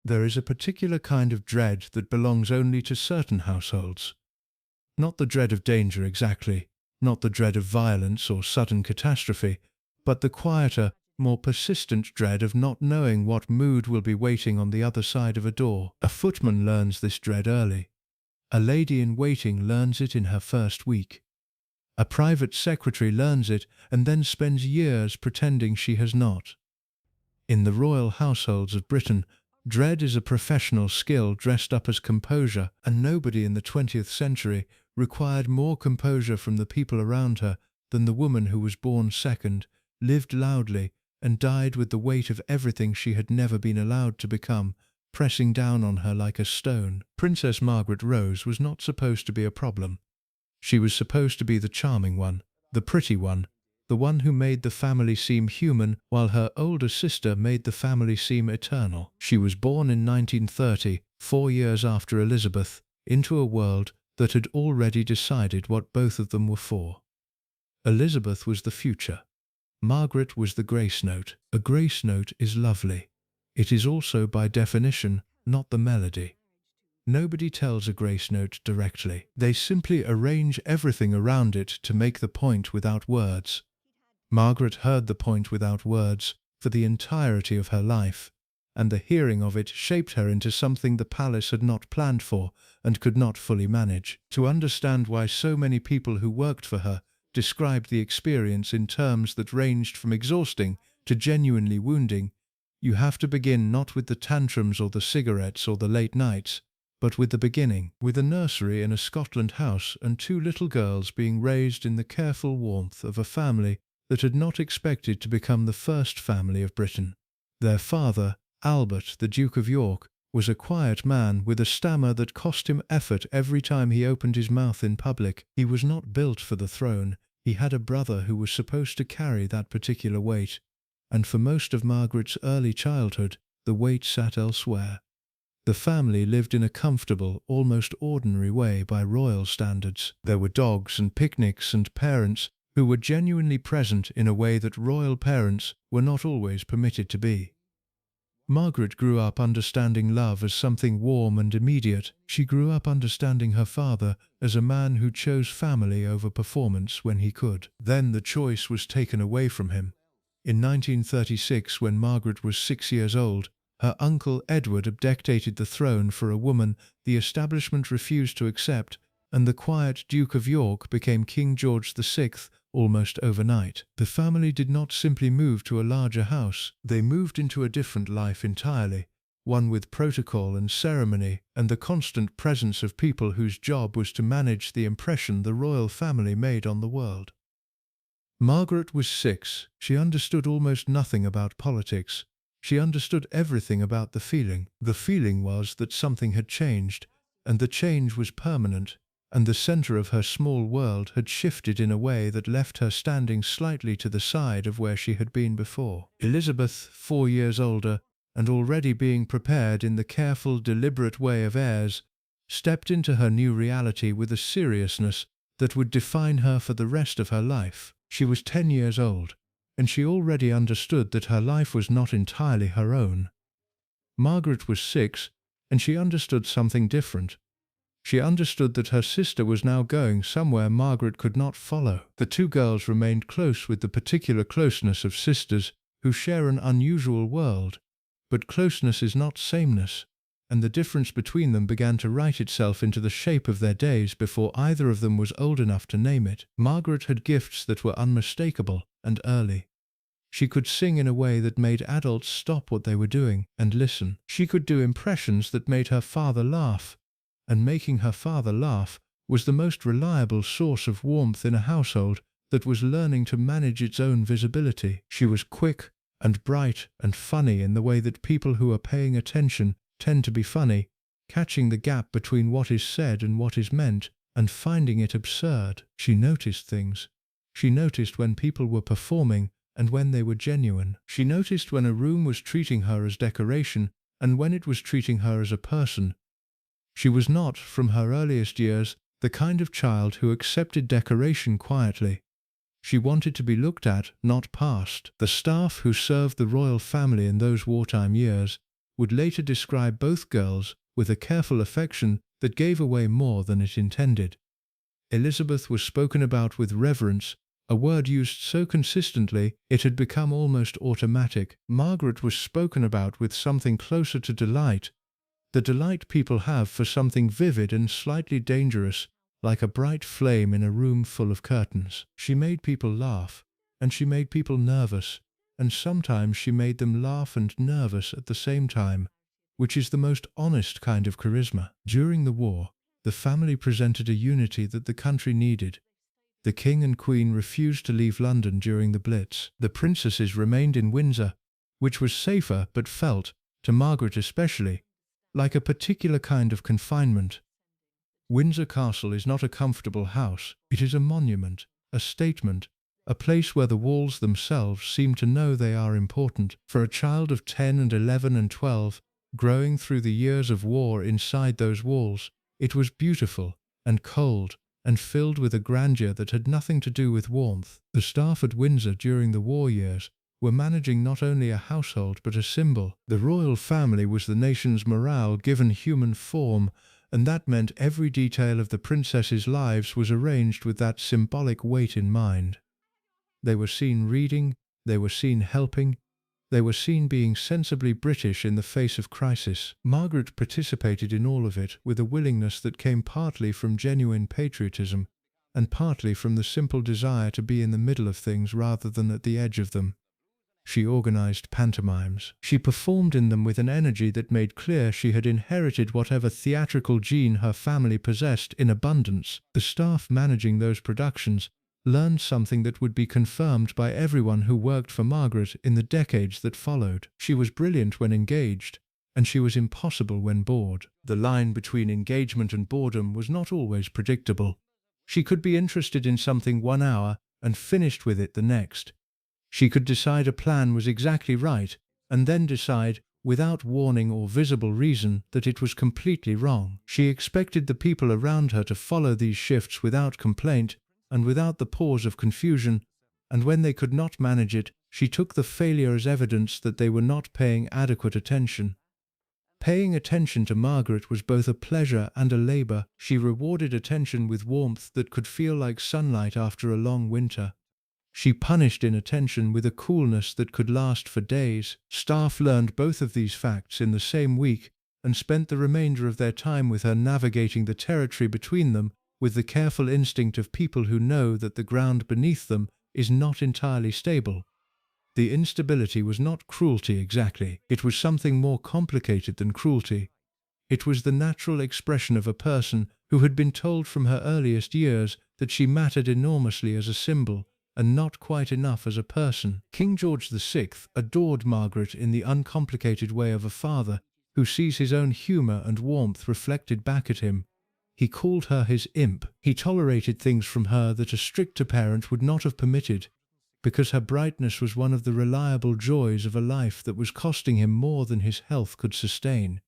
There is a particular kind of dread that belongs only to certain households. Not the dread of danger exactly, not the dread of violence or sudden catastrophe, but the quieter, more persistent dread of not knowing what mood will be waiting on the other side of a door. A footman learns this dread early. A lady-in-waiting learns it in her first week. A private secretary learns it and then spends years pretending she has not. In the royal households of Britain, dread is a professional skill dressed up as composure, and nobody in the 20th century required more composure from the people around her than the woman who was born second, lived loudly, and died with the weight of everything she had never been allowed to become, pressing down on her like a stone. Princess Margaret Rose was not supposed to be a problem. She was supposed to be the charming one, the pretty one, the one who made the family seem human while her older sister made the family seem eternal. She was born in 1930, 4 years after Elizabeth, into a world that had already decided what both of them were for. Elizabeth was the future. Margaret was the grace note. A grace note is lovely. It is also, by definition, not the melody. Nobody tells a grace note directly. They simply arrange everything around it to make the point without words. Margaret heard the point without words for the entirety of her life, and the hearing of it shaped her into something the palace had not planned for and could not fully manage. To understand why so many people who worked for her described the experience in terms that ranged from exhausting to genuinely wounding, you have to begin not with the tantrums or the cigarettes or the late nights, but with the beginning, with a nursery in a Scotland house and 2 little girls being raised in the careful warmth of a family that had not expected to become the first family of Britain. Their father, Albert, the Duke of York, was a quiet man with a stammer that cost him effort every time he opened his mouth in public. He was not built for the throne. He had a brother who was supposed to carry that particular weight, and for most of Margaret's early childhood, the weight sat elsewhere. The family lived in a comfortable, almost ordinary way by royal standards. There were dogs and picnics and parents who were genuinely present in a way that royal parents were not always permitted to be. Margaret grew up understanding love as something warm and immediate. She grew up understanding her father as a man who chose family over performance when he could. Then the choice was taken away from him. In 1936, when Margaret was 6 years old, her uncle Edward abdicated the throne for a woman the establishment refused to accept, and the quiet Duke of York became King George VI almost overnight. The family did not simply move to a larger house, they moved into a different life entirely, one with protocol and ceremony and the constant presence of people whose job was to manage the impression the royal family made on the world. Margaret was 6. She understood almost nothing about politics. She understood everything about the feeling. The feeling was that something had changed, and the change was permanent, and the center of her small world had shifted in a way that left her standing slightly to the side of where she had been before. Elizabeth, 4 years older, and already being prepared in the careful, deliberate way of heirs, stepped into her new reality with a seriousness that would define her for the rest of her life. She was 10 years old, and she already understood that her life was not entirely her own. Margaret was 6, and she understood something different. She understood that her sister was now going somewhere Margaret could not follow. The 2 girls remained close with the particular closeness of sisters who share an unusual world, but closeness is not sameness, and the difference between them began to write itself into the shape of their days before either of them was old enough to name it. Margaret had gifts that were unmistakable and early. She could sing in a way that made adults stop what they were doing and listen. She could do impressions that made her father laugh, and making her father laugh was the most reliable source of warmth in a household that was learning to manage its own visibility. She was quick and bright and funny in the way that people who are paying attention tend to be funny, catching the gap between what is said and what is meant, and finding it absurd. She noticed things. She noticed when people were performing and when they were genuine. She noticed when a room was treating her as decoration and when it was treating her as a person. She was not, from her earliest years, the kind of child who accepted decoration quietly. She wanted to be looked at, not passed. The staff who served the royal family in those wartime years would later describe both girls with a careful affection that gave away more than it intended. Elizabeth was spoken about with reverence, a word used so consistently it had become almost automatic. Margaret was spoken about with something closer to delight, the delight people have for something vivid and slightly dangerous, like a bright flame in a room full of curtains. She made people laugh, and she made people nervous, and sometimes she made them laugh and nervous at the same time, which is the most honest kind of charisma. During the war, the family presented a unity that the country needed. The King and Queen refused to leave London during the Blitz. The princesses remained in Windsor, which was safer but felt, to Margaret especially, like a particular kind of confinement. Windsor Castle is not a comfortable house, it is a monument, a statement, a place where the walls themselves seem to know they are important. For a child of 10 and 11 and 12, growing through the years of war inside those walls, it was beautiful and cold and filled with a grandeur that had nothing to do with warmth. The staff at Windsor during the war years were managing not only a household but a symbol. The royal family was the nation's morale given human form, and that meant every detail of the princesses' lives was arranged with that symbolic weight in mind. They were seen reading, they were seen helping, they were seen being sensibly British in the face of crisis. Margaret participated in all of it with a willingness that came partly from genuine patriotism and partly from the simple desire to be in the middle of things rather than at the edge of them. She organized pantomimes. She performed in them with an energy that made clear she had inherited whatever theatrical gene her family possessed in abundance. The staff managing those productions learned something that would be confirmed by everyone who worked for Margaret in the decades that followed. She was brilliant when engaged, and she was impossible when bored. The line between engagement and boredom was not always predictable. She could be interested in something 1 hour and finished with it the next. She could decide a plan was exactly right, and then decide, without warning or visible reason, that it was completely wrong. She expected the people around her to follow these shifts without complaint and without the pause of confusion, and when they could not manage it, she took the failure as evidence that they were not paying adequate attention. Paying attention to Margaret was both a pleasure and a labor. She rewarded attention with warmth that could feel like sunlight after a long winter. She punished inattention with a coolness that could last for days. Staff learned both of these facts in the same week and spent the remainder of their time with her navigating the territory between them with the careful instinct of people who know that the ground beneath them is not entirely stable. The instability was not cruelty exactly. It was something more complicated than cruelty. It was the natural expression of a person who had been told from her earliest years that she mattered enormously as a symbol, and not quite enough as a person. King George VI adored Margaret in the uncomplicated way of a father who sees his own humour and warmth reflected back at him. He called her his imp. He tolerated things from her that a stricter parent would not have permitted, because her brightness was one of the reliable joys of a life that was costing him more than his health could sustain.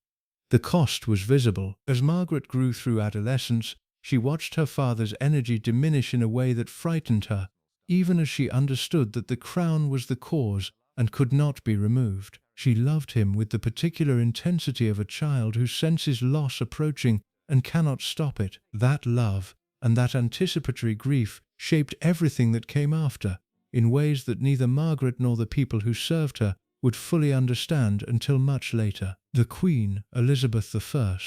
The cost was visible. As Margaret grew through adolescence, she watched her father's energy diminish in a way that frightened her, even as she understood that the crown was the cause and could not be removed. She loved him with the particular intensity of a child who senses loss approaching and cannot stop it. That love and that anticipatory grief shaped everything that came after, in ways that neither Margaret nor the people who served her would fully understand until much later. The Queen, Elizabeth I,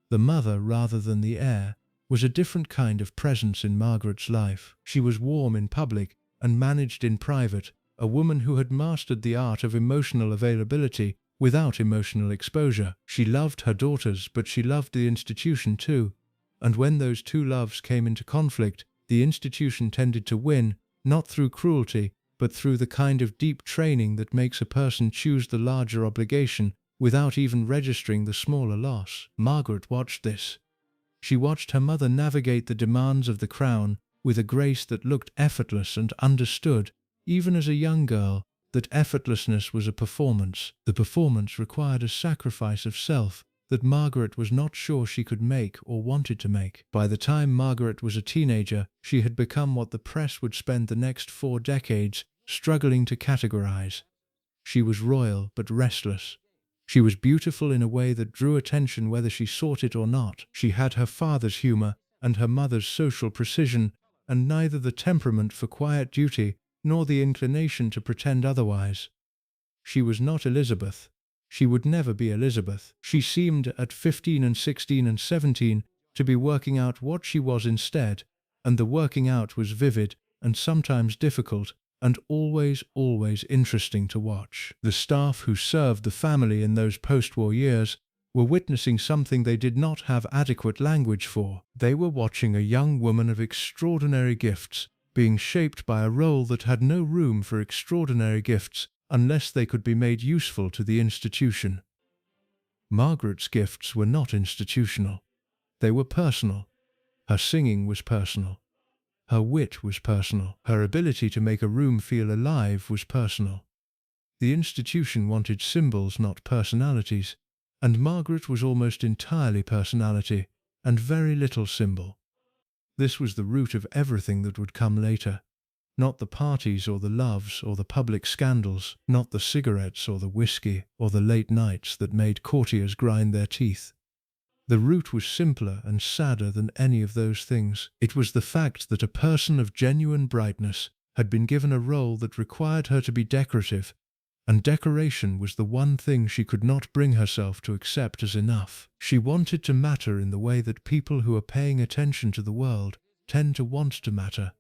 the mother rather than the heir, was a different kind of presence in Margaret's life. She was warm in public and managed in private, a woman who had mastered the art of emotional availability without emotional exposure. She loved her daughters, but she loved the institution too, and when those two loves came into conflict, the institution tended to win, not through cruelty, but through the kind of deep training that makes a person choose the larger obligation without even registering the smaller loss. Margaret watched this. She watched her mother navigate the demands of the crown with a grace that looked effortless and understood, even as a young girl, that effortlessness was a performance. The performance required a sacrifice of self that Margaret was not sure she could make or wanted to make. By the time Margaret was a teenager, she had become what the press would spend the next 4 decades struggling to categorize. She was royal but restless. She was beautiful in a way that drew attention whether she sought it or not. She had her father's humor and her mother's social precision, and neither the temperament for quiet duty nor the inclination to pretend otherwise. She was not Elizabeth. She would never be Elizabeth. She seemed, at 15 and 16 and 17, to be working out what she was instead, and the working out was vivid and sometimes difficult, and always interesting to watch. The staff who served the family in those post-war years were witnessing something they did not have adequate language for. They were watching a young woman of extraordinary gifts being shaped by a role that had no room for extraordinary gifts unless they could be made useful to the institution. Margaret's gifts were not institutional. They were personal. Her singing was personal. Her wit was personal. Her ability to make a room feel alive was personal. The institution wanted symbols, not personalities, and Margaret was almost entirely personality and very little symbol. This was the root of everything that would come later. Not the parties or the loves or the public scandals, not the cigarettes or the whiskey or the late nights that made courtiers grind their teeth. The root was simpler and sadder than any of those things. It was the fact that a person of genuine brightness had been given a role that required her to be decorative, and decoration was the one thing she could not bring herself to accept as enough. She wanted to matter in the way that people who are paying attention to the world tend to want to matter,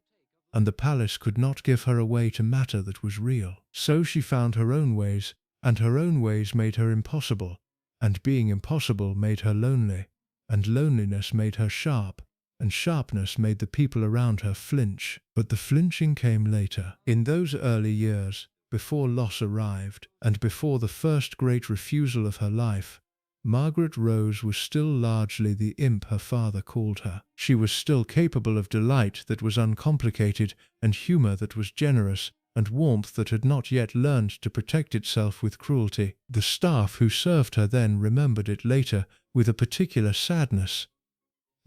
and the palace could not give her a way to matter that was real. So she found her own ways, and her own ways made her impossible, and being impossible made her lonely, and loneliness made her sharp, and sharpness made the people around her flinch. But the flinching came later. In those early years, before loss arrived, and before the first great refusal of her life, Margaret Rose was still largely the imp her father called her. She was still capable of delight that was uncomplicated, and humor that was generous, and warmth that had not yet learned to protect itself with cruelty. The staff who served her then remembered it later with a particular sadness.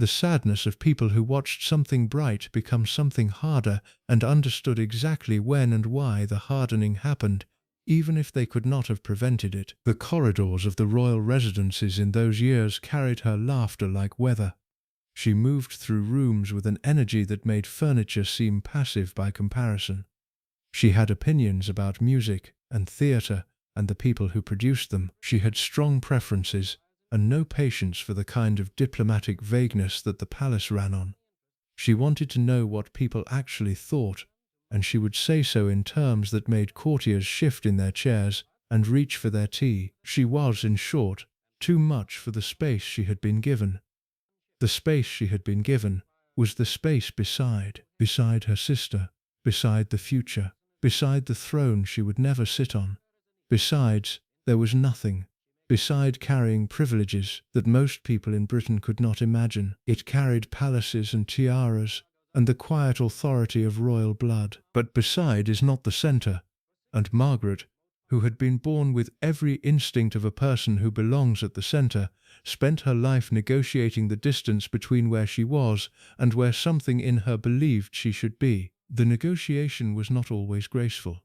The sadness of people who watched something bright become something harder and understood exactly when and why the hardening happened, even if they could not have prevented it. The corridors of the royal residences in those years carried her laughter like weather. She moved through rooms with an energy that made furniture seem passive by comparison. She had opinions about music and theatre and the people who produced them. She had strong preferences and no patience for the kind of diplomatic vagueness that the palace ran on. She wanted to know what people actually thought, and she would say so in terms that made courtiers shift in their chairs and reach for their tea. She was, in short, too much for the space she had been given. The space she had been given was the space beside her sister, beside the future, beside the throne she would never sit on. Besides, there was nothing, beside carrying privileges that most people in Britain could not imagine. It carried palaces and tiaras and the quiet authority of royal blood. But beside is not the centre, and Margaret, who had been born with every instinct of a person who belongs at the centre, spent her life negotiating the distance between where she was and where something in her believed she should be. The negotiation was not always graceful.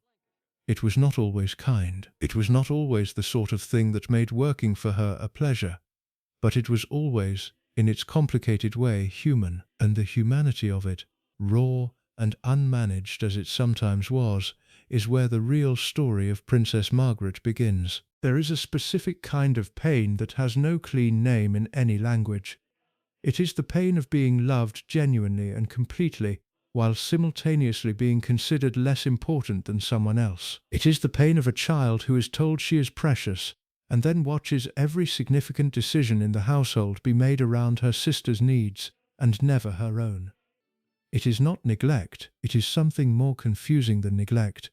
It was not always kind. It was not always the sort of thing that made working for her a pleasure. But it was always, in its complicated way, human. And the humanity of it, raw and unmanaged as it sometimes was, is where the real story of Princess Margaret begins. There is a specific kind of pain that has no clean name in any language. It is the pain of being loved genuinely and completely, while simultaneously being considered less important than someone else. It is the pain of a child who is told she is precious, and then watches every significant decision in the household be made around her sister's needs, and never her own. It is not neglect, it is something more confusing than neglect,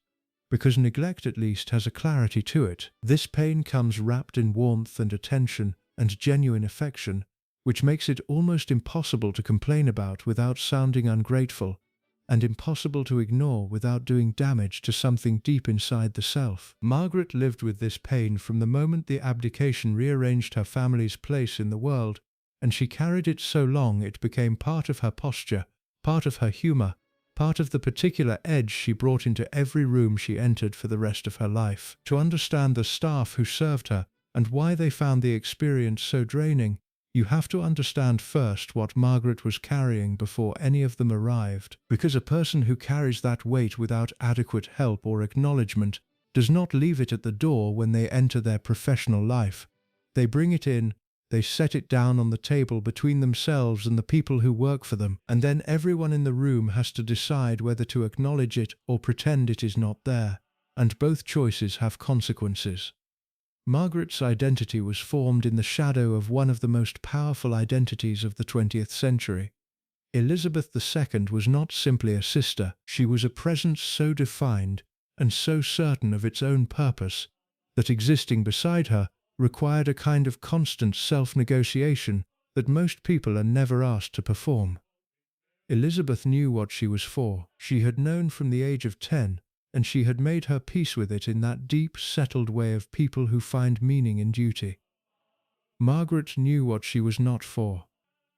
because neglect at least has a clarity to it. This pain comes wrapped in warmth and attention and genuine affection, which makes it almost impossible to complain about without sounding ungrateful, and impossible to ignore without doing damage to something deep inside the self. Margaret lived with this pain from the moment the abdication rearranged her family's place in the world, and she carried it so long it became part of her posture, part of her humor, part of the particular edge she brought into every room she entered for the rest of her life. To understand the staff who served her, and why they found the experience so draining, you have to understand first what Margaret was carrying before any of them arrived, because a person who carries that weight without adequate help or acknowledgement does not leave it at the door when they enter their professional life. They bring it in, they set it down on the table between themselves and the people who work for them, and then everyone in the room has to decide whether to acknowledge it or pretend it is not there, and both choices have consequences. Margaret's identity was formed in the shadow of one of the most powerful identities of the 20th century. Elizabeth II was not simply a sister, she was a presence so defined and so certain of its own purpose that existing beside her required a kind of constant self-negotiation that most people are never asked to perform. Elizabeth knew what she was for. She had known from the age of 10, and she had made her peace with it in that deep, settled way of people who find meaning in duty. Margaret knew what she was not for.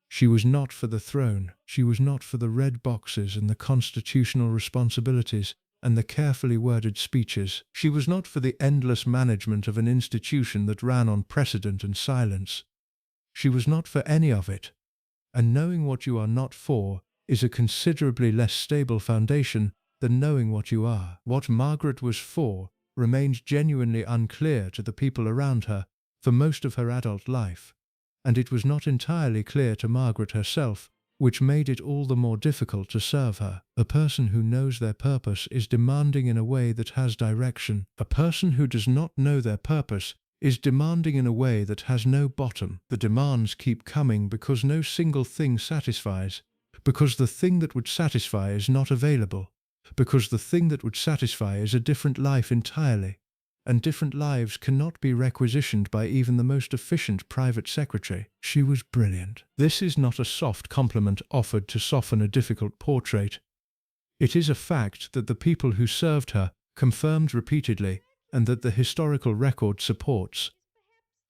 She was not for the throne. She was not for the red boxes and the constitutional responsibilities and the carefully worded speeches. She was not for the endless management of an institution that ran on precedent and silence. She was not for any of it. And knowing what you are not for is a considerably less stable foundation than knowing what you are. What Margaret was for remained genuinely unclear to the people around her for most of her adult life, and it was not entirely clear to Margaret herself, which made it all the more difficult to serve her. A person who knows their purpose is demanding in a way that has direction. A person who does not know their purpose is demanding in a way that has no bottom. The demands keep coming because no single thing satisfies, because the thing that would satisfy is not available, because the thing that would satisfy is a different life entirely, and different lives cannot be requisitioned by even the most efficient private secretary. She was brilliant. This is not a soft compliment offered to soften a difficult portrait. It is a fact that the people who served her confirmed repeatedly, and that the historical record supports.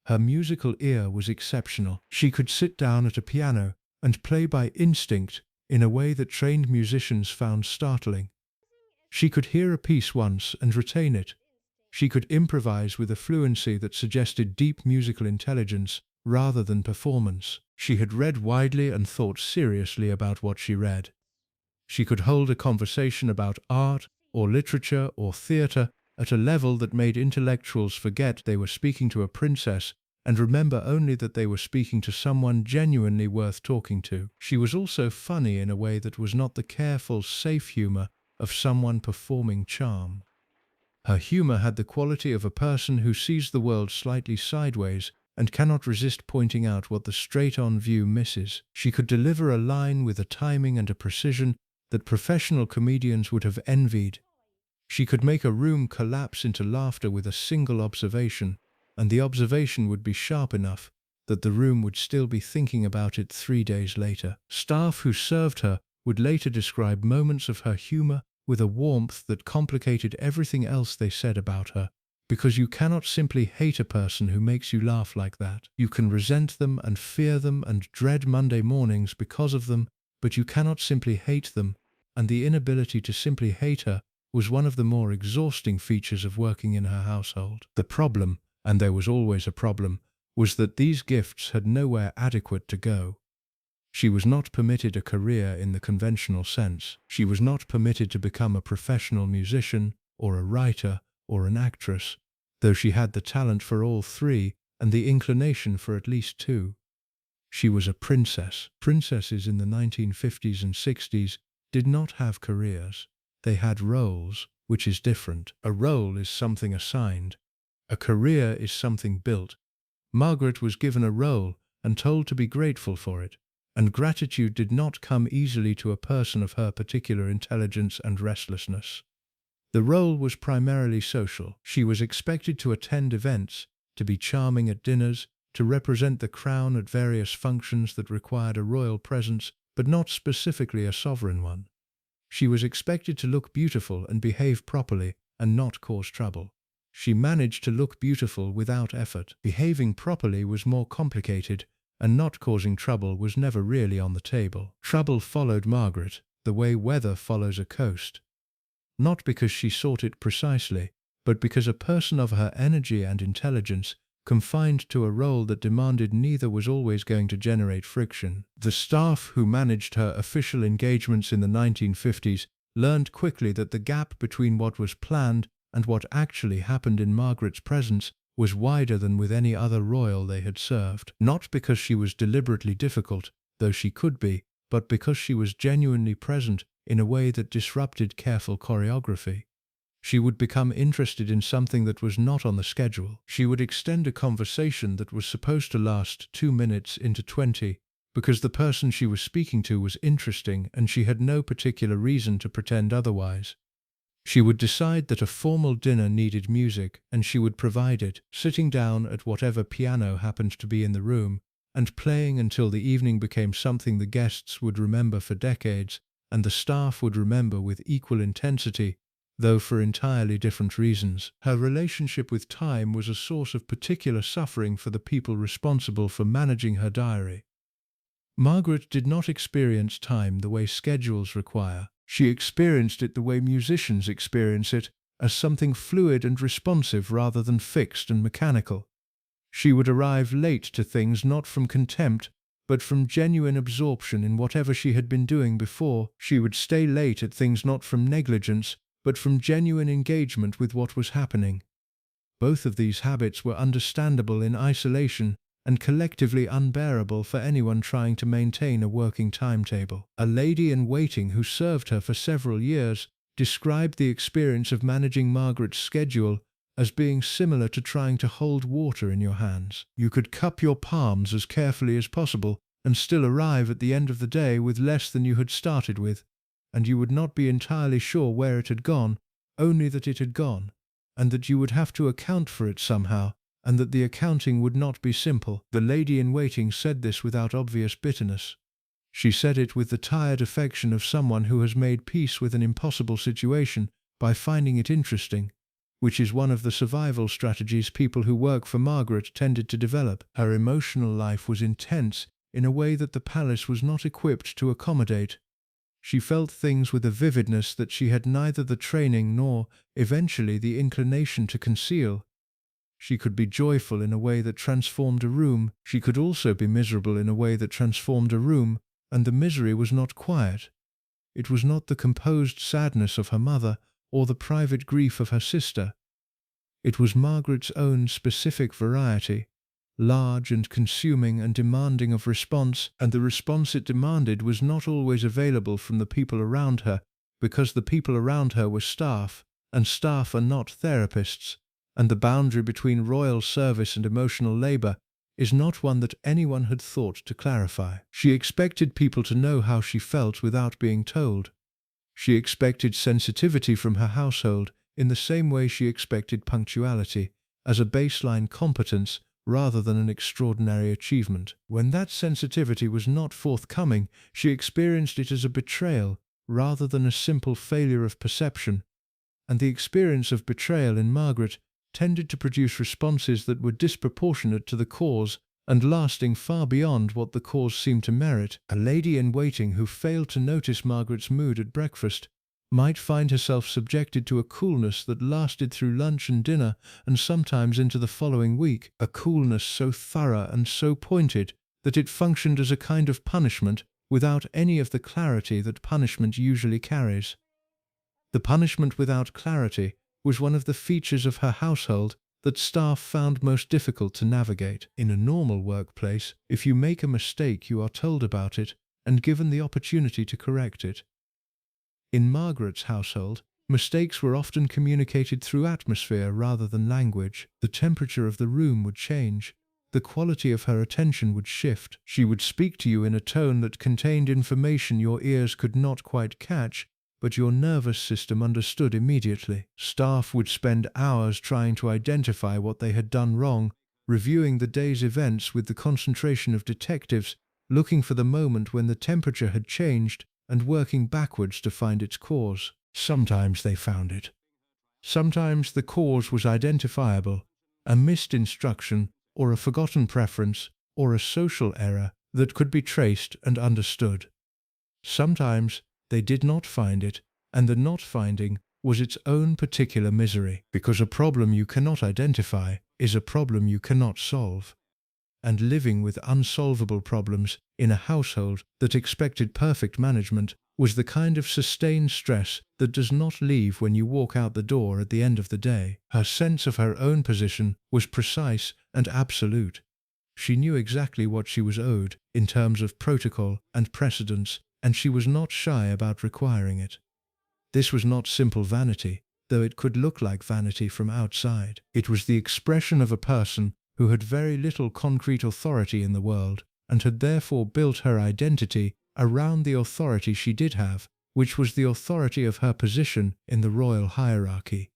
Her musical ear was exceptional. She could sit down at a piano and play by instinct in a way that trained musicians found startling. She could hear a piece once and retain it. She could improvise with a fluency that suggested deep musical intelligence rather than performance. She had read widely and thought seriously about what she read. She could hold a conversation about art or literature or theatre at a level that made intellectuals forget they were speaking to a princess and remember only that they were speaking to someone genuinely worth talking to. She was also funny in a way that was not the careful, safe humor of someone performing charm. Her humor had the quality of a person who sees the world slightly sideways and cannot resist pointing out what the straight-on view misses. She could deliver a line with a timing and a precision that professional comedians would have envied. She could make a room collapse into laughter with a single observation, and the observation would be sharp enough that the room would still be thinking about it 3 days later. Staff who served her would later describe moments of her humor with a warmth that complicated everything else they said about her, because you cannot simply hate a person who makes you laugh like that. You can resent them and fear them and dread Monday mornings because of them, but you cannot simply hate them, and the inability to simply hate her was one of the more exhausting features of working in her household. The problem, and there was always a problem, was that these gifts had nowhere adequate to go. She was not permitted a career in the conventional sense. She was not permitted to become a professional musician, or a writer, or an actress, though she had the talent for all three and the inclination for at least two. She was a princess. Princesses in the 1950s and 60s did not have careers. They had roles, which is different. A role is something assigned. A career is something built. Margaret was given a role and told to be grateful for it, and gratitude did not come easily to a person of her particular intelligence and restlessness. The role was primarily social. She was expected to attend events, to be charming at dinners, to represent the crown at various functions that required a royal presence, but not specifically a sovereign one. She was expected to look beautiful and behave properly and not cause trouble. She managed to look beautiful without effort. Behaving properly was more complicated, and not causing trouble was never really on the table. Trouble followed Margaret, the way weather follows a coast. Not because she sought it precisely, but because a person of her energy and intelligence confined to a role that demanded neither was always going to generate friction. The staff who managed her official engagements in the 1950s learned quickly that the gap between what was planned and what actually happened in Margaret's presence was wider than with any other royal they had served. Not because she was deliberately difficult, though she could be, but because she was genuinely present in a way that disrupted careful choreography. She would become interested in something that was not on the schedule. She would extend a conversation that was supposed to last 2 minutes into 20, because the person she was speaking to was interesting and she had no particular reason to pretend otherwise. She would decide that a formal dinner needed music, and she would provide it, sitting down at whatever piano happened to be in the room, and playing until the evening became something the guests would remember for decades, and the staff would remember with equal intensity, though for entirely different reasons. Her relationship with time was a source of particular suffering for the people responsible for managing her diary. Margaret did not experience time the way schedules require. She experienced it the way musicians experience it, as something fluid and responsive rather than fixed and mechanical. She would arrive late to things not from contempt, but from genuine absorption in whatever she had been doing before. She would stay late at things not from negligence, but from genuine engagement with what was happening. Both of these habits were understandable in isolation and collectively unbearable for anyone trying to maintain a working timetable. A lady-in-waiting who served her for several years described the experience of managing Margaret's schedule as being similar to trying to hold water in your hands. You could cup your palms as carefully as possible and still arrive at the end of the day with less than you had started with, and you would not be entirely sure where it had gone, only that it had gone, and that you would have to account for it somehow, and that the accounting would not be simple. The lady-in-waiting said this without obvious bitterness. She said it with the tired affection of someone who has made peace with an impossible situation by finding it interesting, which is one of the survival strategies people who work for Margaret tended to develop. Her emotional life was intense in a way that the palace was not equipped to accommodate. She felt things with a vividness that she had neither the training nor, eventually, the inclination to conceal. She could be joyful in a way that transformed a room. She could also be miserable in a way that transformed a room, and the misery was not quiet. It was not the composed sadness of her mother or the private grief of her sister. It was Margaret's own specific variety, large and consuming and demanding of response, and the response it demanded was not always available from the people around her, because the people around her were staff, and staff are not therapists, and the boundary between royal service and emotional labor is not one that anyone had thought to clarify. She expected people to know how she felt without being told. She expected sensitivity from her household in the same way she expected punctuality, as a baseline competence rather than an extraordinary achievement. When that sensitivity was not forthcoming, she experienced it as a betrayal rather than a simple failure of perception, and the experience of betrayal in Margaret tended to produce responses that were disproportionate to the cause and lasting far beyond what the cause seemed to merit. A lady-in-waiting who failed to notice Margaret's mood at breakfast might find herself subjected to a coolness that lasted through lunch and dinner and sometimes into the following week, a coolness so thorough and so pointed that it functioned as a kind of punishment without any of the clarity that punishment usually carries. The punishment without clarity was one of the features of her household that staff found most difficult to navigate. In a normal workplace, if you make a mistake, you are told about it and given the opportunity to correct it. In Margaret's household, mistakes were often communicated through atmosphere rather than language. The temperature of the room would change. The quality of her attention would shift. She would speak to you in a tone that contained information your ears could not quite catch, but your nervous system understood immediately. Staff would spend hours trying to identify what they had done wrong, reviewing the day's events with the concentration of detectives, looking for the moment when the temperature had changed, and working backwards to find its cause. Sometimes they found it. Sometimes the cause was identifiable, a missed instruction, or a forgotten preference, or a social error that could be traced and understood. Sometimes they did not find it, and the not finding was its own particular misery. Because a problem you cannot identify is a problem you cannot solve. And living with unsolvable problems in a household that expected perfect management was the kind of sustained stress that does not leave when you walk out the door at the end of the day. Her sense of her own position was precise and absolute. She knew exactly what she was owed in terms of protocol and precedence, and she was not shy about requiring it. This was not simple vanity, though it could look like vanity from outside. It was the expression of a person who had very little concrete authority in the world, and had therefore built her identity around the authority she did have, which was the authority of her position in the royal hierarchy.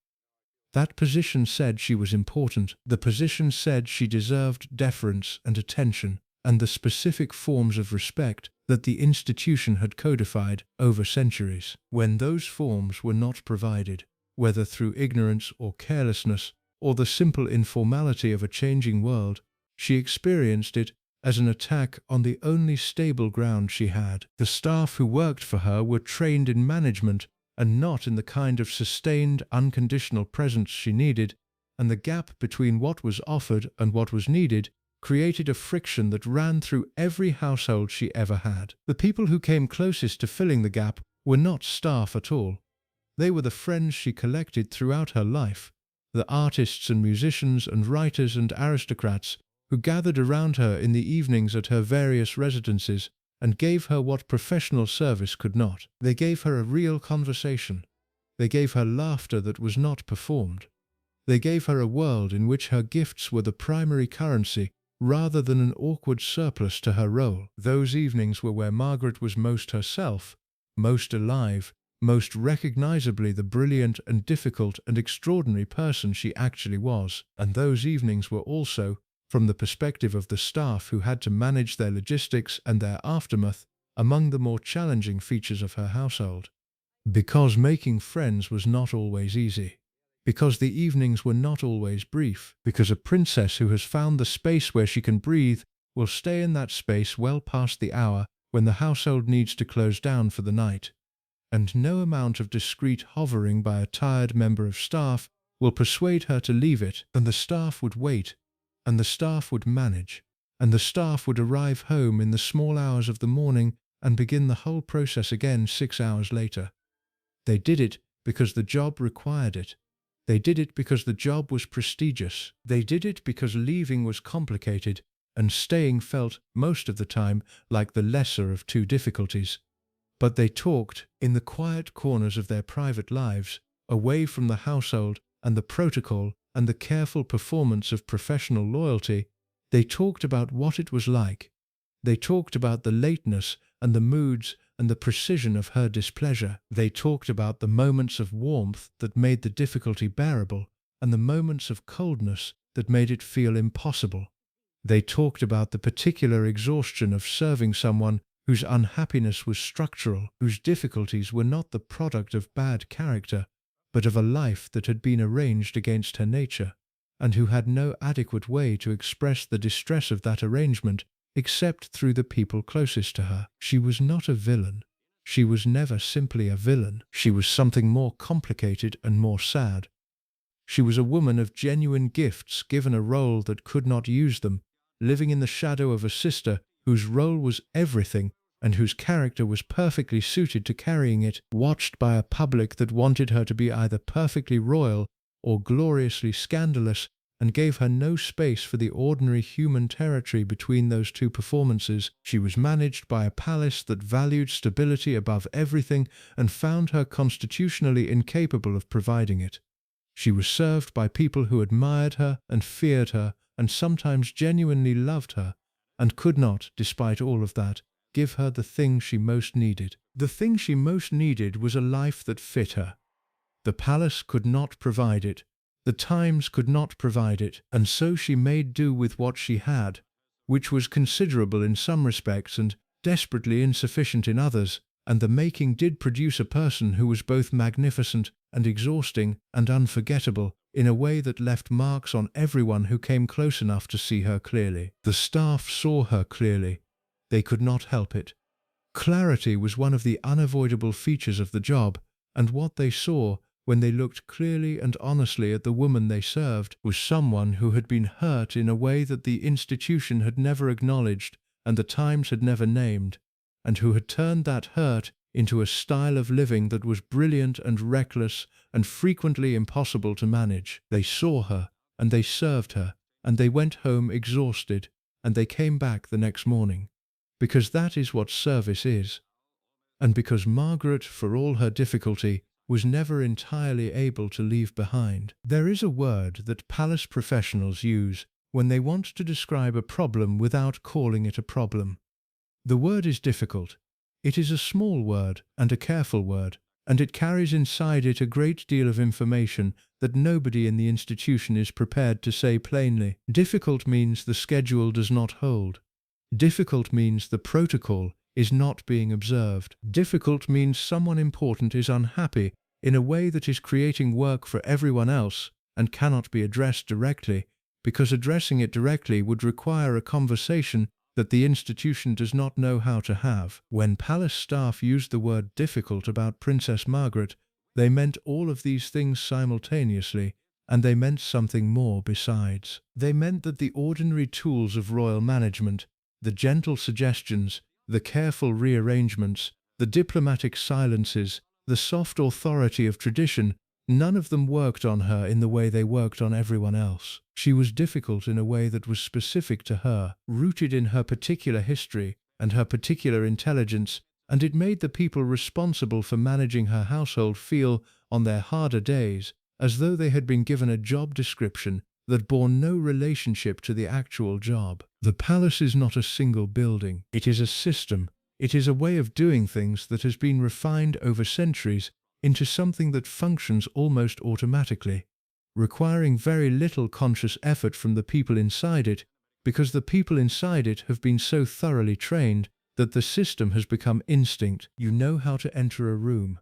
That position said she was important. The position said she deserved deference and attention, and the specific forms of respect that the institution had codified over centuries. When those forms were not provided, whether through ignorance or carelessness, or the simple informality of a changing world, she experienced it as an attack on the only stable ground she had. The staff who worked for her were trained in management and not in the kind of sustained, unconditional presence she needed, and the gap between what was offered and what was needed created a friction that ran through every household she ever had. The people who came closest to filling the gap were not staff at all. They were the friends she collected throughout her life, the artists and musicians and writers and aristocrats who gathered around her in the evenings at her various residences and gave her what professional service could not. They gave her a real conversation. They gave her laughter that was not performed. They gave her a world in which her gifts were the primary currency rather than an awkward surplus to her role. Those evenings were where Margaret was most herself, most alive, most recognizably the brilliant and difficult and extraordinary person she actually was. And those evenings were also, from the perspective of the staff who had to manage their logistics and their aftermath, among the more challenging features of her household. Because making friends was not always easy. Because the evenings were not always brief. Because a princess who has found the space where she can breathe will stay in that space well past the hour when the household needs to close down for the night. And no amount of discreet hovering by a tired member of staff will persuade her to leave it. And the staff would wait, and the staff would manage, and the staff would arrive home in the small hours of the morning and begin the whole process again 6 hours later. They did it because the job required it. They did it because the job was prestigious. They did it because leaving was complicated, and staying felt, most of the time, like the lesser of two difficulties. But they talked, in the quiet corners of their private lives, away from the household and the protocol and the careful performance of professional loyalty, they talked about what it was like. They talked about the lateness and the moods and the precision of her displeasure. They talked about the moments of warmth that made the difficulty bearable and the moments of coldness that made it feel impossible. They talked about the particular exhaustion of serving someone whose unhappiness was structural, whose difficulties were not the product of bad character, but of a life that had been arranged against her nature, and who had no adequate way to express the distress of that arrangement except through the people closest to her. She was not a villain. She was never simply a villain. She was something more complicated and more sad. She was a woman of genuine gifts given a role that could not use them, living in the shadow of a sister whose role was everything and whose character was perfectly suited to carrying it, watched by a public that wanted her to be either perfectly royal or gloriously scandalous, and gave her no space for the ordinary human territory between those two performances. She was managed by a palace that valued stability above everything and found her constitutionally incapable of providing it. She was served by people who admired her and feared her and sometimes genuinely loved her, and could not, despite all of that, give her the thing she most needed. The thing she most needed was a life that fit her. The palace could not provide it. The times could not provide it, and so she made do with what she had, which was considerable in some respects and desperately insufficient in others, and the making did produce a person who was both magnificent and exhausting and unforgettable in a way that left marks on everyone who came close enough to see her clearly. The staff saw her clearly. They could not help it. Clarity was one of the unavoidable features of the job, and what they saw when they looked clearly and honestly at the woman they served, was someone who had been hurt in a way that the institution had never acknowledged and the Times had never named, and who had turned that hurt into a style of living that was brilliant and reckless and frequently impossible to manage. They saw her, and they served her, and they went home exhausted, and they came back the next morning, because that is what service is. And because Margaret, for all her difficulty, was never entirely able to leave behind. There is a word that palace professionals use when they want to describe a problem without calling it a problem. The word is difficult. It is a small word and a careful word, and it carries inside it a great deal of information that nobody in the institution is prepared to say plainly. Difficult means the schedule does not hold. Difficult means the protocol is not being observed. Difficult means someone important is unhappy in a way that is creating work for everyone else and cannot be addressed directly, because addressing it directly would require a conversation that the institution does not know how to have. When palace staff used the word difficult about Princess Margaret, they meant all of these things simultaneously, and they meant something more besides. They meant that the ordinary tools of royal management, the gentle suggestions, the careful rearrangements, the diplomatic silences, the soft authority of tradition, none of them worked on her in the way they worked on everyone else. She was difficult in a way that was specific to her, rooted in her particular history and her particular intelligence, and it made the people responsible for managing her household feel, on their harder days, as though they had been given a job description that bore no relationship to the actual job. The palace is not a single building. It is a system. It is a way of doing things that has been refined over centuries into something that functions almost automatically, requiring very little conscious effort from the people inside it, because the people inside it have been so thoroughly trained that the system has become instinct. You know how to enter a room.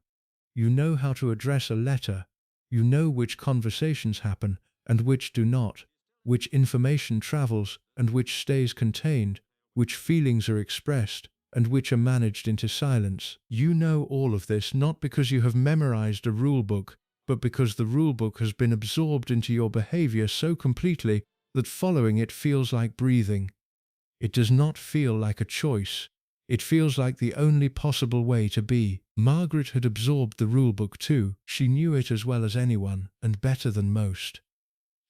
You know how to address a letter. You know which conversations happen and which do not, which information travels and which stays contained, which feelings are expressed and which are managed into silence. You know all of this not because you have memorized a rule book, but because the rule book has been absorbed into your behavior so completely that following it feels like breathing. It does not feel like a choice. It feels like the only possible way to be. Margaret had absorbed the rule book too. She knew it as well as anyone, and better than most.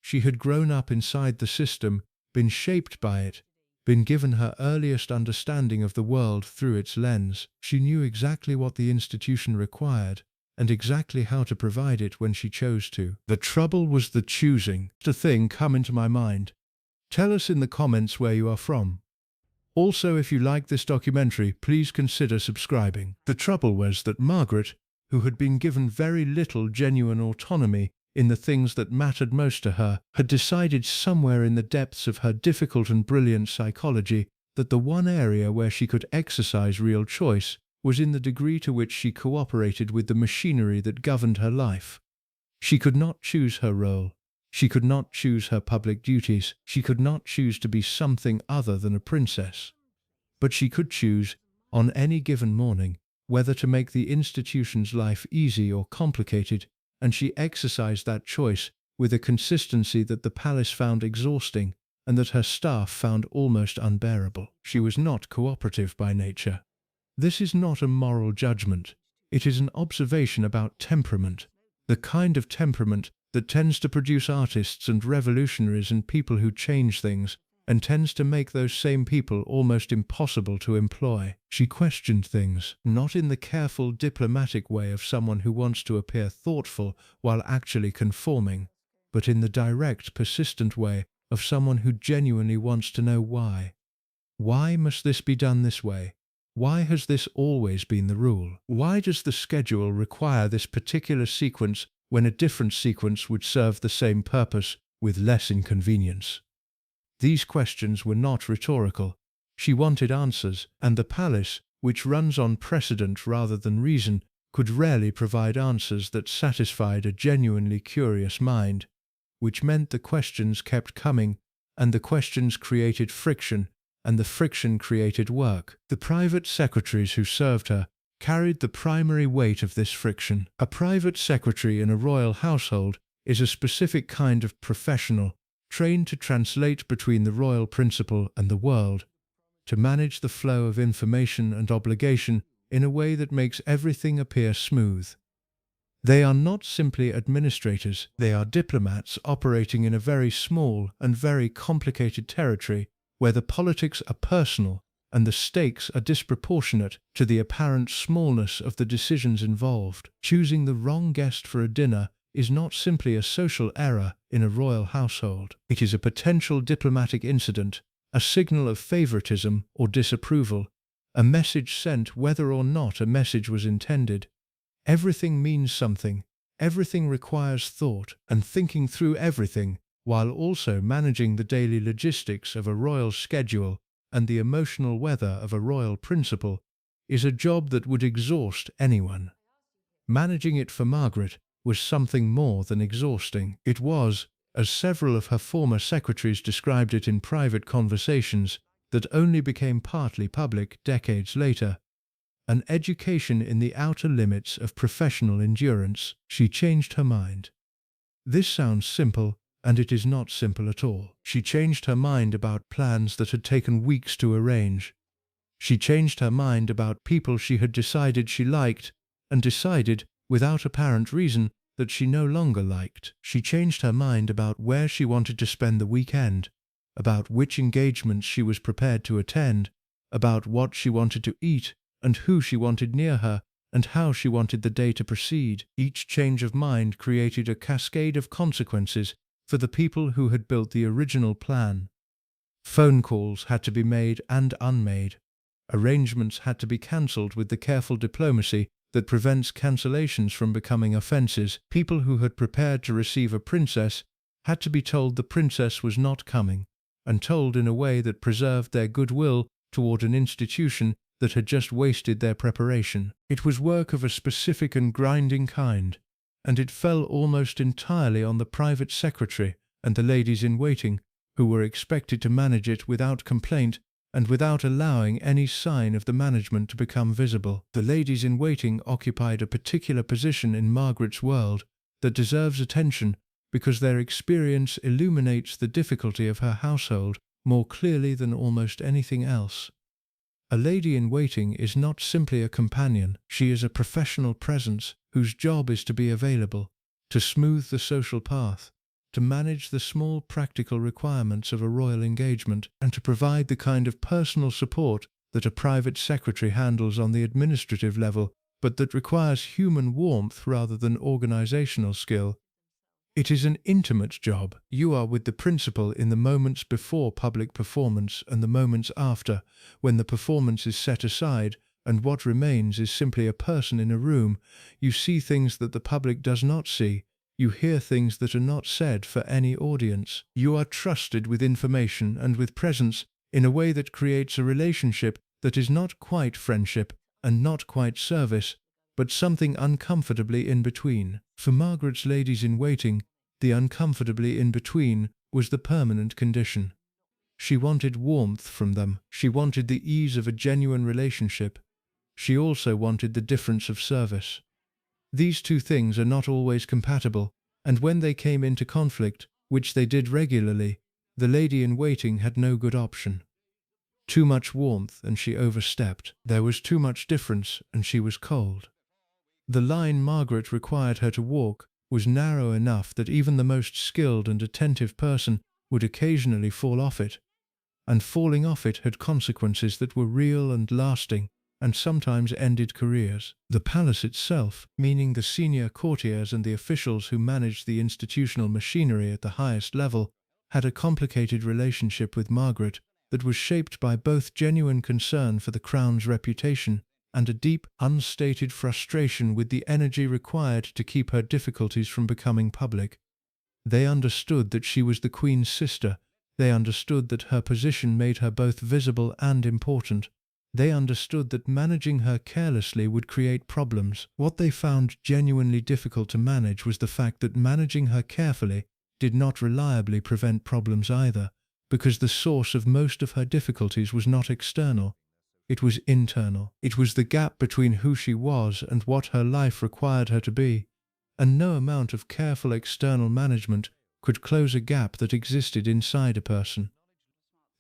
She had grown up inside the system, been shaped by it, been given her earliest understanding of the world through its lens. She knew exactly what the institution required, and exactly how to provide it when she chose to. The trouble was the choosing. The thing come into my mind. Tell us in the comments where you are from. Also, if you like this documentary, please consider subscribing. The trouble was that Margaret, who had been given very little genuine autonomy in the things that mattered most to her, had decided somewhere in the depths of her difficult and brilliant psychology that the one area where she could exercise real choice was in the degree to which she cooperated with the machinery that governed her life. She could not choose her role. She could not choose her public duties. She could not choose to be something other than a princess. But she could choose, on any given morning, whether to make the institution's life easy or complicated, and she exercised that choice with a consistency that the palace found exhausting and that her staff found almost unbearable. She was not cooperative by nature. This is not a moral judgment. It is an observation about temperament, the kind of temperament that tends to produce artists and revolutionaries and people who change things, and tends to make those same people almost impossible to employ. She questioned things, not in the careful diplomatic way of someone who wants to appear thoughtful while actually conforming, but in the direct, persistent way of someone who genuinely wants to know why. Why must this be done this way? Why has this always been the rule? Why does the schedule require this particular sequence when a different sequence would serve the same purpose with less inconvenience? These questions were not rhetorical. She wanted answers, and the palace, which runs on precedent rather than reason, could rarely provide answers that satisfied a genuinely curious mind, which meant the questions kept coming, and the questions created friction, and the friction created work. The private secretaries who served her carried the primary weight of this friction. A private secretary in a royal household is a specific kind of professional, trained to translate between the royal principle and the world, to manage the flow of information and obligation in a way that makes everything appear smooth. They are not simply administrators, they are diplomats operating in a very small and very complicated territory where the politics are personal and the stakes are disproportionate to the apparent smallness of the decisions involved. Choosing the wrong guest for a dinner is not simply a social error in a royal household. It is a potential diplomatic incident, a signal of favoritism or disapproval, a message sent whether or not a message was intended. Everything means something, everything requires thought and thinking through everything, while also managing the daily logistics of a royal schedule and the emotional weather of a royal principle, is a job that would exhaust anyone. Managing it for Margaret was something more than exhausting. It was, as several of her former secretaries described it in private conversations that only became partly public decades later, an education in the outer limits of professional endurance. She changed her mind. This sounds simple, and it is not simple at all. She changed her mind about plans that had taken weeks to arrange. She changed her mind about people she had decided she liked, and decided, without apparent reason, that she no longer liked. She changed her mind about where she wanted to spend the weekend, about which engagements she was prepared to attend, about what she wanted to eat, and who she wanted near her, and how she wanted the day to proceed. Each change of mind created a cascade of consequences for the people who had built the original plan. Phone calls had to be made and unmade. Arrangements had to be cancelled with the careful diplomacy that prevents cancellations from becoming offences. People who had prepared to receive a princess had to be told the princess was not coming, and told in a way that preserved their goodwill toward an institution that had just wasted their preparation. It was work of a specific and grinding kind, and it fell almost entirely on the private secretary and the ladies-in-waiting, who were expected to manage it without complaint and without allowing any sign of the management to become visible. The ladies-in-waiting occupied a particular position in Margaret's world that deserves attention because their experience illuminates the difficulty of her household more clearly than almost anything else. A lady-in-waiting is not simply a companion, she is a professional presence whose job is to be available, to smooth the social path, to manage the small practical requirements of a royal engagement, and to provide the kind of personal support that a private secretary handles on the administrative level, but that requires human warmth rather than organizational skill. It is an intimate job. You are with the principal in the moments before public performance and the moments after, when the performance is set aside and what remains is simply a person in a room. You see things that the public does not see. You hear things that are not said for any audience. You are trusted with information and with presence in a way that creates a relationship that is not quite friendship and not quite service, but something uncomfortably in between. For Margaret's ladies-in-waiting, the uncomfortably in between was the permanent condition. She wanted warmth from them. She wanted the ease of a genuine relationship. She also wanted the difference of service. These two things are not always compatible, and when they came into conflict, which they did regularly, the lady-in-waiting had no good option. Too much warmth and she overstepped. There was too much difference and she was cold. The line Margaret required her to walk was narrow enough that even the most skilled and attentive person would occasionally fall off it, and falling off it had consequences that were real and lasting, and sometimes ended careers. The palace itself, meaning the senior courtiers and the officials who managed the institutional machinery at the highest level, had a complicated relationship with Margaret that was shaped by both genuine concern for the crown's reputation and a deep, unstated frustration with the energy required to keep her difficulties from becoming public. They understood that she was the Queen's sister. They understood that her position made her both visible and important. They understood that managing her carelessly would create problems. What they found genuinely difficult to manage was the fact that managing her carefully did not reliably prevent problems either, because the source of most of her difficulties was not external. It was internal. It was the gap between who she was and what her life required her to be, and no amount of careful external management could close a gap that existed inside a person.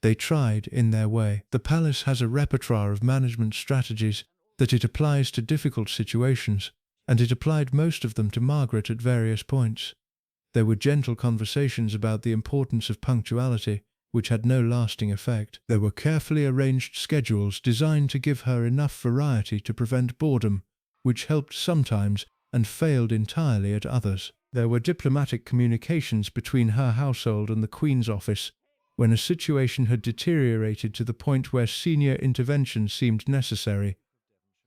They tried in their way. The palace has a repertoire of management strategies that it applies to difficult situations, and it applied most of them to Margaret at various points. There were gentle conversations about the importance of punctuality, which had no lasting effect. There were carefully arranged schedules designed to give her enough variety to prevent boredom, which helped sometimes and failed entirely at others. There were diplomatic communications between her household and the Queen's office when a situation had deteriorated to the point where senior intervention seemed necessary.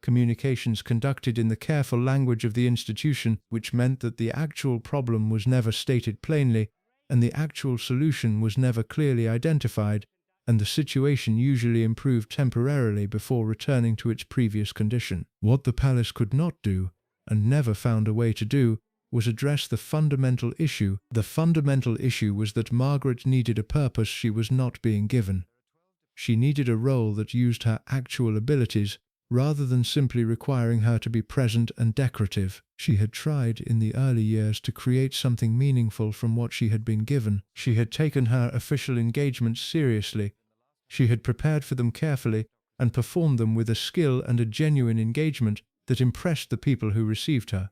Communications conducted in the careful language of the institution, which meant that the actual problem was never stated plainly, and the actual solution was never clearly identified, and the situation usually improved temporarily before returning to its previous condition. What the palace could not do, and never found a way to do, was address the fundamental issue. The fundamental issue was that Margaret needed a purpose she was not being given. She needed a role that used her actual abilities, rather than simply requiring her to be present and decorative. She had tried in the early years to create something meaningful from what she had been given. She had taken her official engagements seriously. She had prepared for them carefully and performed them with a skill and a genuine engagement that impressed the people who received her.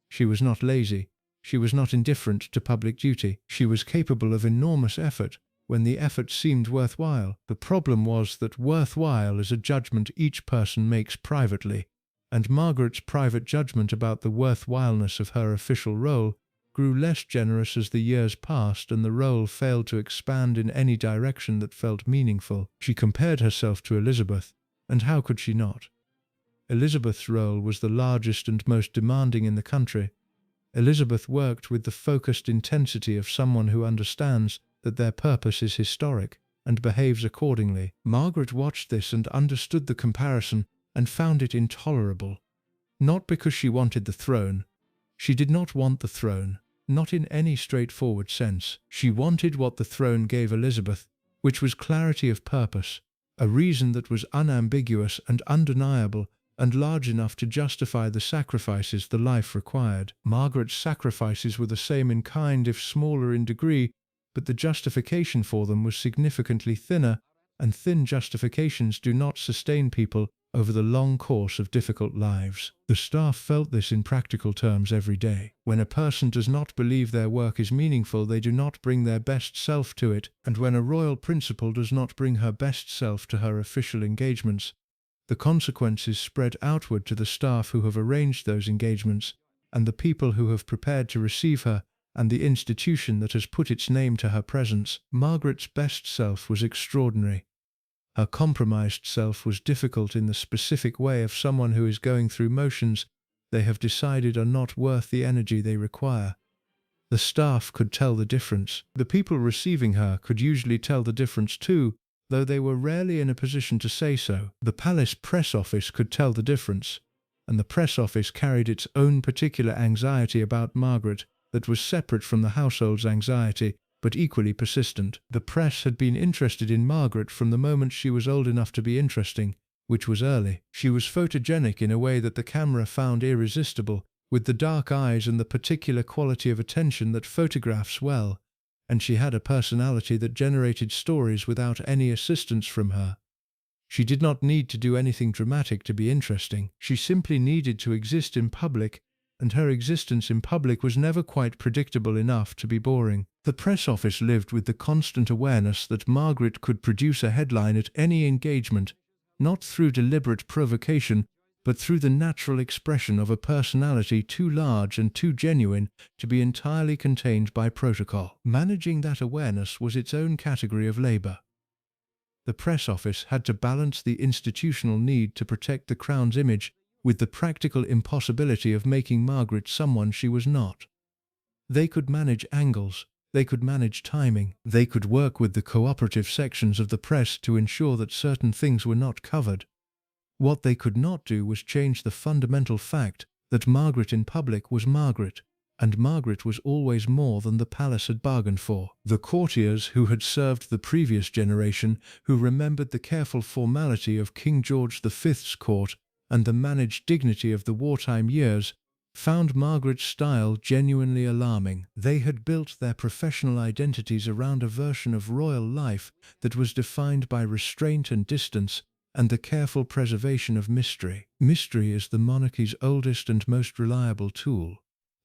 She was not lazy. She was not indifferent to public duty. She was capable of enormous effort when the effort seemed worthwhile. The problem was that worthwhile is a judgment each person makes privately, and Margaret's private judgment about the worthwhileness of her official role grew less generous as the years passed and the role failed to expand in any direction that felt meaningful. She compared herself to Elizabeth, and how could she not? Elizabeth's role was the largest and most demanding in the country. Elizabeth worked with the focused intensity of someone who understands that their purpose is historic, and behaves accordingly. Margaret watched this and understood the comparison and found it intolerable. Not because she wanted the throne. She did not want the throne, not in any straightforward sense. She wanted what the throne gave Elizabeth, which was clarity of purpose, a reason that was unambiguous and undeniable, and large enough to justify the sacrifices the life required. Margaret's sacrifices were the same in kind if smaller in degree, but the justification for them was significantly thinner, and thin justifications do not sustain people over the long course of difficult lives. The staff felt this in practical terms every day. When a person does not believe their work is meaningful, they do not bring their best self to it, and when a royal principal does not bring her best self to her official engagements, the consequences spread outward to the staff who have arranged those engagements, and the people who have prepared to receive her, and the institution that has put its name to her presence. Margaret's best self was extraordinary. Her compromised self was difficult in the specific way of someone who is going through motions they have decided are not worth the energy they require. The staff could tell the difference. The people receiving her could usually tell the difference too, though they were rarely in a position to say so. The palace press office could tell the difference, and the press office carried its own particular anxiety about Margaret that was separate from the household's anxiety, but equally persistent. The press had been interested in Margaret from the moment she was old enough to be interesting, which was early. She was photogenic in a way that the camera found irresistible, with the dark eyes and the particular quality of attention that photographs well, and she had a personality that generated stories without any assistance from her. She did not need to do anything dramatic to be interesting. She simply needed to exist in public, and her existence in public was never quite predictable enough to be boring. The press office lived with the constant awareness that Margaret could produce a headline at any engagement, not through deliberate provocation, but through the natural expression of a personality too large and too genuine to be entirely contained by protocol. Managing that awareness was its own category of labor. The press office had to balance the institutional need to protect the Crown's image with the practical impossibility of making Margaret someone she was not. They could manage angles, they could manage timing, they could work with the cooperative sections of the press to ensure that certain things were not covered. What they could not do was change the fundamental fact that Margaret in public was Margaret, and Margaret was always more than the palace had bargained for. The courtiers who had served the previous generation, who remembered the careful formality of King George V's court and the managed dignity of the wartime years, found Margaret's style genuinely alarming. They had built their professional identities around a version of royal life that was defined by restraint and distance and the careful preservation of mystery. Mystery is the monarchy's oldest and most reliable tool.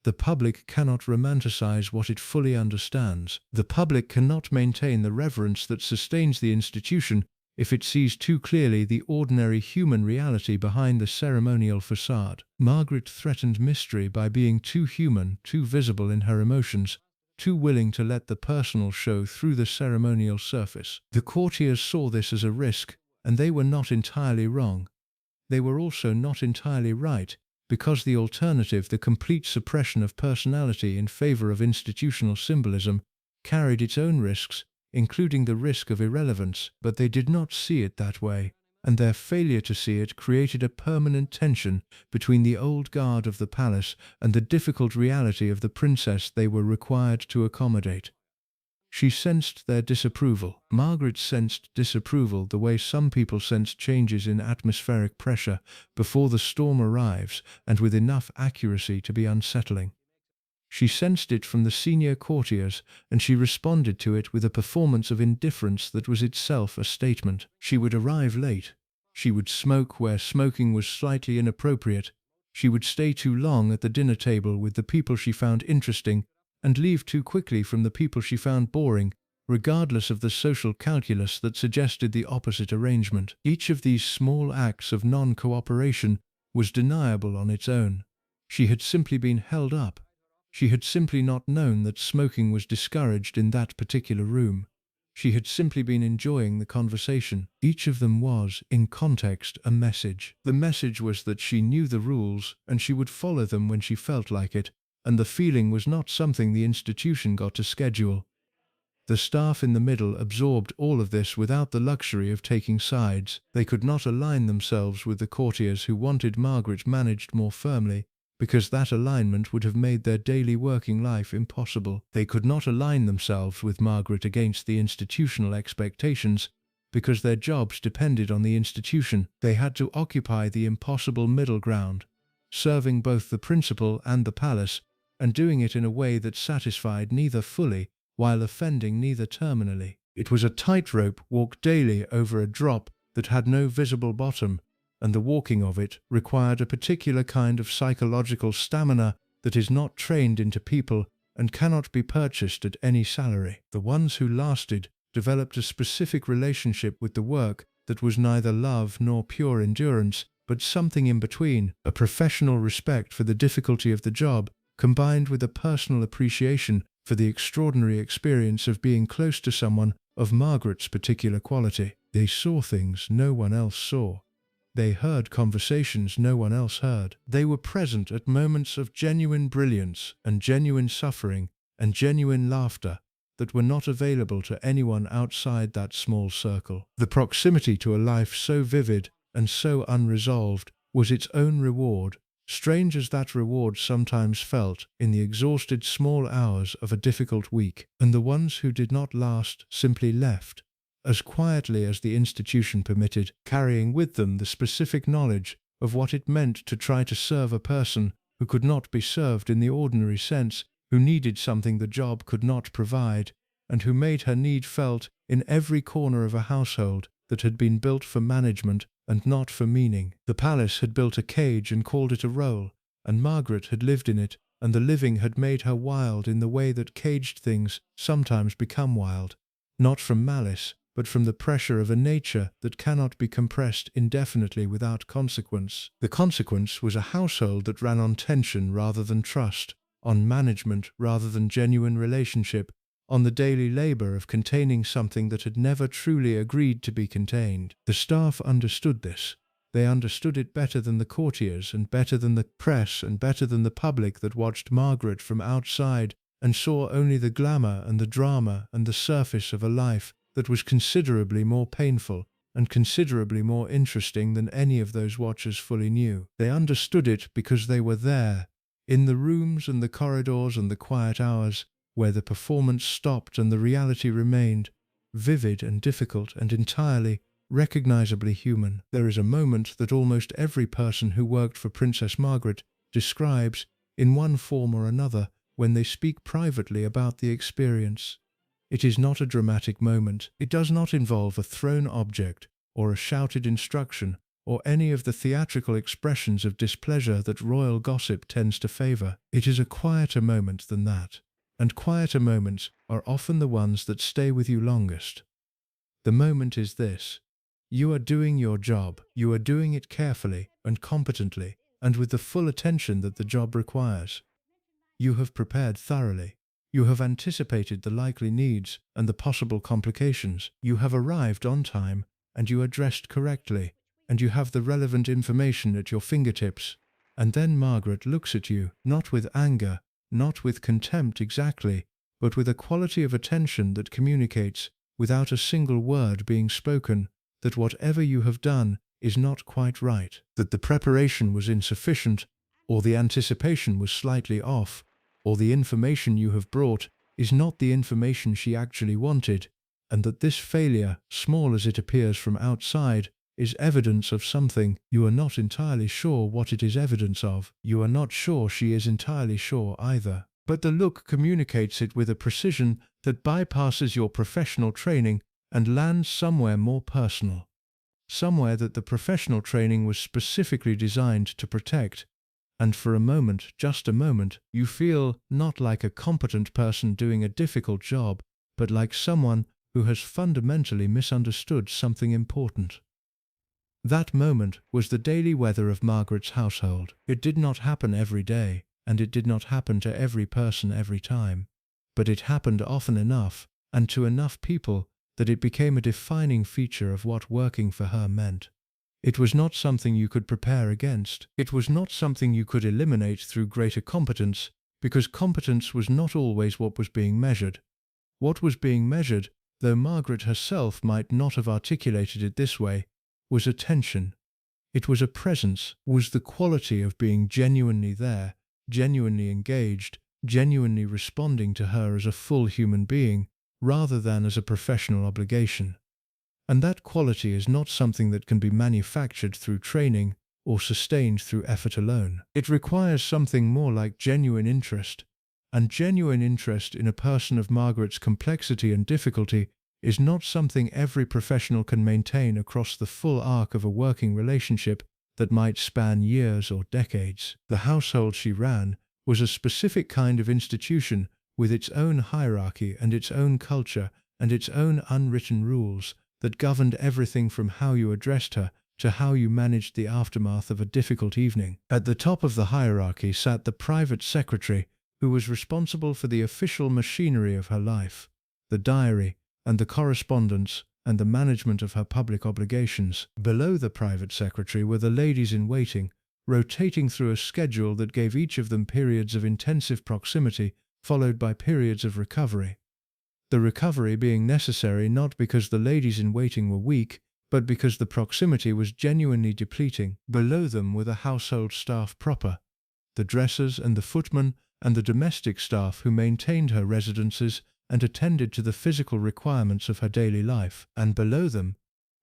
The public cannot romanticize what it fully understands. The public cannot maintain the reverence that sustains the institution if it sees too clearly the ordinary human reality behind the ceremonial facade. Margaret threatened mystery by being too human, too visible in her emotions, too willing to let the personal show through the ceremonial surface. The courtiers saw this as a risk, and they were not entirely wrong. They were also not entirely right, because the alternative, the complete suppression of personality in favor of institutional symbolism, carried its own risks, including the risk of irrelevance. But they did not see it that way, and their failure to see it created a permanent tension between the old guard of the palace and the difficult reality of the princess they were required to accommodate. She sensed their disapproval. Margaret sensed disapproval the way some people sense changes in atmospheric pressure before the storm arrives, and with enough accuracy to be unsettling. She sensed it from the senior courtiers, and she responded to it with a performance of indifference that was itself a statement. She would arrive late. She would smoke where smoking was slightly inappropriate. She would stay too long at the dinner table with the people she found interesting, and leave too quickly from the people she found boring, regardless of the social calculus that suggested the opposite arrangement. Each of these small acts of non-cooperation was deniable on its own. She had simply been held up. She had simply not known that smoking was discouraged in that particular room. She had simply been enjoying the conversation. Each of them was, in context, a message. The message was that she knew the rules, and she would follow them when she felt like it, and the feeling was not something the institution got to schedule. The staff in the middle absorbed all of this without the luxury of taking sides. They could not align themselves with the courtiers who wanted Margaret managed more firmly, because that alignment would have made their daily working life impossible. They could not align themselves with Margaret against the institutional expectations, because their jobs depended on the institution. They had to occupy the impossible middle ground, serving both the principal and the palace, and doing it in a way that satisfied neither fully, while offending neither terminally. It was a tightrope walk daily over a drop that had no visible bottom, and the walking of it required a particular kind of psychological stamina that is not trained into people and cannot be purchased at any salary. The ones who lasted developed a specific relationship with the work that was neither love nor pure endurance, but something in between, a professional respect for the difficulty of the job, combined with a personal appreciation for the extraordinary experience of being close to someone of Margaret's particular quality. They saw things no one else saw. They heard conversations no one else heard. They were present at moments of genuine brilliance and genuine suffering and genuine laughter that were not available to anyone outside that small circle. The proximity to a life so vivid and so unresolved was its own reward, strange as that reward sometimes felt in the exhausted small hours of a difficult week. And the ones who did not last simply left, as quietly as the institution permitted, carrying with them the specific knowledge of what it meant to try to serve a person who could not be served in the ordinary sense, who needed something the job could not provide, and who made her need felt in every corner of a household that had been built for management and not for meaning. The palace had built a cage and called it a role, and Margaret had lived in it, and the living had made her wild in the way that caged things sometimes become wild, not from malice, but from the pressure of a nature that cannot be compressed indefinitely without consequence. The consequence was a household that ran on tension rather than trust, on management rather than genuine relationship, on the daily labor of containing something that had never truly agreed to be contained. The staff understood this. They understood it better than the courtiers, and better than the press, and better than the public that watched Margaret from outside and saw only the glamour and the drama and the surface of a life that was considerably more painful and considerably more interesting than any of those watchers fully knew. They understood it because they were there, In the rooms and the corridors and the quiet hours, where the performance stopped and the reality remained, vivid and difficult and entirely, recognizably human, there is a moment that almost every person who worked for Princess Margaret describes, in one form or another, when they speak privately about the experience. It is not a dramatic moment. It does not involve a thrown object, or a shouted instruction, or any of the theatrical expressions of displeasure that royal gossip tends to favor. It is a quieter moment than that, and quieter moments are often the ones that stay with you longest. The moment is this: you are doing your job, you are doing it carefully and competently, and with the full attention that the job requires. You have prepared thoroughly. You have anticipated the likely needs and the possible complications. You have arrived on time, and you are dressed correctly, and you have the relevant information at your fingertips. And then Margaret looks at you, not with anger, not with contempt exactly, but with a quality of attention that communicates, without a single word being spoken, that whatever you have done is not quite right, that the preparation was insufficient, or the anticipation was slightly off, or the information you have brought is not the information she actually wanted, and that this failure, small as it appears from outside, is evidence of something. You are not entirely sure what it is evidence of. You are not sure she is entirely sure either. But the look communicates it with a precision that bypasses your professional training and lands somewhere more personal. Somewhere that the professional training was specifically designed to protect. And for a moment, just a moment, you feel not like a competent person doing a difficult job, but like someone who has fundamentally misunderstood something important. That moment was the daily weather of Margaret's household. It did not happen every day, and it did not happen to every person every time. But it happened often enough, and to enough people, that it became a defining feature of what working for her meant. It was not something you could prepare against. It was not something you could eliminate through greater competence, because competence was not always what was being measured. What was being measured, though Margaret herself might not have articulated it this way, was attention. It was a presence, was the quality of being genuinely there, genuinely engaged, genuinely responding to her as a full human being, rather than as a professional obligation. And that quality is not something that can be manufactured through training or sustained through effort alone. It requires something more like genuine interest, and genuine interest in a person of Margaret's complexity and difficulty is not something every professional can maintain across the full arc of a working relationship that might span years or decades. The household she ran was a specific kind of institution with its own hierarchy and its own culture and its own unwritten rules that governed everything from how you addressed her to how you managed the aftermath of a difficult evening. At the top of the hierarchy sat the private secretary, who was responsible for the official machinery of her life, the diary, and the correspondence, and the management of her public obligations. Below the private secretary were the ladies-in-waiting, rotating through a schedule that gave each of them periods of intensive proximity, followed by periods of recovery. The recovery being necessary not because the ladies-in-waiting were weak, but because the proximity was genuinely depleting. Below them were the household staff proper, the dressers and the footmen and the domestic staff who maintained her residences and attended to the physical requirements of her daily life. And below them,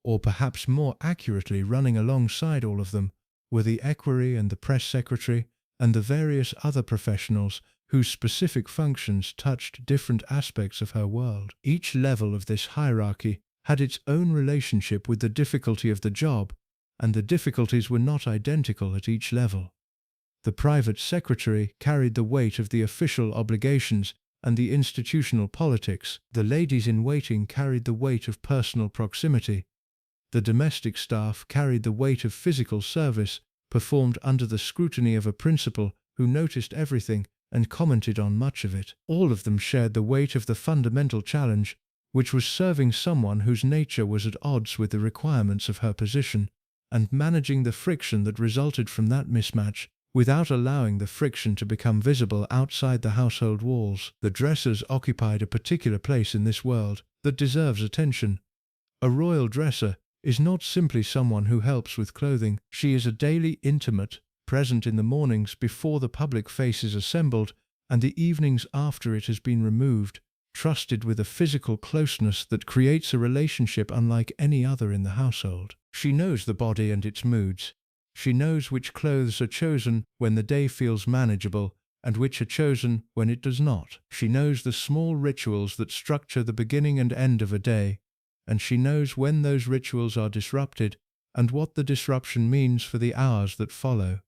or perhaps more accurately running alongside all of them, were the equerry and the press secretary and the various other professionals whose specific functions touched different aspects of her world. Each level of this hierarchy had its own relationship with the difficulty of the job, and the difficulties were not identical at each level. The private secretary carried the weight of the official obligations and the institutional politics. The ladies-in-waiting carried the weight of personal proximity. The domestic staff carried the weight of physical service, performed under the scrutiny of a principal who noticed everything and commented on much of it. All of them shared the weight of the fundamental challenge, which was serving someone whose nature was at odds with the requirements of her position, and managing the friction that resulted from that mismatch, without allowing the friction to become visible outside the household walls. The dressers occupied a particular place in this world that deserves attention. A royal dresser is not simply someone who helps with clothing. She is a daily, intimate, present in the mornings before the public face is assembled and the evenings after it has been removed, trusted with a physical closeness that creates a relationship unlike any other in the household. She knows the body and its moods. She knows which clothes are chosen when the day feels manageable and which are chosen when it does not. She knows the small rituals that structure the beginning and end of a day, and she knows when those rituals are disrupted and what the disruption means for the hours that follow.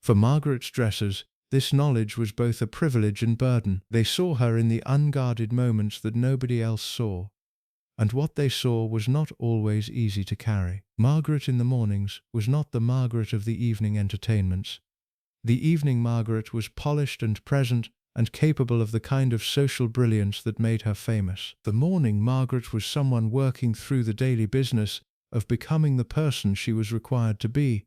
For Margaret's dressers, this knowledge was both a privilege and burden. They saw her in the unguarded moments that nobody else saw, and what they saw was not always easy to carry. Margaret in the mornings was not the Margaret of the evening entertainments. The evening Margaret was polished and present and capable of the kind of social brilliance that made her famous. The morning Margaret was someone working through the daily business of becoming the person she was required to be.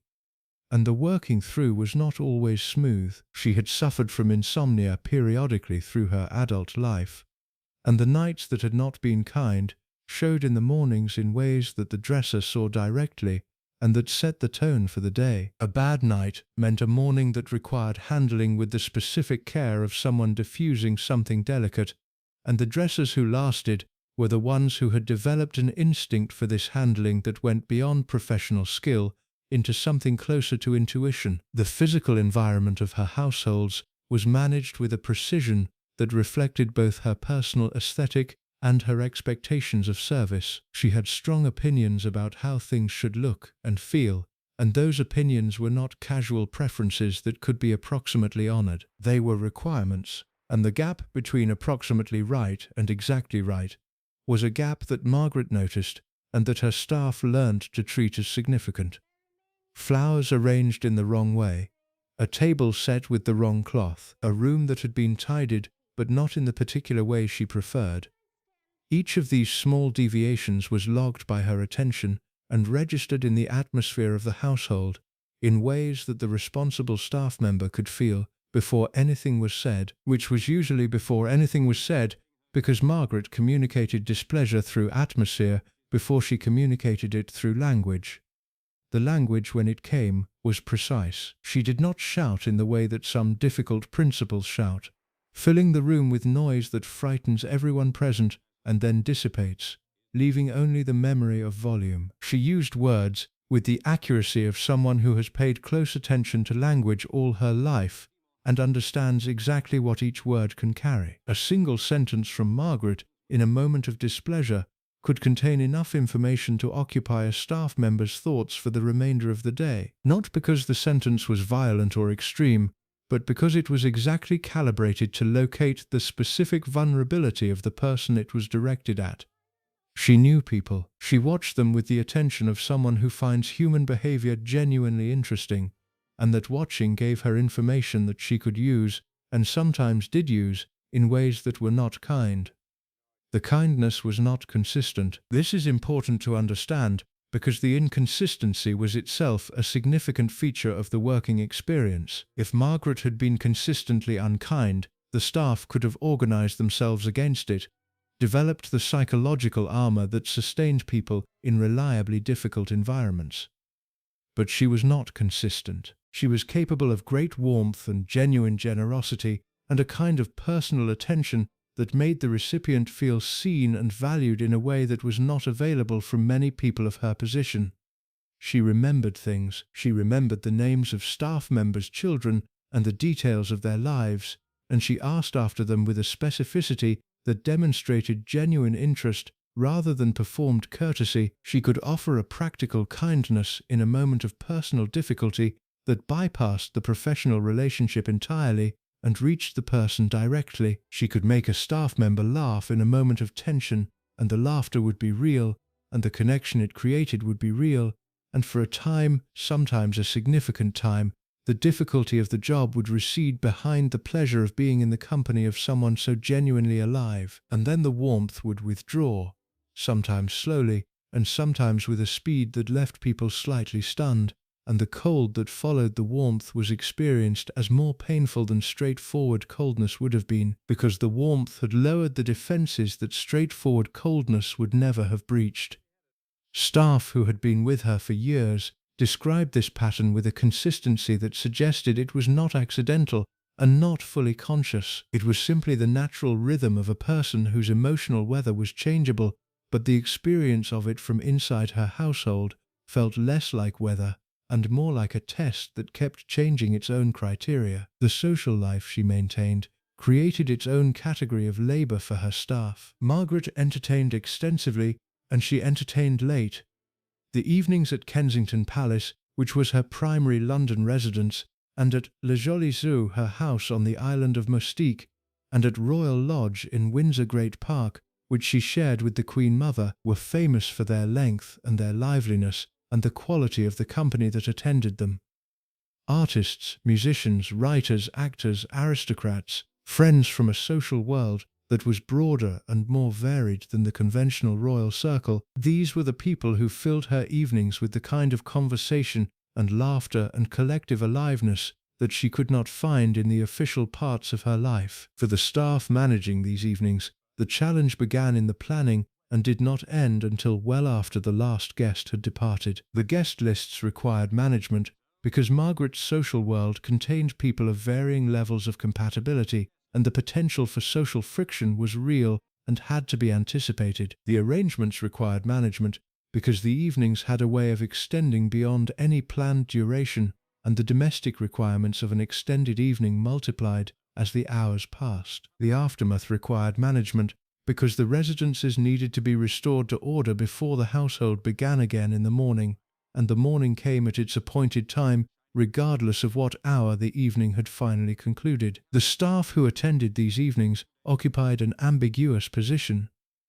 And the working through was not always smooth. She had suffered from insomnia periodically through her adult life, and the nights that had not been kind showed in the mornings in ways that the dresser saw directly and that set the tone for the day. A bad night meant a morning that required handling with the specific care of someone diffusing something delicate, and the dressers who lasted were the ones who had developed an instinct for this handling that went beyond professional skill into something closer to intuition. The physical environment of her households was managed with a precision that reflected both her personal aesthetic and her expectations of service. She had strong opinions about how things should look and feel, and those opinions were not casual preferences that could be approximately honored. They were requirements, and the gap between approximately right and exactly right was a gap that Margaret noticed and that her staff learned to treat as significant. Flowers arranged in the wrong way, a table set with the wrong cloth, a room that had been tidied but not in the particular way she preferred. Each of these small deviations was logged by her attention and registered in the atmosphere of the household in ways that the responsible staff member could feel before anything was said, which was usually before anything was said because Margaret communicated displeasure through atmosphere before she communicated it through language. The language, when it came, was precise. She did not shout in the way that some difficult principals shout, filling the room with noise that frightens everyone present and then dissipates, leaving only the memory of volume. She used words with the accuracy of someone who has paid close attention to language all her life and understands exactly what each word can carry. A single sentence from Margaret in a moment of displeasure could contain enough information to occupy a staff member's thoughts for the remainder of the day, not because the sentence was violent or extreme, but because it was exactly calibrated to locate the specific vulnerability of the person it was directed at. She knew people. She watched them with the attention of someone who finds human behavior genuinely interesting, and that watching gave her information that she could use, and sometimes did use, in ways that were not kind. The kindness was not consistent. This is important to understand because the inconsistency was itself a significant feature of the working experience. If Margaret had been consistently unkind, the staff could have organized themselves against it, developed the psychological armor that sustained people in reliably difficult environments. But she was not consistent. She was capable of great warmth and genuine generosity and a kind of personal attention that made the recipient feel seen and valued in a way that was not available from many people of her position. She remembered things. She remembered the names of staff members' children and the details of their lives, and she asked after them with a specificity that demonstrated genuine interest rather than performed courtesy. She could offer a practical kindness in a moment of personal difficulty that bypassed the professional relationship entirely and reached the person directly. She could make a staff member laugh in a moment of tension, and the laughter would be real, and the connection it created would be real, and for a time, sometimes a significant time, the difficulty of the job would recede behind the pleasure of being in the company of someone so genuinely alive, and then the warmth would withdraw, sometimes slowly, and sometimes with a speed that left people slightly stunned, and the cold that followed the warmth was experienced as more painful than straightforward coldness would have been, because the warmth had lowered the defenses that straightforward coldness would never have breached. Staff who had been with her for years described this pattern with a consistency that suggested it was not accidental and not fully conscious. It was simply the natural rhythm of a person whose emotional weather was changeable, but the experience of it from inside her household felt less like weather and more like a test that kept changing its own criteria. The social life, she maintained, created its own category of labor for her staff. Margaret entertained extensively, and she entertained late. The evenings at Kensington Palace, which was her primary London residence, and at Le Joli Zoo, her house on the island of Mystique, and at Royal Lodge in Windsor Great Park, which she shared with the Queen Mother, were famous for their length and their liveliness, and the quality of the company that attended them. Artists, musicians, writers, actors, aristocrats, friends from a social world that was broader and more varied than the conventional royal circle, these were the people who filled her evenings with the kind of conversation and laughter and collective aliveness that she could not find in the official parts of her life. For the staff managing these evenings, the challenge began in the planning and did not end until well after the last guest had departed. The guest lists required management because Margaret's social world contained people of varying levels of compatibility, and the potential for social friction was real and had to be anticipated. The arrangements required management because the evenings had a way of extending beyond any planned duration, and the domestic requirements of an extended evening multiplied as the hours passed. The aftermath required management because the residences needed to be restored to order before the household began again in the morning, and the morning came at its appointed time, regardless of what hour the evening had finally concluded. The staff who attended these evenings occupied an ambiguous position.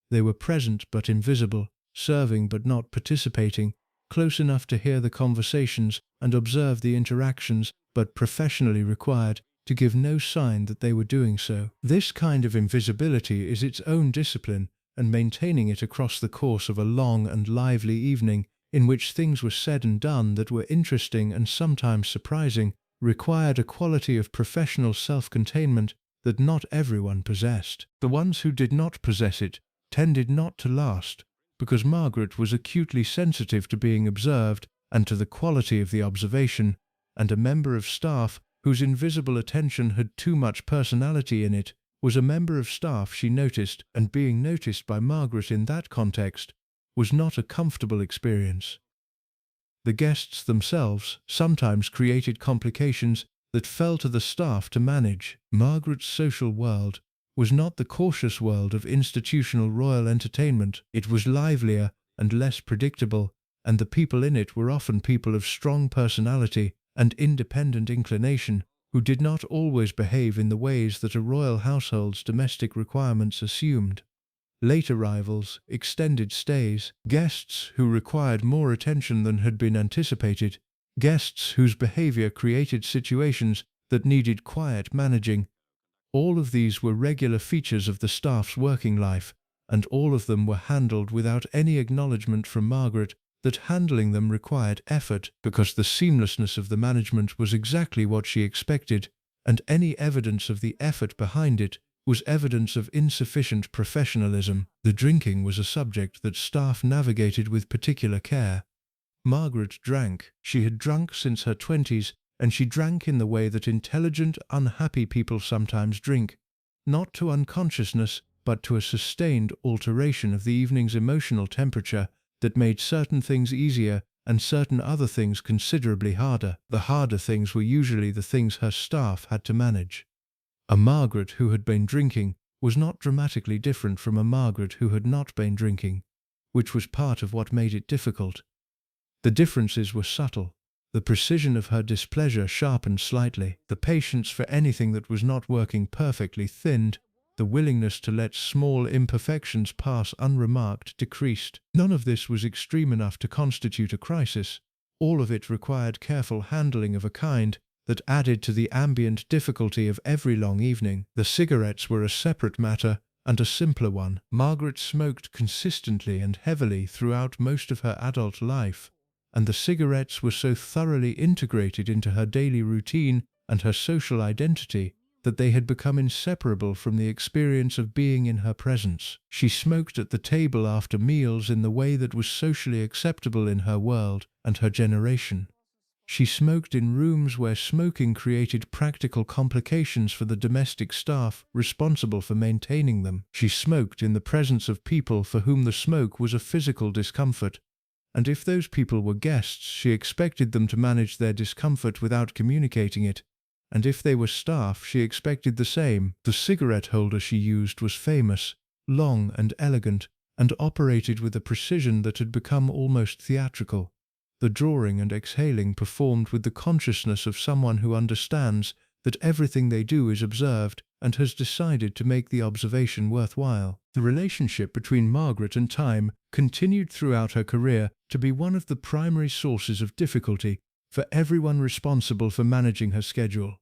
They were present but invisible, serving but not participating, close enough to hear the conversations and observe the interactions, but professionally required to give no sign that they were doing so. This kind of invisibility is its own discipline, and maintaining it across the course of a long and lively evening, in which things were said and done that were interesting and sometimes surprising, required a quality of professional self-containment that not everyone possessed. The ones who did not possess it tended not to last, because Margaret was acutely sensitive to being observed and to the quality of the observation, and a member of staff whose invisible attention had too much personality in it was a member of staff she noticed, and being noticed by Margaret in that context was not a comfortable experience. The guests themselves sometimes created complications that fell to the staff to manage. Margaret's social world was not the cautious world of institutional royal entertainment. It was livelier and less predictable, and the people in it were often people of strong personality and independent inclination, who did not always behave in the ways that a royal household's domestic requirements assumed. Late arrivals, extended stays, guests who required more attention than had been anticipated, guests whose behavior created situations that needed quiet managing. All of these were regular features of the staff's working life, and all of them were handled without any acknowledgement from Margaret that handling them required effort, because the seamlessness of the management was exactly what she expected, and any evidence of the effort behind it was evidence of insufficient professionalism. The drinking was a subject that staff navigated with particular care. Margaret drank. She had drunk since her 20s, and she drank in the way that intelligent, unhappy people sometimes drink, not to unconsciousness, but to a sustained alteration of the evening's emotional temperature that made certain things easier and certain other things considerably harder. The harder things were usually the things her staff had to manage. A Margaret who had been drinking was not dramatically different from a Margaret who had not been drinking, which was part of what made it difficult. The differences were subtle. The precision of her displeasure sharpened slightly. The patience for anything that was not working perfectly thinned. The willingness to let small imperfections pass unremarked decreased. None of this was extreme enough to constitute a crisis. All of it required careful handling of a kind that added to the ambient difficulty of every long evening. The cigarettes were a separate matter, and a simpler one. Margaret smoked consistently and heavily throughout most of her adult life, and the cigarettes were so thoroughly integrated into her daily routine and her social identity that they had become inseparable from the experience of being in her presence. She smoked at the table after meals in the way that was socially acceptable in her world and her generation. She smoked in rooms where smoking created practical complications for the domestic staff responsible for maintaining them. She smoked in the presence of people for whom the smoke was a physical discomfort, and if those people were guests, she expected them to manage their discomfort without communicating it, and if they were staff, she expected the same. The cigarette holder she used was famous, long and elegant, and operated with a precision that had become almost theatrical. The drawing and exhaling performed with the consciousness of someone who understands that everything they do is observed and has decided to make the observation worthwhile. The relationship between Margaret and time continued throughout her career to be one of the primary sources of difficulty for everyone responsible for managing her schedule.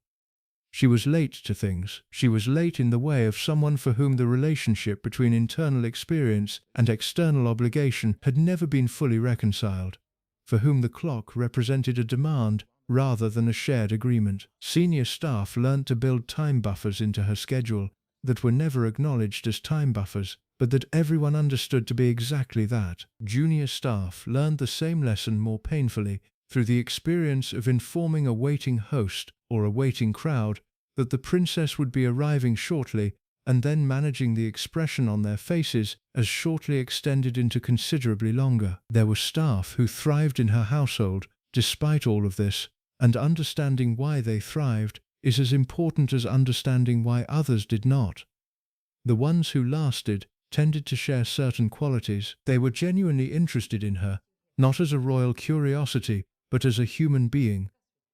She was late to things. She was late in the way of someone for whom the relationship between internal experience and external obligation had never been fully reconciled, for whom the clock represented a demand rather than a shared agreement. Senior staff learnt to build time buffers into her schedule that were never acknowledged as time buffers, but that everyone understood to be exactly that. Junior staff learned the same lesson more painfully through the experience of informing a waiting host or a waiting crowd that the princess would be arriving shortly, and then managing the expression on their faces as shortly extended into considerably longer. There were staff who thrived in her household despite all of this, and understanding why they thrived is as important as understanding why others did not. The ones who lasted tended to share certain qualities. They were genuinely interested in her, not as a royal curiosity, but as a human being,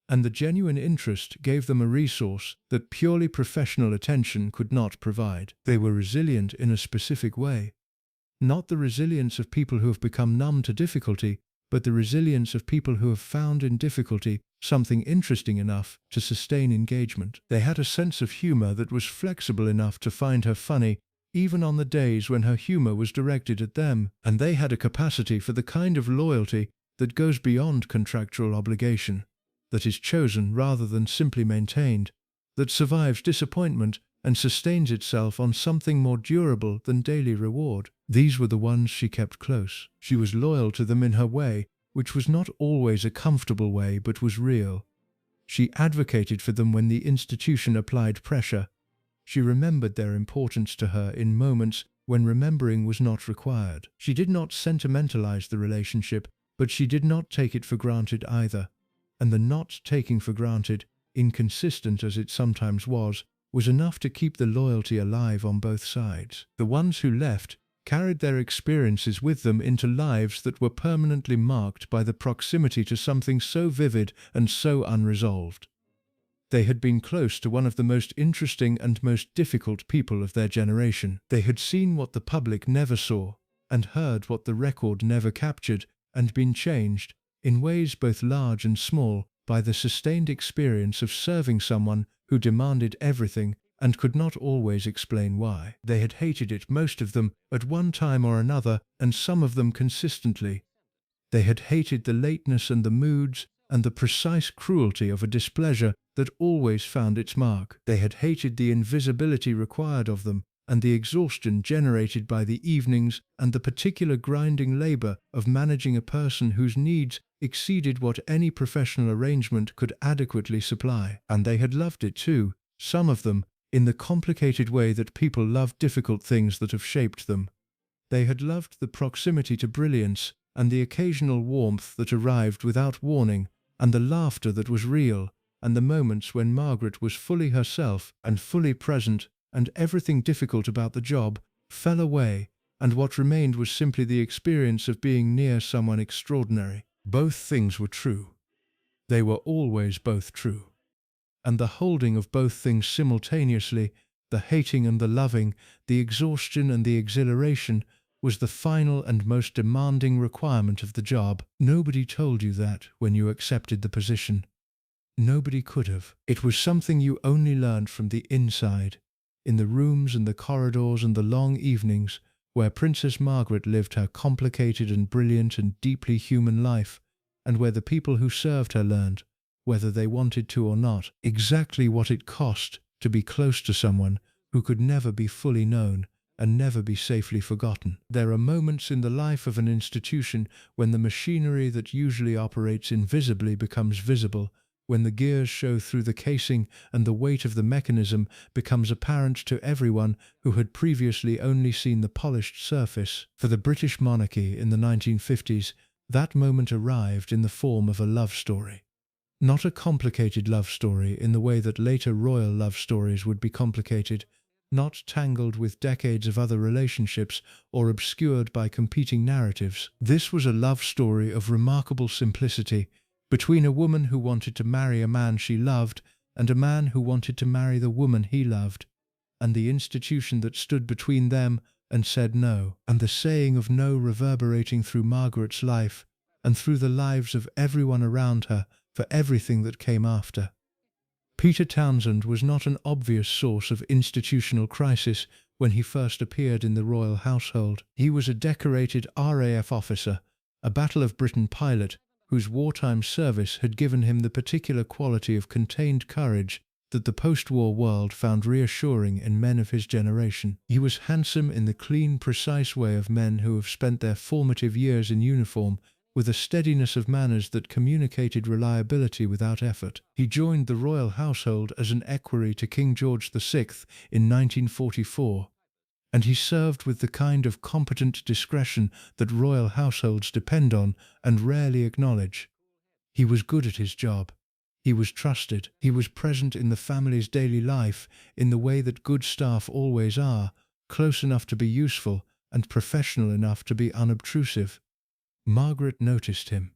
and the genuine interest gave them a resource that purely professional attention could not provide. They were resilient in a specific way. Not the resilience of people who have become numb to difficulty, but the resilience of people who have found in difficulty something interesting enough to sustain engagement. They had a sense of humor that was flexible enough to find her funny, even on the days when her humor was directed at them, and they had a capacity for the kind of loyalty that goes beyond contractual obligation, that is chosen rather than simply maintained, that survives disappointment and sustains itself on something more durable than daily reward. These were the ones she kept close. She was loyal to them in her way, which was not always a comfortable way but was real. She advocated for them when the institution applied pressure. She remembered their importance to her in moments when remembering was not required. She did not sentimentalize the relationship, but she did not take it for granted either. And the not taking for granted, inconsistent as it sometimes was enough to keep the loyalty alive on both sides. The ones who left carried their experiences with them into lives that were permanently marked by the proximity to something so vivid and so unresolved. They had been close to one of the most interesting and most difficult people of their generation. They had seen what the public never saw, and heard what the record never captured, and been changed, in ways both large and small, by the sustained experience of serving someone who demanded everything and could not always explain why. They had hated it, most of them, at one time or another, and some of them consistently. They had hated the lateness and the moods and the precise cruelty of a displeasure that always found its mark. They had hated the invisibility required of them, and the exhaustion generated by the evenings and the particular grinding labor of managing a person whose needs exceeded what any professional arrangement could adequately supply. And they had loved it too, some of them, in the complicated way that people love difficult things that have shaped them. They had loved the proximity to brilliance, and the occasional warmth that arrived without warning, and the laughter that was real, and the moments when Margaret was fully herself and fully present, and everything difficult about the job fell away, and what remained was simply the experience of being near someone extraordinary. Both things were true. They were always both true. And the holding of both things simultaneously, the hating and the loving, the exhaustion and the exhilaration, was the final and most demanding requirement of the job. Nobody told you that when you accepted the position. Nobody could have. It was something you only learned from the inside, in the rooms and the corridors and the long evenings where Princess Margaret lived her complicated and brilliant and deeply human life, and where the people who served her learned, whether they wanted to or not, exactly what it cost to be close to someone who could never be fully known and never be safely forgotten. There are moments in the life of an institution when the machinery that usually operates invisibly becomes visible, when the gears show through the casing and the weight of the mechanism becomes apparent to everyone who had previously only seen the polished surface. For the British monarchy in the 1950s, that moment arrived in the form of a love story. Not a complicated love story in the way that later royal love stories would be complicated, not tangled with decades of other relationships or obscured by competing narratives. This was a love story of remarkable simplicity between a woman who wanted to marry a man she loved and a man who wanted to marry the woman he loved, and the institution that stood between them and said no, and the saying of no reverberating through Margaret's life and through the lives of everyone around her for everything that came after. Peter Townsend was not an obvious source of institutional crisis when he first appeared in the royal household. He was a decorated RAF officer, a Battle of Britain pilot, whose wartime service had given him the particular quality of contained courage that the post-war world found reassuring in men of his generation. He was handsome in the clean, precise way of men who have spent their formative years in uniform, with a steadiness of manners that communicated reliability without effort. He joined the royal household as an equerry to King George VI in 1944, and he served with the kind of competent discretion that royal households depend on and rarely acknowledge. He was good at his job. He was trusted. He was present in the family's daily life in the way that good staff always are, close enough to be useful and professional enough to be unobtrusive. Margaret noticed him.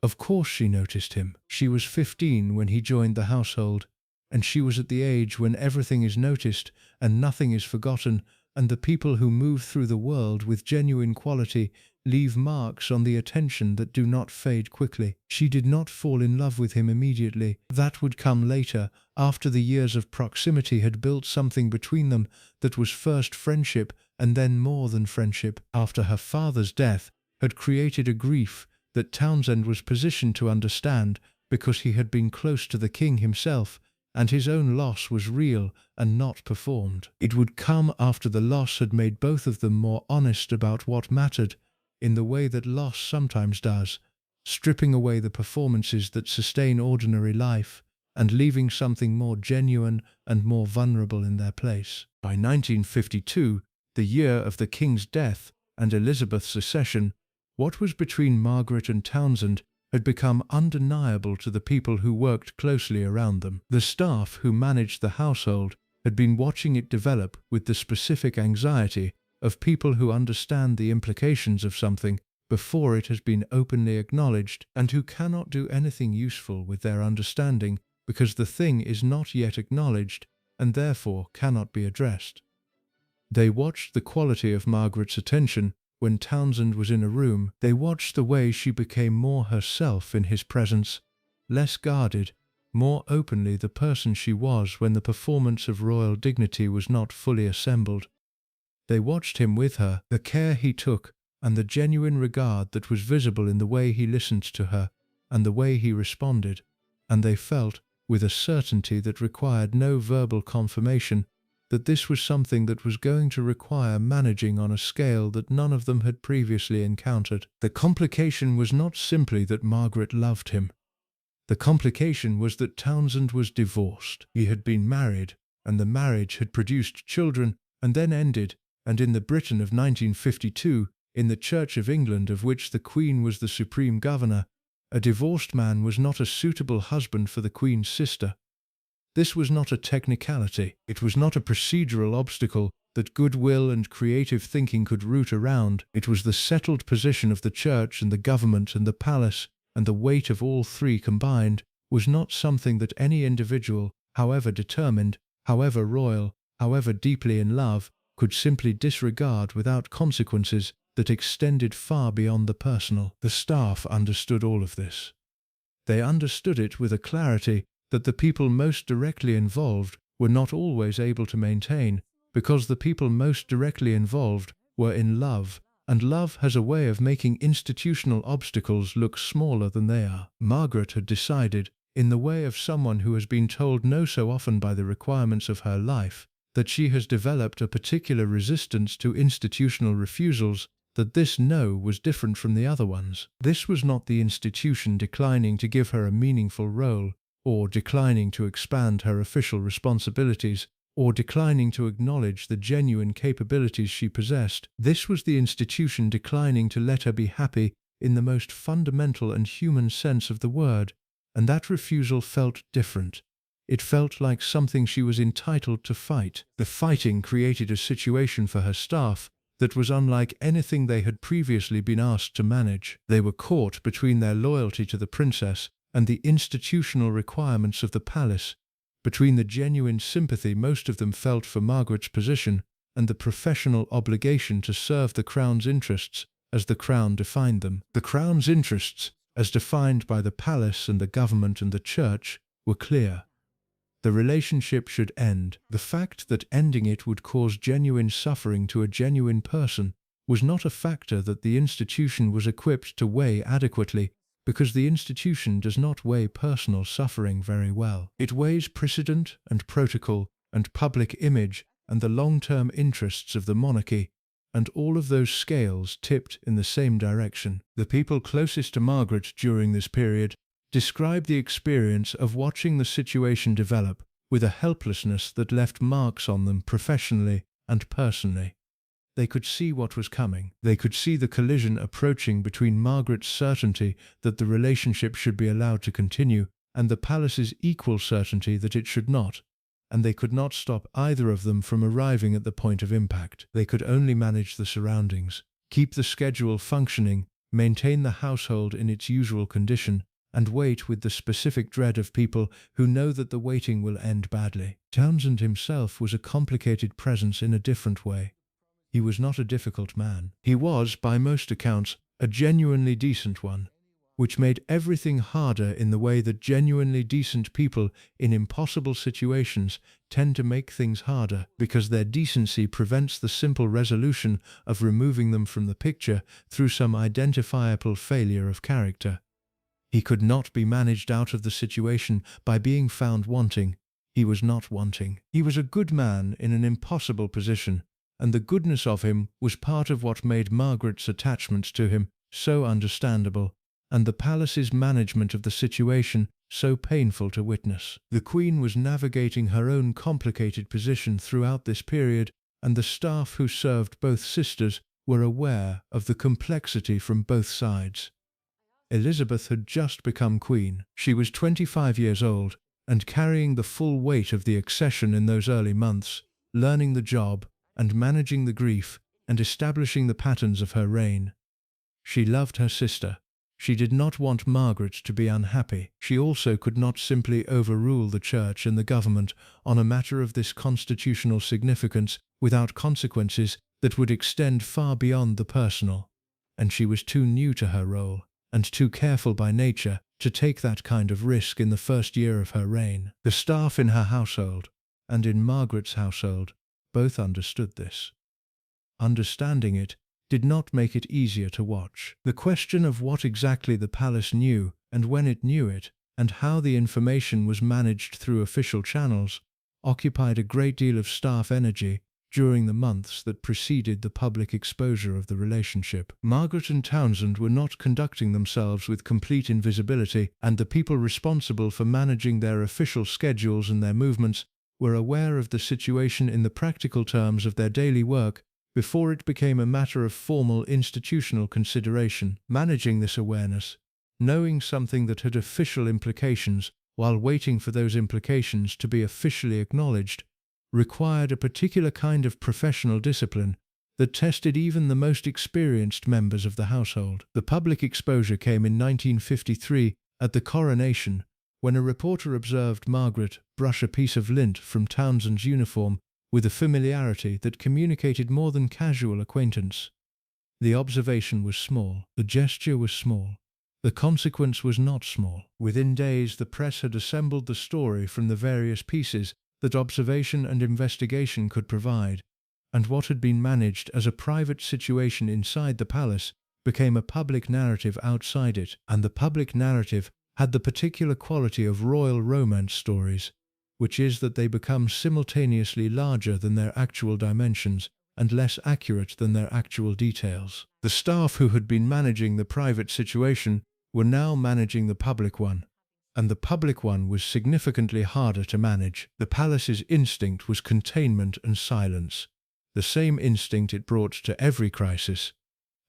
Of course she noticed him. She was 15 when he joined the household, and she was at the age when everything is noticed and nothing is forgotten, and the people who move through the world with genuine quality leave marks on the attention that do not fade quickly. She did not fall in love with him immediately. That would come later, after the years of proximity had built something between them that was first friendship and then more than friendship. After her father's death, had created a grief that Townsend was positioned to understand because he had been close to the king himself, and his own loss was real and not performed. It would come after the loss had made both of them more honest about what mattered, in the way that loss sometimes does, stripping away the performances that sustain ordinary life and leaving something more genuine and more vulnerable in their place. By 1952, the year of the king's death and Elizabeth's accession, what was between Margaret and Townsend had become undeniable to the people who worked closely around them. The staff who managed the household had been watching it develop with the specific anxiety of people who understand the implications of something before it has been openly acknowledged, and who cannot do anything useful with their understanding because the thing is not yet acknowledged and therefore cannot be addressed. They watched the quality of Margaret's attention when Townsend was in a room. They watched the way she became more herself in his presence, less guarded, more openly the person she was when the performance of royal dignity was not fully assembled. They watched him with her, the care he took, and the genuine regard that was visible in the way he listened to her and the way he responded, and they felt, with a certainty that required no verbal confirmation, that this was something that was going to require managing on a scale that none of them had previously encountered. The complication was not simply that Margaret loved him. The complication was that Townsend was divorced. He had been married, and the marriage had produced children, and then ended, and in the Britain of 1952, in the Church of England of which the Queen was the supreme governor, a divorced man was not a suitable husband for the Queen's sister. This was not a technicality. It was not a procedural obstacle that goodwill and creative thinking could root around. It was the settled position of the church and the government and the palace, and the weight of all three combined was not something that any individual, however determined, however royal, however deeply in love, could simply disregard without consequences that extended far beyond the personal. The staff understood all of this. They understood it with a clarity that the people most directly involved were not always able to maintain, because the people most directly involved were in love, and love has a way of making institutional obstacles look smaller than they are. Margaret had decided, in the way of someone who has been told no so often by the requirements of her life, that she has developed a particular resistance to institutional refusals, that this no was different from the other ones. This was not the institution declining to give her a meaningful role, or declining to expand her official responsibilities, or declining to acknowledge the genuine capabilities she possessed. This was the institution declining to let her be happy in the most fundamental and human sense of the word, and that refusal felt different. It felt like something she was entitled to fight. The fighting created a situation for her staff that was unlike anything they had previously been asked to manage. They were caught between their loyalty to the princess and the institutional requirements of the palace, between the genuine sympathy most of them felt for Margaret's position and the professional obligation to serve the crown's interests as the crown defined them. The crown's interests, as defined by the palace and the government and the church, were clear. The relationship should end. The fact that ending it would cause genuine suffering to a genuine person was not a factor that the institution was equipped to weigh adequately, because the institution does not weigh personal suffering very well. It weighs precedent and protocol and public image and the long-term interests of the monarchy, and all of those scales tipped in the same direction. The people closest to Margaret during this period described the experience of watching the situation develop with a helplessness that left marks on them professionally and personally. They could see what was coming. They could see the collision approaching between Margaret's certainty that the relationship should be allowed to continue and the palace's equal certainty that it should not, and they could not stop either of them from arriving at the point of impact. They could only manage the surroundings, keep the schedule functioning, maintain the household in its usual condition, and wait with the specific dread of people who know that the waiting will end badly. Townsend himself was a complicated presence in a different way. He was not a difficult man. He was, by most accounts, a genuinely decent one, which made everything harder in the way that genuinely decent people in impossible situations tend to make things harder, because their decency prevents the simple resolution of removing them from the picture through some identifiable failure of character. He could not be managed out of the situation by being found wanting. He was not wanting. He was a good man in an impossible position, and the goodness of him was part of what made Margaret's attachment to him so understandable, and the palace's management of the situation so painful to witness. The Queen was navigating her own complicated position throughout this period, and the staff who served both sisters were aware of the complexity from both sides. Elizabeth had just become queen. She was 25 years old, and carrying the full weight of the accession in those early months, learning the job, and managing the grief, and establishing the patterns of her reign. She loved her sister. She did not want Margaret to be unhappy. She also could not simply overrule the church and the government on a matter of this constitutional significance without consequences that would extend far beyond the personal. And she was too new to her role, and too careful by nature, to take that kind of risk in the first year of her reign. The staff in her household, and in Margaret's household, both understood this. Understanding it did not make it easier to watch. The question of what exactly the palace knew, and when it knew it, and how the information was managed through official channels, occupied a great deal of staff energy during the months that preceded the public exposure of the relationship. Margaret and Townsend were not conducting themselves with complete invisibility, and the people responsible for managing their official schedules and their movements were aware of the situation in the practical terms of their daily work before it became a matter of formal institutional consideration. Managing this awareness, knowing something that had official implications while waiting for those implications to be officially acknowledged, required a particular kind of professional discipline that tested even the most experienced members of the household. The public exposure came in 1953 at the coronation, when a reporter observed Margaret brush a piece of lint from Townsend's uniform with a familiarity that communicated more than casual acquaintance. The observation was small. The gesture was small. The consequence was not small. Within days, the press had assembled the story from the various pieces that observation and investigation could provide, and what had been managed as a private situation inside the palace became a public narrative outside it, and the public narrative had the particular quality of royal romance stories, which is that they become simultaneously larger than their actual dimensions and less accurate than their actual details. The staff who had been managing the private situation were now managing the public one, and the public one was significantly harder to manage. The palace's instinct was containment and silence, the same instinct it brought to every crisis.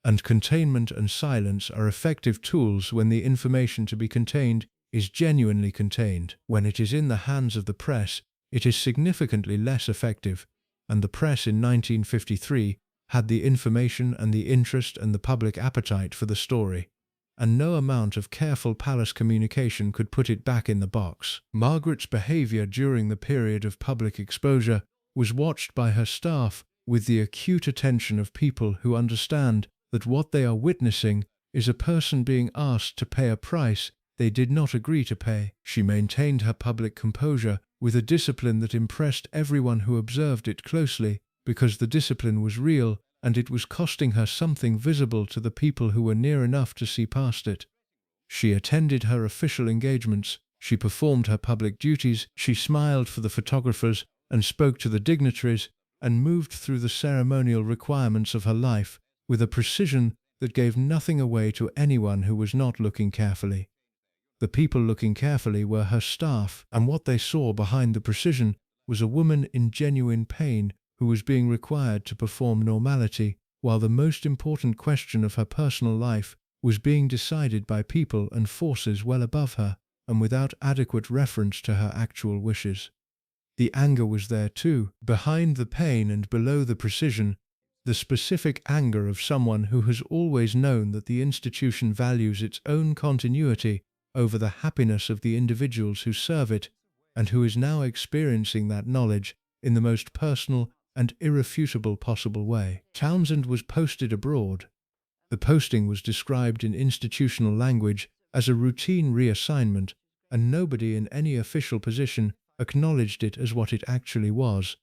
And containment and silence are effective tools when the information to be contained is genuinely contained. When it is in the hands of the press, it is significantly less effective, and the press in 1953 had the information and the interest and the public appetite for the story, and no amount of careful palace communication could put it back in the box. Margaret's behavior during the period of public exposure was watched by her staff with the acute attention of people who understand that what they are witnessing is a person being asked to pay a price they did not agree to pay. She maintained her public composure with a discipline that impressed everyone who observed it closely, because the discipline was real and it was costing her something visible to the people who were near enough to see past it. She attended her official engagements, she performed her public duties, she smiled for the photographers and spoke to the dignitaries, and moved through the ceremonial requirements of her life with a precision that gave nothing away to anyone who was not looking carefully. The people looking carefully were her staff, and what they saw behind the precision was a woman in genuine pain who was being required to perform normality, while the most important question of her personal life was being decided by people and forces well above her, and without adequate reference to her actual wishes. The anger was there too, behind the pain and below the precision, the specific anger of someone who has always known that the institution values its own continuity over the happiness of the individuals who serve it, and who is now experiencing that knowledge in the most personal and irrefutable possible way. Townsend was posted abroad. The posting was described in institutional language as a routine reassignment, and nobody in any official position acknowledged it as what it actually was,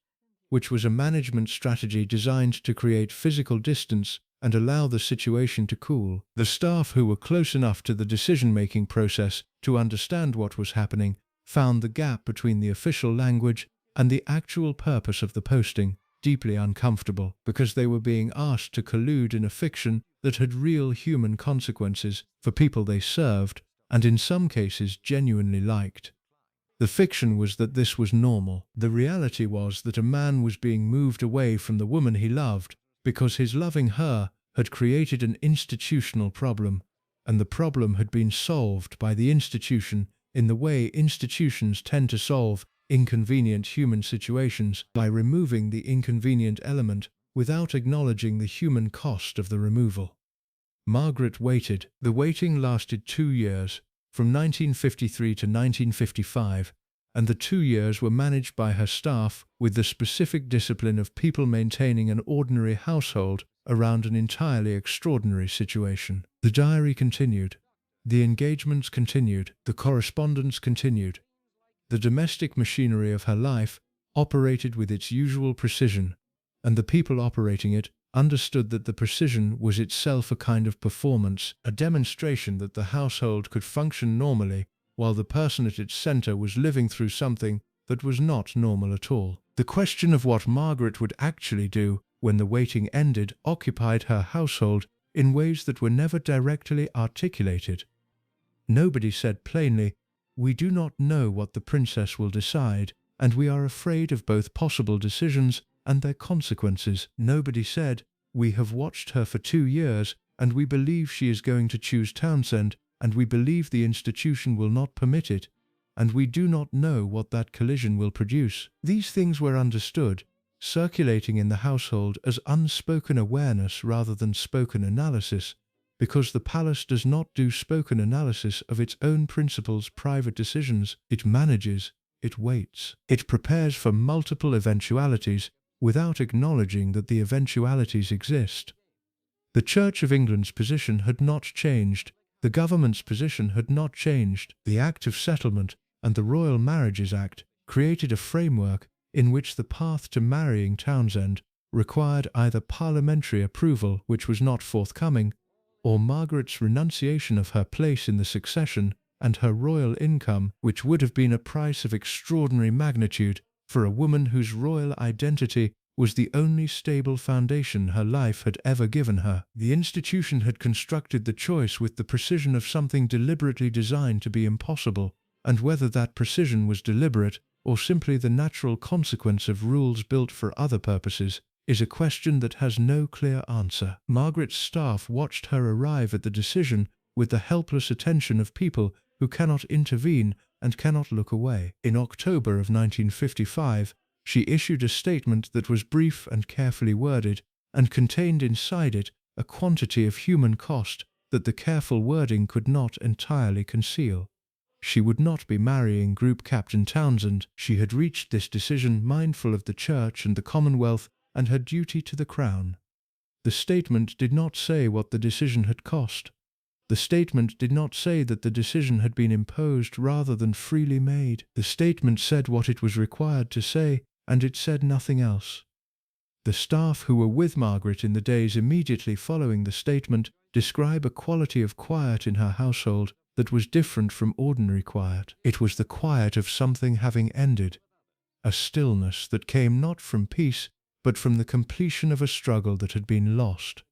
which was a management strategy designed to create physical distance and allow the situation to cool. The staff who were close enough to the decision-making process to understand what was happening found the gap between the official language and the actual purpose of the posting deeply uncomfortable, because they were being asked to collude in a fiction that had real human consequences for people they served and in some cases genuinely liked. The fiction was that this was normal. The reality was that a man was being moved away from the woman he loved because his loving her had created an institutional problem, and the problem had been solved by the institution in the way institutions tend to solve inconvenient human situations, by removing the inconvenient element without acknowledging the human cost of the removal. Margaret waited. The waiting lasted 2 years, from 1953 to 1955, and the 2 years were managed by her staff with the specific discipline of people maintaining an ordinary household around an entirely extraordinary situation. The diary continued. The engagements continued. The correspondence continued. The domestic machinery of her life operated with its usual precision, and the people operating it understood that the precision was itself a kind of performance, a demonstration that the household could function normally while the person at its center was living through something that was not normal at all. The question of what Margaret would actually do when the waiting ended occupied her household in ways that were never directly articulated. Nobody said plainly, "We do not know what the princess will decide, and we are afraid of both possible decisions and their consequences." Nobody said, "We have watched her for 2 years, and we believe she is going to choose Townsend, and we believe the institution will not permit it, and we do not know what that collision will produce." These things were understood, circulating in the household as unspoken awareness rather than spoken analysis, because the palace does not do spoken analysis of its own principles' private decisions. It manages, it waits. It prepares for multiple eventualities without acknowledging that the eventualities exist. The Church of England's position had not changed. The government's position had not changed. The Act of Settlement and the Royal Marriages Act created a framework in which the path to marrying Townsend required either parliamentary approval, which was not forthcoming, or Margaret's renunciation of her place in the succession and her royal income, which would have been a price of extraordinary magnitude for a woman whose royal identity was the only stable foundation her life had ever given her. The institution had constructed the choice with the precision of something deliberately designed to be impossible, and whether that precision was deliberate or simply the natural consequence of rules built for other purposes is a question that has no clear answer. Margaret's staff watched her arrive at the decision with the helpless attention of people who cannot intervene and cannot look away. In October of 1955, she issued a statement that was brief and carefully worded, and contained inside it a quantity of human cost that the careful wording could not entirely conceal. She would not be marrying Group Captain Townsend. She had reached this decision mindful of the Church and the Commonwealth and her duty to the Crown. The statement did not say what the decision had cost. The statement did not say that the decision had been imposed rather than freely made. The statement said what it was required to say, and it said nothing else. The staff who were with Margaret in the days immediately following the statement describe a quality of quiet in her household that was different from ordinary quiet. It was the quiet of something having ended, a stillness that came not from peace, but from the completion of a struggle that had been lost.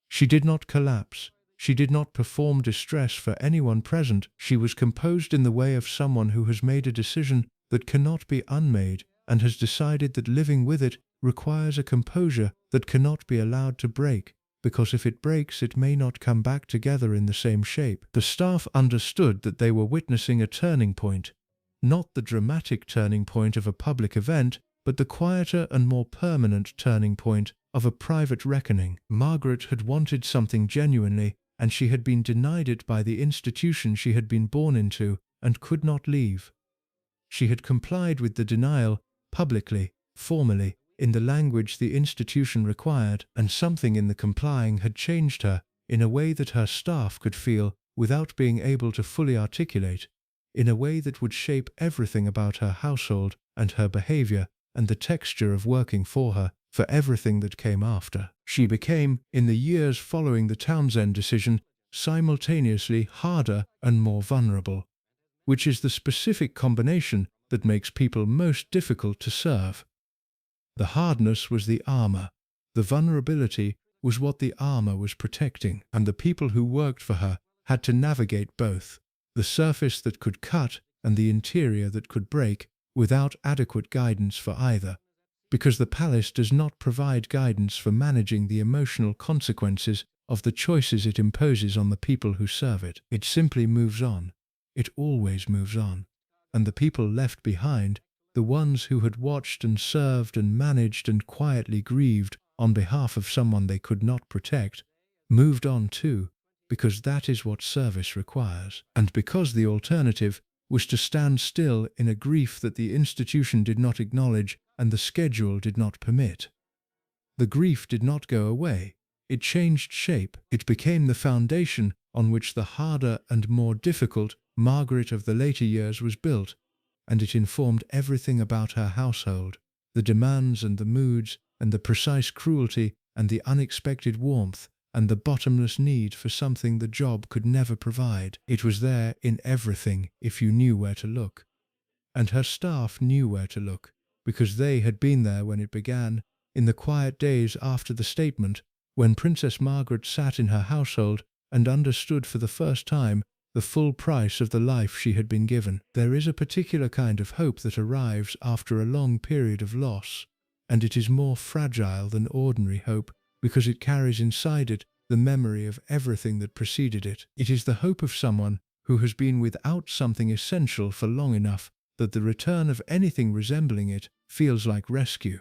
She did not collapse. She did not perform distress for anyone present. She was composed in the way of someone who has made a decision that cannot be unmade and has decided that living with it requires a composure that cannot be allowed to break, because if it breaks it may not come back together in the same shape. The staff understood that they were witnessing a turning point, not the dramatic turning point of a public event, but the quieter and more permanent turning point of a private reckoning. Margaret had wanted something genuinely, and she had been denied it by the institution she had been born into and could not leave. She had complied with the denial, publicly, formally, in the language the institution required, and something in the complying had changed her in a way that her staff could feel without being able to fully articulate, in a way that would shape everything about her household and her behavior and the texture of working for her, for everything that came after. She became, in the years following the Townsend decision, simultaneously harder and more vulnerable, which is the specific combination that makes people most difficult to serve. The hardness was the armor, the vulnerability was what the armor was protecting, and the people who worked for her had to navigate both, the surface that could cut and the interior that could break, without adequate guidance for either, because the palace does not provide guidance for managing the emotional consequences of the choices it imposes on the people who serve it. It simply moves on. It always moves on. And the people left behind, the ones who had watched and served and managed and quietly grieved on behalf of someone they could not protect, moved on too, because that is what service requires, and because the alternative was to stand still in a grief that the institution did not acknowledge and the schedule did not permit. The grief did not go away. It changed shape. It became the foundation on which the harder and more difficult Margaret of the later years was built, and it informed everything about her household, the demands and the moods and the precise cruelty and the unexpected warmth and the bottomless need for something the job could never provide. It was there in everything if you knew where to look. And her staff knew where to look, because they had been there when it began, in the quiet days after the statement, when Princess Margaret sat in her household and understood for the first time the full price of the life she had been given. There is a particular kind of hope that arrives after a long period of loss, and it is more fragile than ordinary hope, because it carries inside it the memory of everything that preceded it. It is the hope of someone who has been without something essential for long enough that the return of anything resembling it feels like rescue,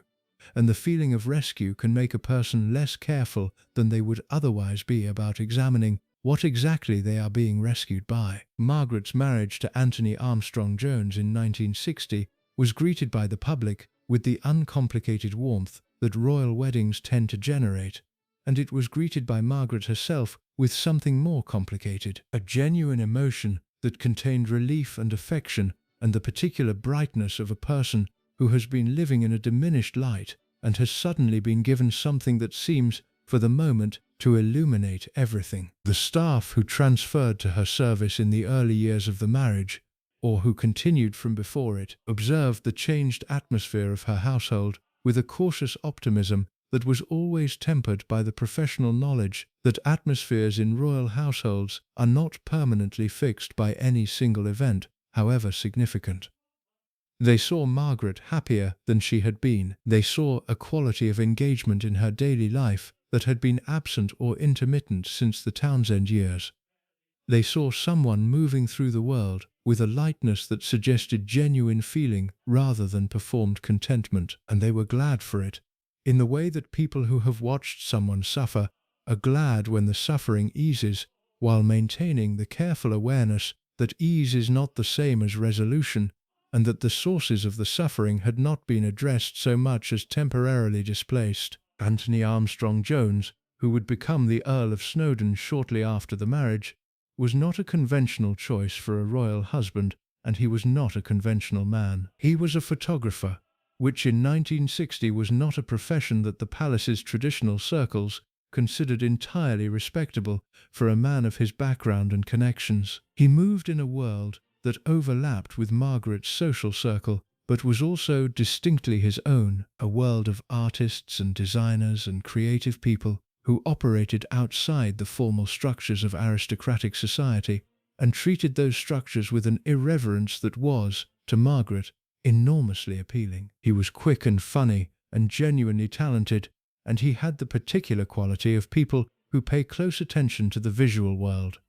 and the feeling of rescue can make a person less careful than they would otherwise be about examining what exactly they are being rescued by. Margaret's marriage to Anthony Armstrong-Jones in 1960 was greeted by the public with the uncomplicated warmth that royal weddings tend to generate, and it was greeted by Margaret herself with something more complicated, a genuine emotion that contained relief and affection and the particular brightness of a person who has been living in a diminished light and has suddenly been given something that seems for the moment, to illuminate everything. The staff who transferred to her service in the early years of the marriage, or who continued from before it, observed the changed atmosphere of her household with a cautious optimism that was always tempered by the professional knowledge that atmospheres in royal households are not permanently fixed by any single event, however significant. They saw Margaret happier than she had been. They saw a quality of engagement in her daily life that had been absent or intermittent since the Townsend years. They saw someone moving through the world with a lightness that suggested genuine feeling rather than performed contentment, and they were glad for it, in the way that people who have watched someone suffer are glad when the suffering eases, while maintaining the careful awareness that ease is not the same as resolution, and that the sources of the suffering had not been addressed so much as temporarily displaced. Anthony Armstrong-Jones, who would become the Earl of Snowdon shortly after the marriage, was not a conventional choice for a royal husband, and he was not a conventional man. He was a photographer, which in 1960 was not a profession that the palace's traditional circles considered entirely respectable for a man of his background and connections. He moved in a world that overlapped with Margaret's social circle, but was also distinctly his own, a world of artists and designers and creative people who operated outside the formal structures of aristocratic society and treated those structures with an irreverence that was, to Margaret, enormously appealing. He was quick and funny and genuinely talented, and he had the particular quality of people who pay close attention to the visual world,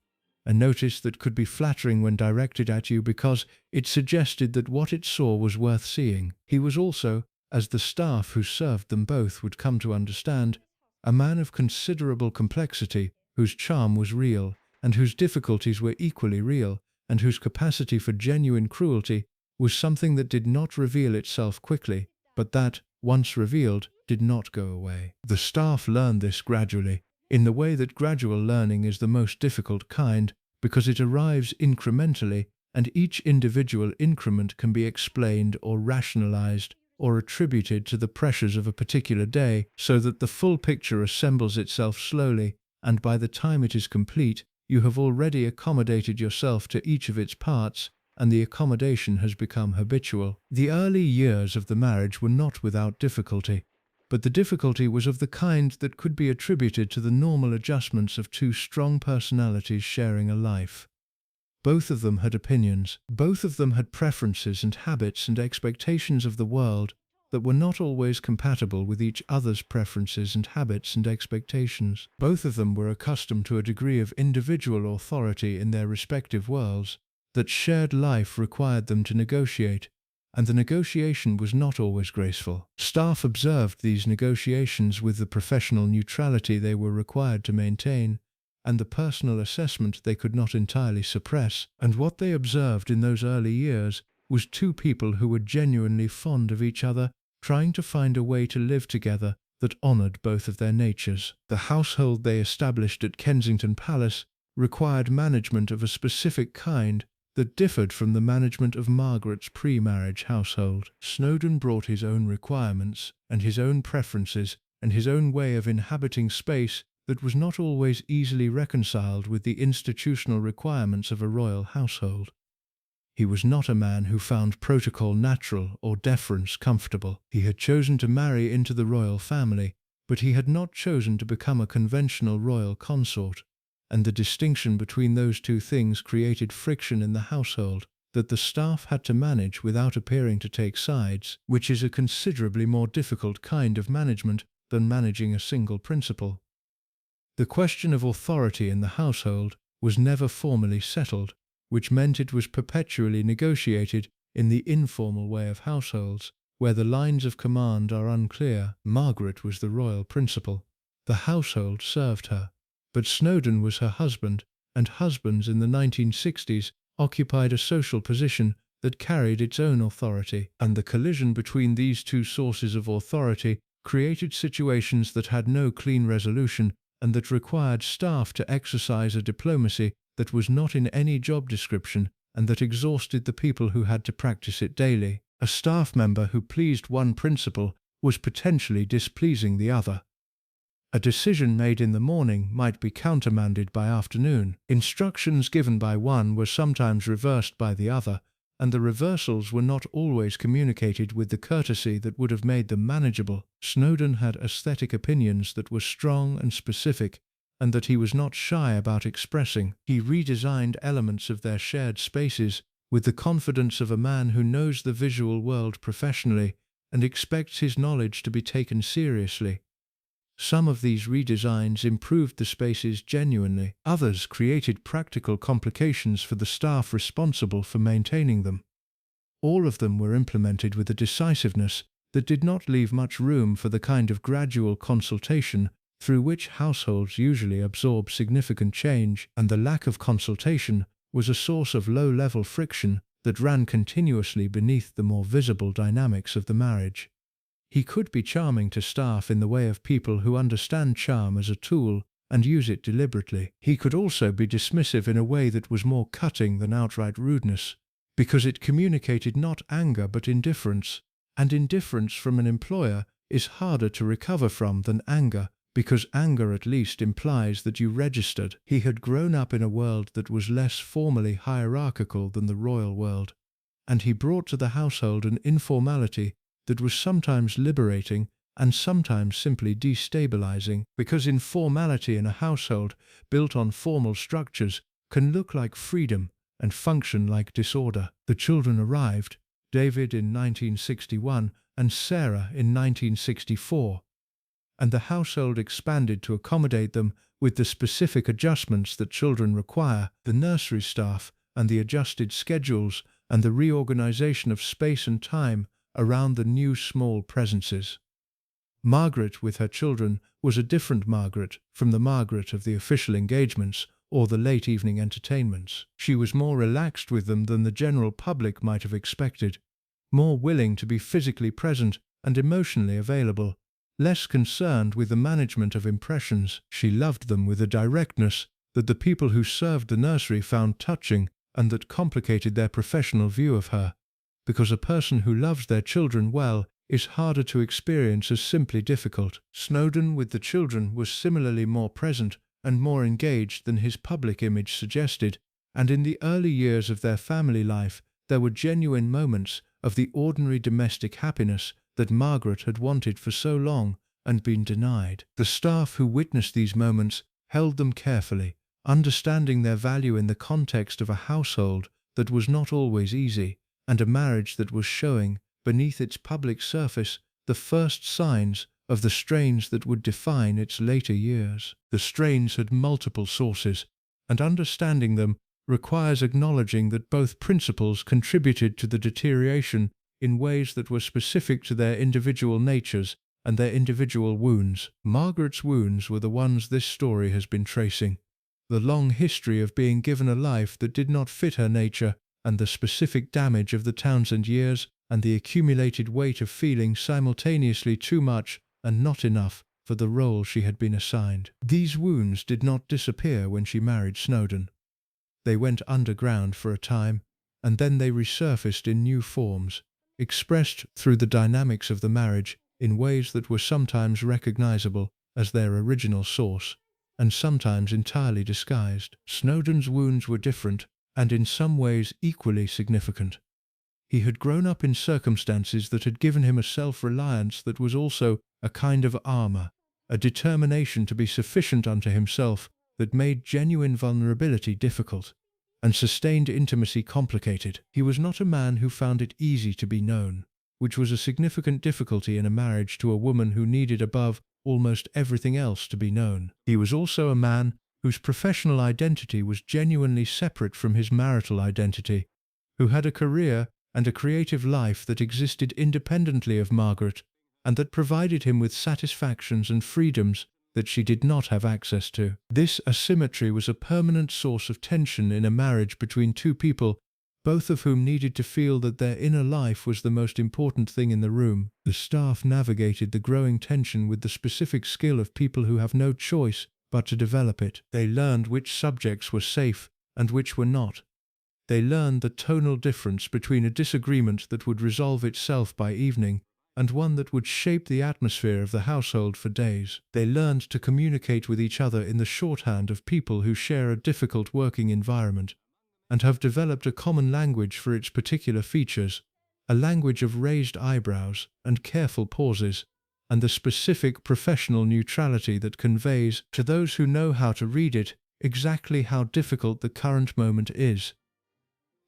a notice that could be flattering when directed at you because it suggested that what it saw was worth seeing. He was also, as the staff who served them both would come to understand, a man of considerable complexity, whose charm was real, and whose difficulties were equally real, and whose capacity for genuine cruelty was something that did not reveal itself quickly, but that, once revealed, did not go away. The staff learned this gradually, in the way that gradual learning is the most difficult kind, because it arrives incrementally, and each individual increment can be explained or rationalized or attributed to the pressures of a particular day, so that the full picture assembles itself slowly, and by the time it is complete, you have already accommodated yourself to each of its parts, and the accommodation has become habitual. The early years of the marriage were not without difficulty, but the difficulty was of the kind that could be attributed to the normal adjustments of two strong personalities sharing a life. Both of them had opinions, both of them had preferences and habits and expectations of the world that were not always compatible with each other's preferences and habits and expectations. Both of them were accustomed to a degree of individual authority in their respective worlds that shared life required them to negotiate, and the negotiation was not always graceful. Staff observed these negotiations with the professional neutrality they were required to maintain, and the personal assessment they could not entirely suppress, and what they observed in those early years was two people who were genuinely fond of each other, trying to find a way to live together that honoured both of their natures. The household they established at Kensington Palace required management of a specific kind that differed from the management of Margaret's pre-marriage household. Snowdon brought his own requirements and his own preferences and his own way of inhabiting space that was not always easily reconciled with the institutional requirements of a royal household. He was not a man who found protocol natural or deference comfortable. He had chosen to marry into the royal family, but he had not chosen to become a conventional royal consort, and the distinction between those two things created friction in the household that the staff had to manage without appearing to take sides, which is a considerably more difficult kind of management than managing a single principle. The question of authority in the household was never formally settled, which meant it was perpetually negotiated in the informal way of households, where the lines of command are unclear. Margaret was the royal principal. The household served her. But Snowdon was her husband, and husbands in the 1960s occupied a social position that carried its own authority, and the collision between these two sources of authority created situations that had no clean resolution and that required staff to exercise a diplomacy that was not in any job description and that exhausted the people who had to practice it daily. A staff member who pleased one principal was potentially displeasing the other. A decision made in the morning might be countermanded by afternoon. Instructions given by one were sometimes reversed by the other, and the reversals were not always communicated with the courtesy that would have made them manageable. Snowdon had aesthetic opinions that were strong and specific, and that he was not shy about expressing. He redesigned elements of their shared spaces with the confidence of a man who knows the visual world professionally and expects his knowledge to be taken seriously. Some of these redesigns improved the spaces genuinely. Others created practical complications for the staff responsible for maintaining them. All of them were implemented with a decisiveness that did not leave much room for the kind of gradual consultation through which households usually absorb significant change, and the lack of consultation was a source of low-level friction that ran continuously beneath the more visible dynamics of the marriage. He could be charming to staff in the way of people who understand charm as a tool and use it deliberately. He could also be dismissive in a way that was more cutting than outright rudeness, because it communicated not anger but indifference, and indifference from an employer is harder to recover from than anger, because anger at least implies that you registered. He had grown up in a world that was less formally hierarchical than the royal world, and he brought to the household an informality that was sometimes liberating and sometimes simply destabilizing, because informality in a household built on formal structures can look like freedom and function like disorder. The children arrived, David in 1961 and Sarah in 1964, and the household expanded to accommodate them with the specific adjustments that children require, the nursery staff and the adjusted schedules and the reorganization of space and time around the new small presences. Margaret with her children was a different Margaret from the Margaret of the official engagements or the late evening entertainments. She was more relaxed with them than the general public might have expected, more willing to be physically present and emotionally available, less concerned with the management of impressions. She loved them with a directness that the people who served the nursery found touching and that complicated their professional view of her, because a person who loves their children well is harder to experience as simply difficult. Snowdon with the children was similarly more present and more engaged than his public image suggested, and in the early years of their family life there were genuine moments of the ordinary domestic happiness that Margaret had wanted for so long and been denied. The staff who witnessed these moments held them carefully, understanding their value in the context of a household that was not always easy, and a marriage that was showing, beneath its public surface, the first signs of the strains that would define its later years. The strains had multiple sources, and understanding them requires acknowledging that both principles contributed to the deterioration in ways that were specific to their individual natures and their individual wounds. Margaret's wounds were the ones this story has been tracing. The long history of being given a life that did not fit her nature, and the specific damage of the Townsend years, and the accumulated weight of feeling simultaneously too much and not enough for the role she had been assigned. These wounds did not disappear when she married Snowdon. They went underground for a time, and then they resurfaced in new forms, expressed through the dynamics of the marriage in ways that were sometimes recognizable as their original source, and sometimes entirely disguised. Snowdon's wounds were different, and in some ways equally significant. He had grown up in circumstances that had given him a self-reliance that was also a kind of armor, a determination to be sufficient unto himself that made genuine vulnerability difficult, and sustained intimacy complicated. He was not a man who found it easy to be known, which was a significant difficulty in a marriage to a woman who needed above almost everything else to be known. He was also a man whose professional identity was genuinely separate from his marital identity, who had a career and a creative life that existed independently of Margaret, and that provided him with satisfactions and freedoms that she did not have access to. This asymmetry was a permanent source of tension in a marriage between two people, both of whom needed to feel that their inner life was the most important thing in the room. The staff navigated the growing tension with the specific skill of people who have no choice but to develop it. They learned which subjects were safe and which were not. They learned the tonal difference between a disagreement that would resolve itself by evening and one that would shape the atmosphere of the household for days. They learned to communicate with each other in the shorthand of people who share a difficult working environment, and have developed a common language for its particular features, a language of raised eyebrows and careful pauses, and the specific professional neutrality that conveys, to those who know how to read it, exactly how difficult the current moment is.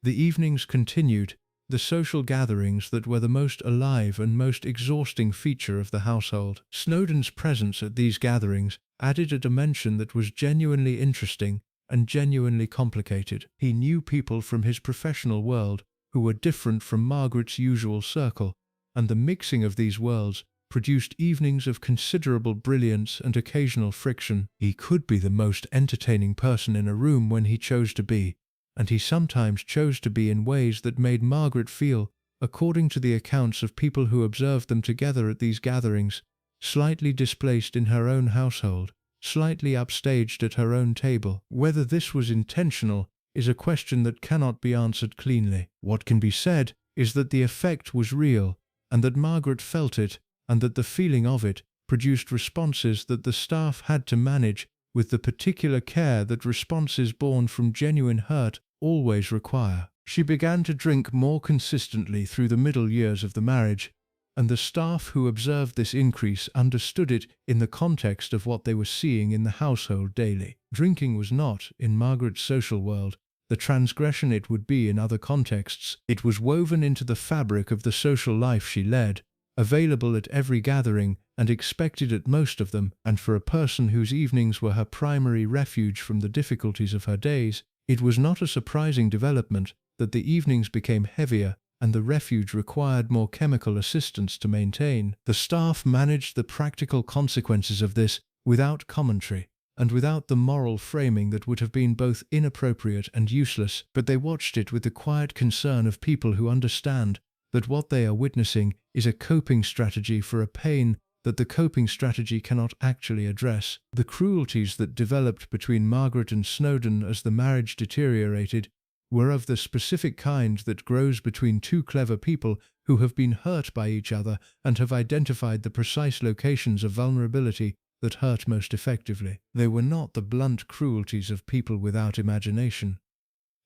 The evenings continued, the social gatherings that were the most alive and most exhausting feature of the household. Snowdon's presence at these gatherings added a dimension that was genuinely interesting and genuinely complicated. He knew people from his professional world who were different from Margaret's usual circle, and the mixing of these worlds produced evenings of considerable brilliance and occasional friction. He could be the most entertaining person in a room when he chose to be, and he sometimes chose to be in ways that made Margaret feel, according to the accounts of people who observed them together at these gatherings, slightly displaced in her own household, slightly upstaged at her own table. Whether this was intentional is a question that cannot be answered cleanly. What can be said is that the effect was real, and that Margaret felt it, and that the feeling of it produced responses that the staff had to manage with the particular care that responses born from genuine hurt always require. She began to drink more consistently through the middle years of the marriage, and the staff who observed this increase understood it in the context of what they were seeing in the household daily. Drinking was not, in Margaret's social world, the transgression it would be in other contexts. It was woven into the fabric of the social life she led, available at every gathering and expected at most of them, and for a person whose evenings were her primary refuge from the difficulties of her days, it was not a surprising development that the evenings became heavier and the refuge required more chemical assistance to maintain. The staff managed the practical consequences of this without commentary, and without the moral framing that would have been both inappropriate and useless, but they watched it with the quiet concern of people who understand that what they are witnessing is a coping strategy for a pain that the coping strategy cannot actually address. The cruelties that developed between Margaret and Snowdon as the marriage deteriorated were of the specific kind that grows between two clever people who have been hurt by each other and have identified the precise locations of vulnerability that hurt most effectively. They were not the blunt cruelties of people without imagination.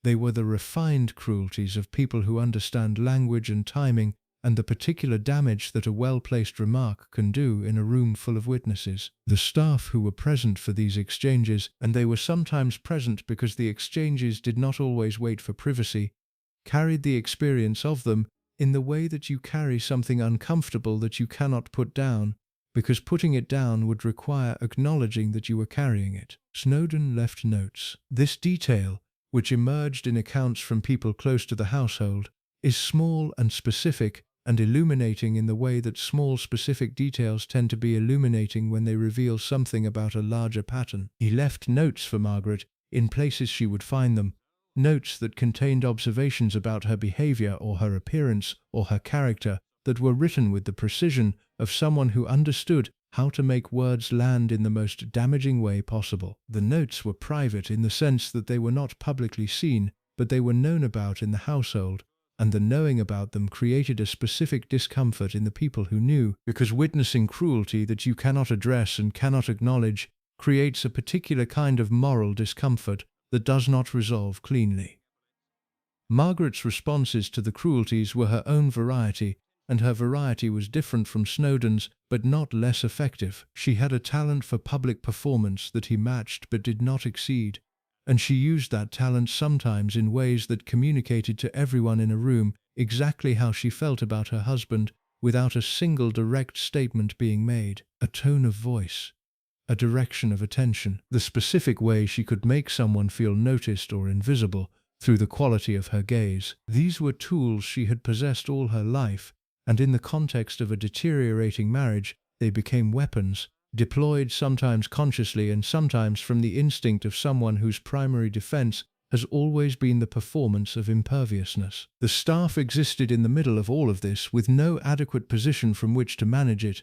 They were the refined cruelties of people who understand language and timing and the particular damage that a well-placed remark can do in a room full of witnesses. The staff who were present for these exchanges, and they were sometimes present because the exchanges did not always wait for privacy, carried the experience of them in the way that you carry something uncomfortable that you cannot put down, because putting it down would require acknowledging that you were carrying it. Snowdon left notes. This detail, which emerged in accounts from people close to the household, is small and specific and illuminating in the way that small specific details tend to be illuminating when they reveal something about a larger pattern. He left notes for Margaret in places she would find them, notes that contained observations about her behavior or her appearance or her character that were written with the precision of someone who understood how to make words land in the most damaging way possible. The notes were private in the sense that they were not publicly seen, but they were known about in the household, and the knowing about them created a specific discomfort in the people who knew, because witnessing cruelty that you cannot address and cannot acknowledge creates a particular kind of moral discomfort that does not resolve cleanly. Margaret's responses to the cruelties were her own variety, and her variety was different from Snowdon's, but not less effective. She had a talent for public performance that he matched but did not exceed, and she used that talent sometimes in ways that communicated to everyone in a room exactly how she felt about her husband without a single direct statement being made. A tone of voice, a direction of attention, the specific way she could make someone feel noticed or invisible through the quality of her gaze. These were tools she had possessed all her life, and in the context of a deteriorating marriage, they became weapons, deployed sometimes consciously and sometimes from the instinct of someone whose primary defense has always been the performance of imperviousness. The staff existed in the middle of all of this with no adequate position from which to manage it.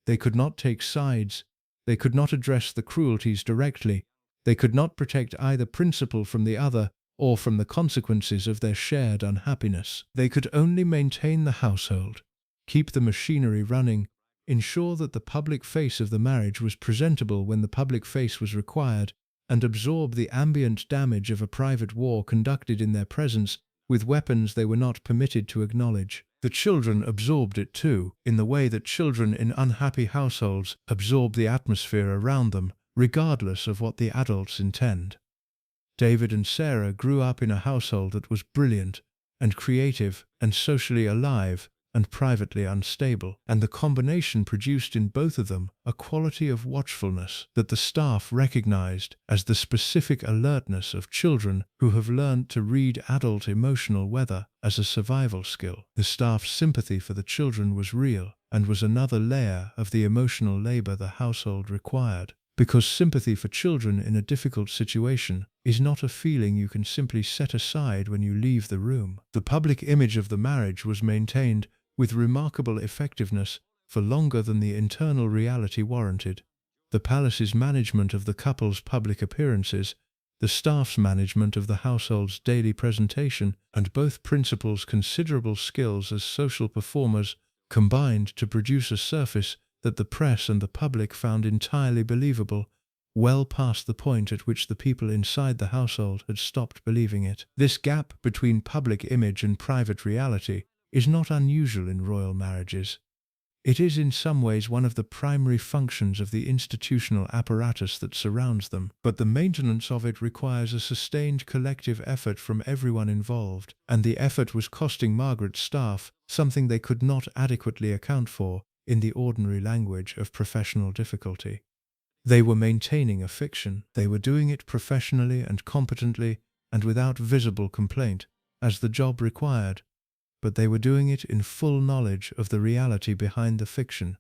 They could not take sides. They could not address the cruelties directly. They could not protect either principle from the other or from the consequences of their shared unhappiness. They could only maintain the household, keep the machinery running, ensure that the public face of the marriage was presentable when the public face was required, and absorb the ambient damage of a private war conducted in their presence with weapons they were not permitted to acknowledge. The children absorbed it too, in the way that children in unhappy households absorb the atmosphere around them, regardless of what the adults intend. David and Sarah grew up in a household that was brilliant and creative and socially alive and privately unstable, and the combination produced in both of them a quality of watchfulness that the staff recognized as the specific alertness of children who have learned to read adult emotional weather as a survival skill. The staff's sympathy for the children was real and was another layer of the emotional labor the household required. Because sympathy for children in a difficult situation is not a feeling you can simply set aside when you leave the room. The public image of the marriage was maintained with remarkable effectiveness for longer than the internal reality warranted. The palace's management of the couple's public appearances, the staff's management of the household's daily presentation, and both principals' considerable skills as social performers combined to produce a surface that the press and the public found entirely believable, well past the point at which the people inside the household had stopped believing it. This gap between public image and private reality is not unusual in royal marriages. It is in some ways one of the primary functions of the institutional apparatus that surrounds them, but the maintenance of it requires a sustained collective effort from everyone involved, and the effort was costing Margaret's staff something they could not adequately account for in the ordinary language of professional difficulty. They were maintaining a fiction. They were doing it professionally and competently and without visible complaint, as the job required, but they were doing it in full knowledge of the reality behind the fiction,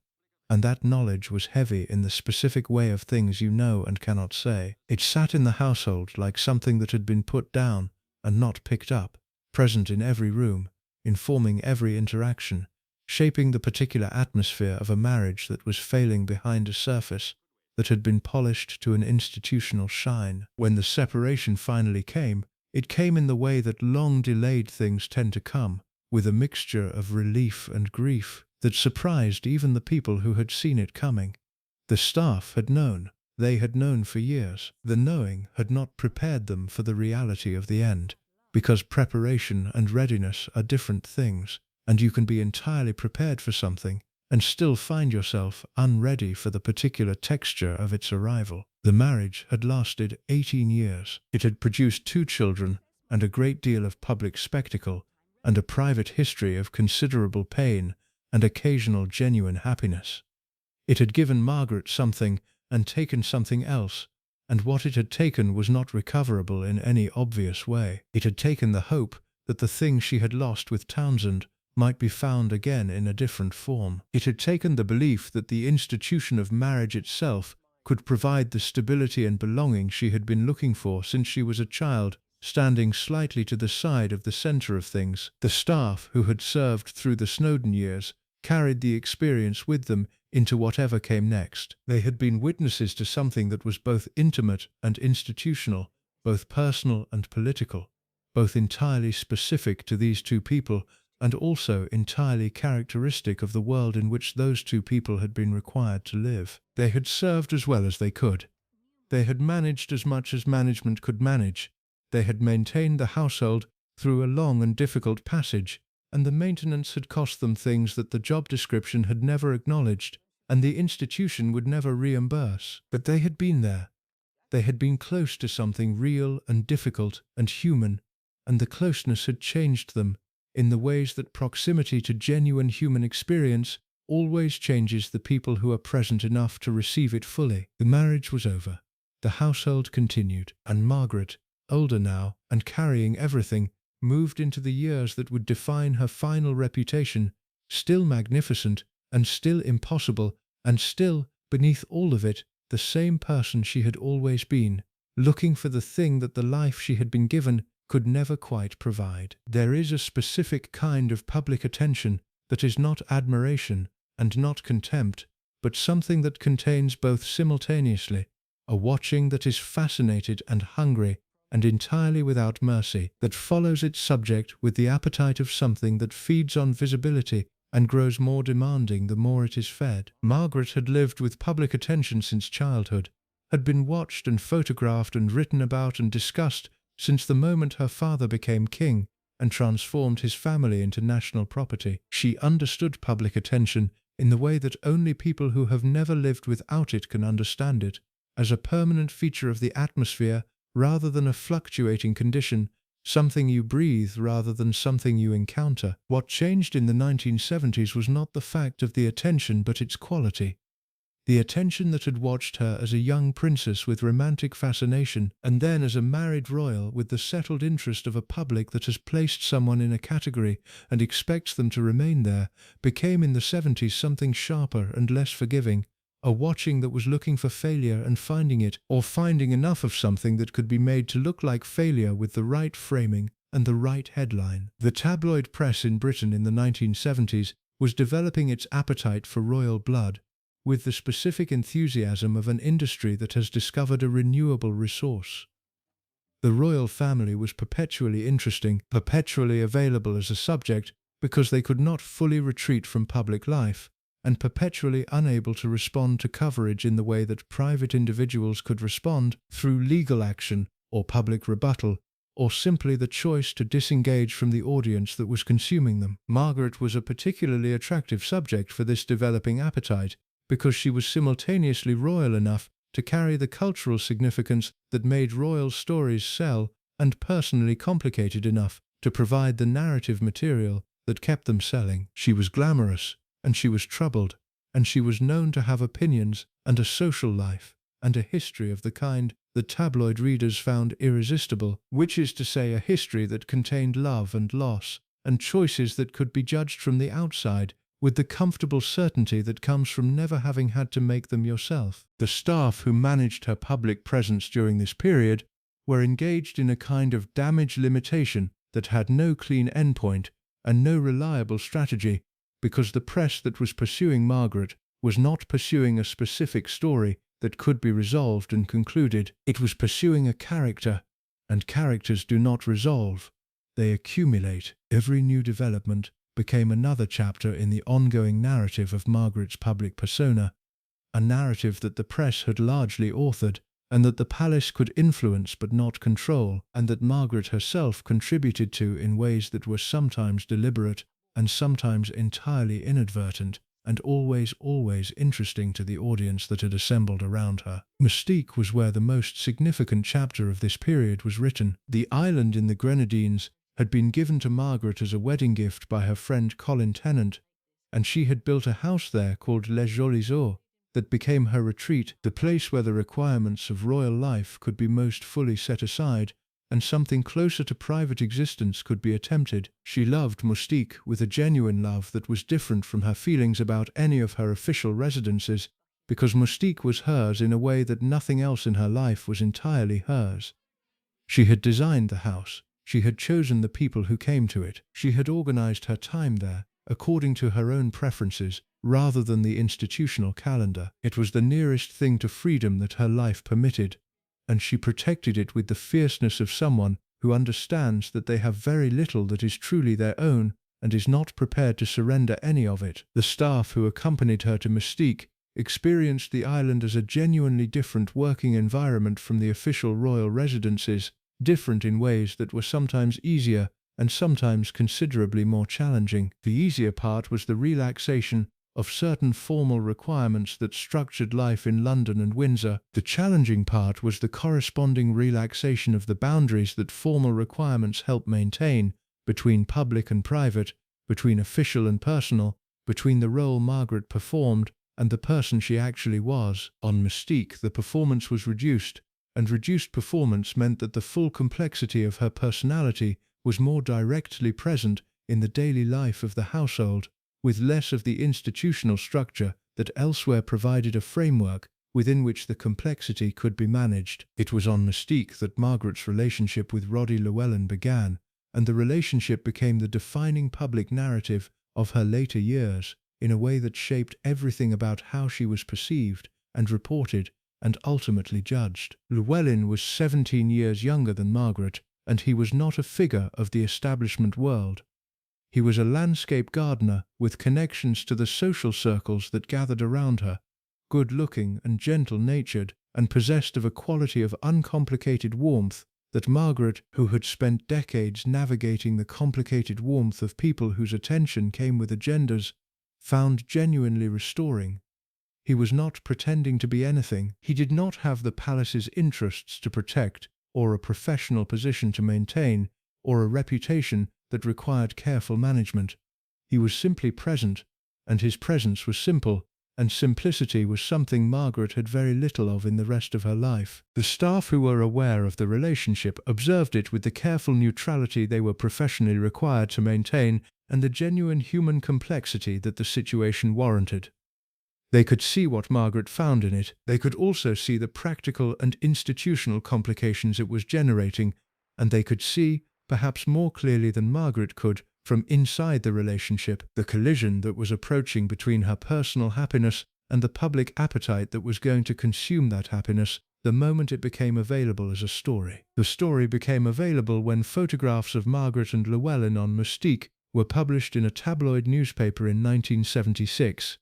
and that knowledge was heavy in the specific way of things you know and cannot say. It sat in the household like something that had been put down and not picked up, present in every room, informing every interaction, shaping the particular atmosphere of a marriage that was failing behind a surface that had been polished to an institutional shine. When the separation finally came, it came in the way that long-delayed things tend to come, with a mixture of relief and grief that surprised even the people who had seen it coming. The staff had known. They had known for years. The knowing had not prepared them for the reality of the end, because preparation and readiness are different things, and you can be entirely prepared for something and still find yourself unready for the particular texture of its arrival. The marriage had lasted 18 years. It had produced 2 children and a great deal of public spectacle, and a private history of considerable pain and occasional genuine happiness. It had given Margaret something and taken something else, and what it had taken was not recoverable in any obvious way. It had taken the hope that the thing she had lost with Townsend might be found again in a different form. It had taken the belief that the institution of marriage itself could provide the stability and belonging she had been looking for since she was a child, standing slightly to the side of the center of things. The staff who had served through the Snowden years carried the experience with them into whatever came next. They had been witnesses to something that was both intimate and institutional, both personal and political, both entirely specific to these 2 people and also entirely characteristic of the world in which those 2 people had been required to live. They had served as well as they could. They had managed as much as management could manage. They had maintained the household through a long and difficult passage, and the maintenance had cost them things that the job description had never acknowledged and the institution would never reimburse. But they had been there. They had been close to something real and difficult and human, and the closeness had changed them in the ways that proximity to genuine human experience always changes the people who are present enough to receive it fully. The marriage was over. The household continued, and Margaret, older now and carrying everything, moved into the years that would define her final reputation, still magnificent and still impossible, and still, beneath all of it, the same person she had always been, looking for the thing that the life she had been given could never quite provide. There is a specific kind of public attention that is not admiration and not contempt, but something that contains both simultaneously, a watching that is fascinated and hungry and entirely without mercy, that follows its subject with the appetite of something that feeds on visibility and grows more demanding the more it is fed. Margaret had lived with public attention since childhood, had been watched and photographed and written about and discussed since the moment her father became king and transformed his family into national property. She understood public attention in the way that only people who have never lived without it can understand it, as a permanent feature of the atmosphere rather than a fluctuating condition, something you breathe rather than something you encounter. What changed in the 1970s was not the fact of the attention but its quality. The attention that had watched her as a young princess with romantic fascination, and then as a married royal with the settled interest of a public that has placed someone in a category and expects them to remain there, became in the 70s something sharper and less forgiving, a watching that was looking for failure and finding it, or finding enough of something that could be made to look like failure with the right framing and the right headline. The tabloid press in Britain in the 1970s was developing its appetite for royal blood, with the specific enthusiasm of an industry that has discovered a renewable resource. The royal family was perpetually interesting, perpetually available as a subject because they could not fully retreat from public life, and perpetually unable to respond to coverage in the way that private individuals could respond through legal action or public rebuttal, or simply the choice to disengage from the audience that was consuming them. Margaret was a particularly attractive subject for this developing appetite, because she was simultaneously royal enough to carry the cultural significance that made royal stories sell, and personally complicated enough to provide the narrative material that kept them selling. She was glamorous, and she was troubled, and she was known to have opinions and a social life, and a history of the kind that tabloid readers found irresistible, which is to say a history that contained love and loss, and choices that could be judged from the outside, with the comfortable certainty that comes from never having had to make them yourself. The staff who managed her public presence during this period were engaged in a kind of damage limitation that had no clean endpoint and no reliable strategy, because the press that was pursuing Margaret was not pursuing a specific story that could be resolved and concluded. It was pursuing a character, and characters do not resolve, they accumulate. Every new development became another chapter in the ongoing narrative of Margaret's public persona, a narrative that the press had largely authored, and that the palace could influence but not control, and that Margaret herself contributed to in ways that were sometimes deliberate and sometimes entirely inadvertent, and always interesting to the audience that had assembled around her. Mystique was where the most significant chapter of this period was written. The island in the Grenadines had been given to Margaret as a wedding gift by her friend Colin Tennant, and she had built a house there called Les Jolies Eaux that became her retreat, the place where the requirements of royal life could be most fully set aside, and something closer to private existence could be attempted. She loved Mystique with a genuine love that was different from her feelings about any of her official residences, because Mystique was hers in a way that nothing else in her life was entirely hers. She had designed the house. She had chosen the people who came to it. She had organized her time there, according to her own preferences, rather than the institutional calendar. It was the nearest thing to freedom that her life permitted, and she protected it with the fierceness of someone who understands that they have very little that is truly their own and is not prepared to surrender any of it. The staff who accompanied her to Mystique experienced the island as a genuinely different working environment from the official royal residences, different in ways that were sometimes easier and sometimes considerably more challenging. The easier part was the relaxation of certain formal requirements that structured life in London and Windsor. The challenging part was the corresponding relaxation of the boundaries that formal requirements help maintain between public and private, between official and personal, between the role Margaret performed and the person she actually was. On Mystique, the performance was reduced, and reduced performance meant that the full complexity of her personality was more directly present in the daily life of the household, with less of the institutional structure that elsewhere provided a framework within which the complexity could be managed. It was on Mystique that Margaret's relationship with Roddy Llewellyn began, and the relationship became the defining public narrative of her later years in a way that shaped everything about how she was perceived and reported and ultimately judged. Llewellyn was 17 years younger than Margaret, and he was not a figure of the establishment world. He was a landscape gardener with connections to the social circles that gathered around her, good-looking and gentle-natured, and possessed of a quality of uncomplicated warmth that Margaret, who had spent decades navigating the complicated warmth of people whose attention came with agendas, found genuinely restoring. He was not pretending to be anything. He did not have the palace's interests to protect, or a professional position to maintain, or a reputation that required careful management. He was simply present, and his presence was simple, and simplicity was something Margaret had very little of in the rest of her life. The staff who were aware of the relationship observed it with the careful neutrality they were professionally required to maintain and the genuine human complexity that the situation warranted. They could see what Margaret found in it. They could also see the practical and institutional complications it was generating, and they could see, perhaps more clearly than Margaret could, from inside the relationship, the collision that was approaching between her personal happiness and the public appetite that was going to consume that happiness the moment it became available as a story. The story became available when photographs of Margaret and Llewellyn on Mystique were published in a tabloid newspaper in 1976.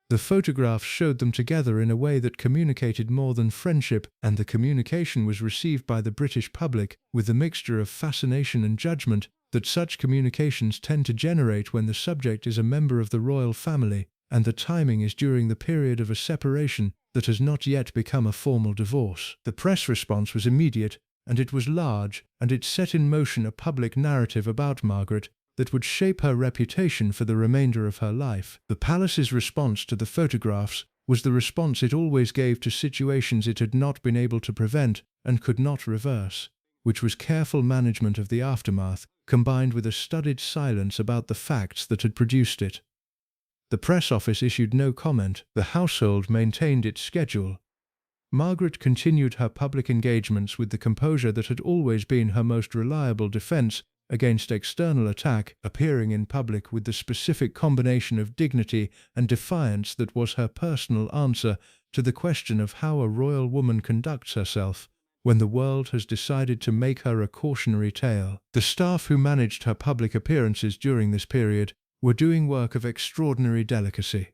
The photographs showed them together in a way that communicated more than friendship, and the communication was received by the British public with the mixture of fascination and judgment that such communications tend to generate when the subject is a member of the royal family, and the timing is during the period of a separation that has not yet become a formal divorce. The press response was immediate, and it was large, and it set in motion a public narrative about Margaret that would shape her reputation for the remainder of her life. The palace's response to the photographs was the response it always gave to situations it had not been able to prevent and could not reverse, which was careful management of the aftermath, combined with a studied silence about the facts that had produced it. The press office issued no comment. The household maintained its schedule. Margaret continued her public engagements with the composure that had always been her most reliable defense against external attack, appearing in public with the specific combination of dignity and defiance that was her personal answer to the question of how a royal woman conducts herself when the world has decided to make her a cautionary tale. The staff who managed her public appearances during this period were doing work of extraordinary delicacy.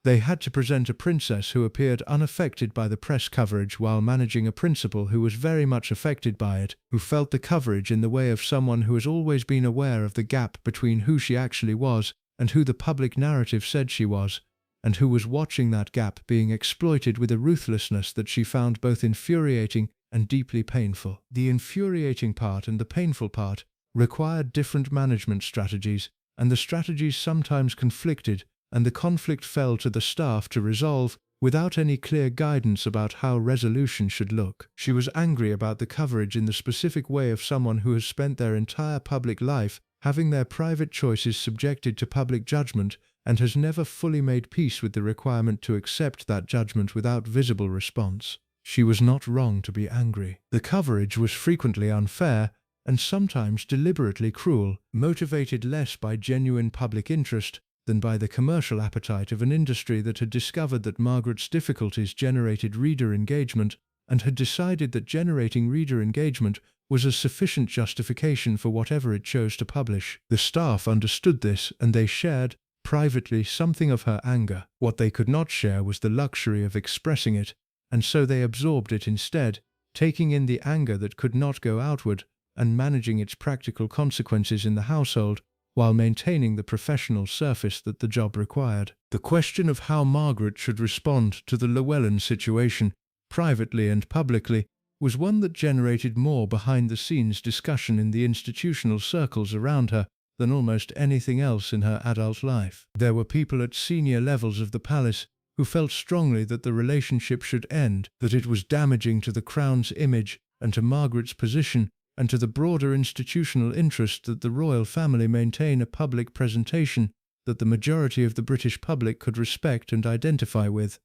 They had to present a princess who appeared unaffected by the press coverage while managing a principal who was very much affected by it, who felt the coverage in the way of someone who has always been aware of the gap between who she actually was and who the public narrative said she was, and who was watching that gap being exploited with a ruthlessness that she found both infuriating and deeply painful. The infuriating part and the painful part required different management strategies, and the strategies sometimes conflicted, and the conflict fell to the staff to resolve without any clear guidance about how resolution should look. She was angry about the coverage in the specific way of someone who has spent their entire public life having their private choices subjected to public judgment and has never fully made peace with the requirement to accept that judgment without visible response. She was not wrong to be angry. The coverage was frequently unfair and sometimes deliberately cruel, motivated less by genuine public interest than by the commercial appetite of an industry that had discovered that Margaret's difficulties generated reader engagement and had decided that generating reader engagement was a sufficient justification for whatever it chose to publish. The staff understood this, and they shared, privately, something of her anger. What they could not share was the luxury of expressing it, and so they absorbed it instead, taking in the anger that could not go outward and managing its practical consequences in the household, while maintaining the professional surface that the job required. The question of how Margaret should respond to the Llewellyn situation, privately and publicly, was one that generated more behind-the-scenes discussion in the institutional circles around her than almost anything else in her adult life. There were people at senior levels of the palace who felt strongly that the relationship should end, that it was damaging to the Crown's image and to Margaret's position, and to the broader institutional interest that the royal family maintain a public presentation that the majority of the British public could respect and identify with.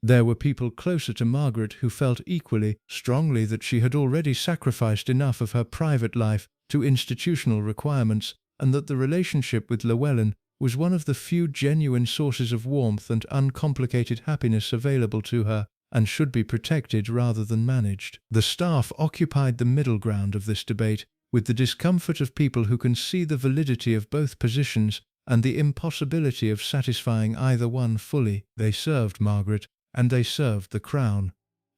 There were people closer to Margaret who felt equally strongly that she had already sacrificed enough of her private life to institutional requirements, and that the relationship with Llewellyn was one of the few genuine sources of warmth and uncomplicated happiness available to her, and should be protected rather than managed. The staff occupied the middle ground of this debate, with the discomfort of people who can see the validity of both positions and the impossibility of satisfying either one fully. They served Margaret, and they served the Crown.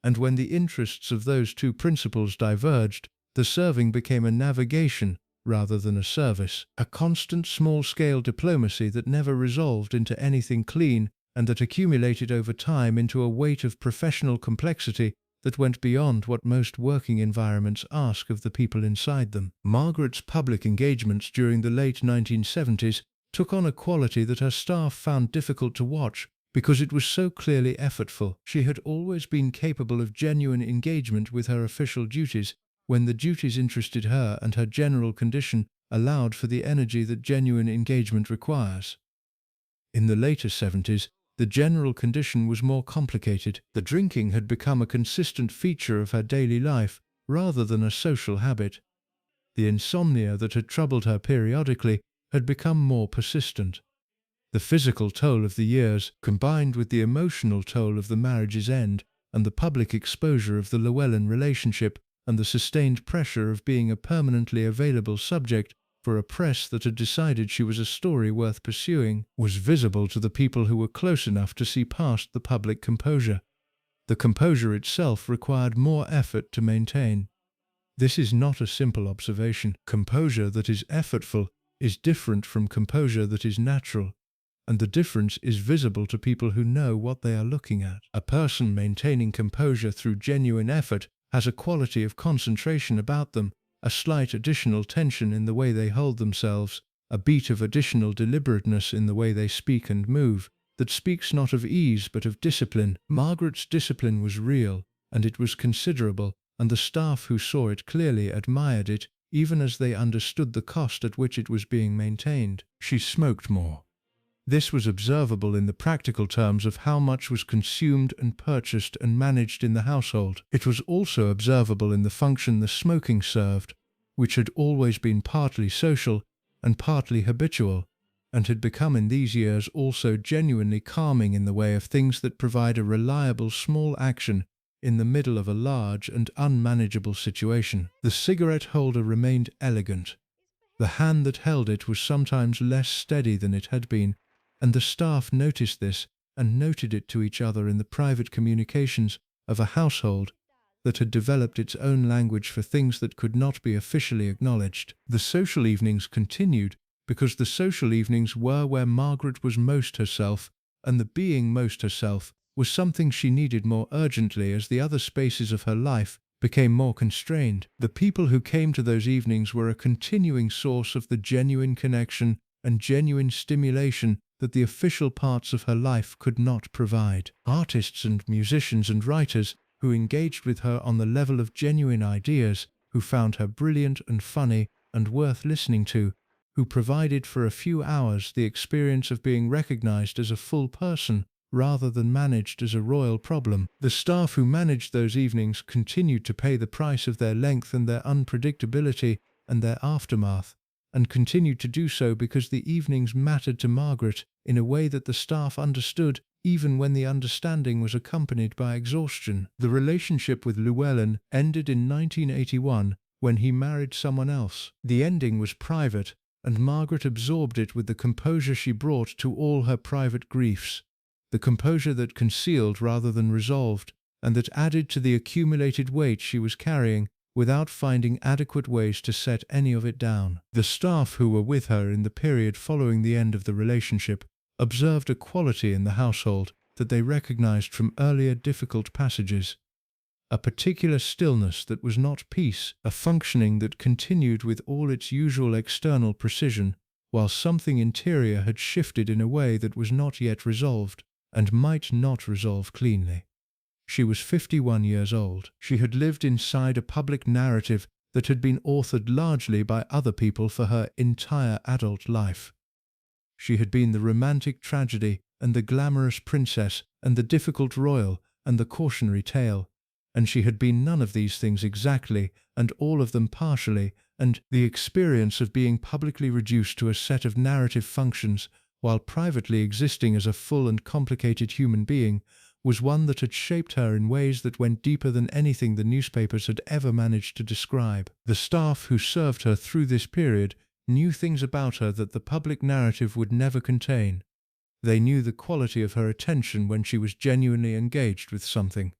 And when the interests of those two principles diverged, the serving became a navigation rather than a service, a constant small-scale diplomacy that never resolved into anything clean and that accumulated over time into a weight of professional complexity that went beyond what most working environments ask of the people inside them. Margaret's public engagements during the late 1970s took on a quality that her staff found difficult to watch because it was so clearly effortful. She had always been capable of genuine engagement with her official duties when the duties interested her and her general condition allowed for the energy that genuine engagement requires. In the later 70s, the general condition was more complicated. The drinking had become a consistent feature of her daily life rather than a social habit. The insomnia that had troubled her periodically had become more persistent. The physical toll of the years, combined with the emotional toll of the marriage's end and the public exposure of the Llewellyn relationship and the sustained pressure of being a permanently available subject for a press that had decided she was a story worth pursuing, was visible to the people who were close enough to see past the public composure. The composure itself required more effort to maintain. This is not a simple observation. Composure that is effortful is different from composure that is natural, and the difference is visible to people who know what they are looking at. A person maintaining composure through genuine effort has a quality of concentration about them, a slight additional tension in the way they hold themselves, a beat of additional deliberateness in the way they speak and move, that speaks not of ease but of discipline. Margaret's discipline was real, and it was considerable, and the staff who saw it clearly admired it, even as they understood the cost at which it was being maintained. She smoked more. This was observable in the practical terms of how much was consumed and purchased and managed in the household. It was also observable in the function the smoking served, which had always been partly social and partly habitual, and had become in these years also genuinely calming in the way of things that provide a reliable small action in the middle of a large and unmanageable situation. The cigarette holder remained elegant. The hand that held it was sometimes less steady than it had been, and the staff noticed this and noted it to each other in the private communications of a household that had developed its own language for things that could not be officially acknowledged. The social evenings continued because the social evenings were where Margaret was most herself, and the being most herself was something she needed more urgently as the other spaces of her life became more constrained. The people who came to those evenings were a continuing source of the genuine connection and genuine stimulation that the official parts of her life could not provide. Artists and musicians and writers who engaged with her on the level of genuine ideas, who found her brilliant and funny and worth listening to, who provided for a few hours the experience of being recognized as a full person rather than managed as a royal problem. The staff who managed those evenings continued to pay the price of their length and their unpredictability and their aftermath, and continued to do so because the evenings mattered to Margaret in a way that the staff understood, even when the understanding was accompanied by exhaustion. The relationship with Llewellyn ended in 1981 when he married someone else. The ending was private, and Margaret absorbed it with the composure she brought to all her private griefs, the composure that concealed rather than resolved, and that added to the accumulated weight she was carrying without finding adequate ways to set any of it down. The staff who were with her in the period following the end of the relationship observed a quality in the household that they recognized from earlier difficult passages, a particular stillness that was not peace, a functioning that continued with all its usual external precision, while something interior had shifted in a way that was not yet resolved, and might not resolve cleanly. She was 51 years old. She had lived inside a public narrative that had been authored largely by other people for her entire adult life. She had been the romantic tragedy and the glamorous princess and the difficult royal and the cautionary tale, and she had been none of these things exactly, and all of them partially, and the experience of being publicly reduced to a set of narrative functions while privately existing as a full and complicated human being was one that had shaped her in ways that went deeper than anything the newspapers had ever managed to describe. The staff who served her through this period knew things about her that the public narrative would never contain. They knew the quality of her attention when she was genuinely engaged with something.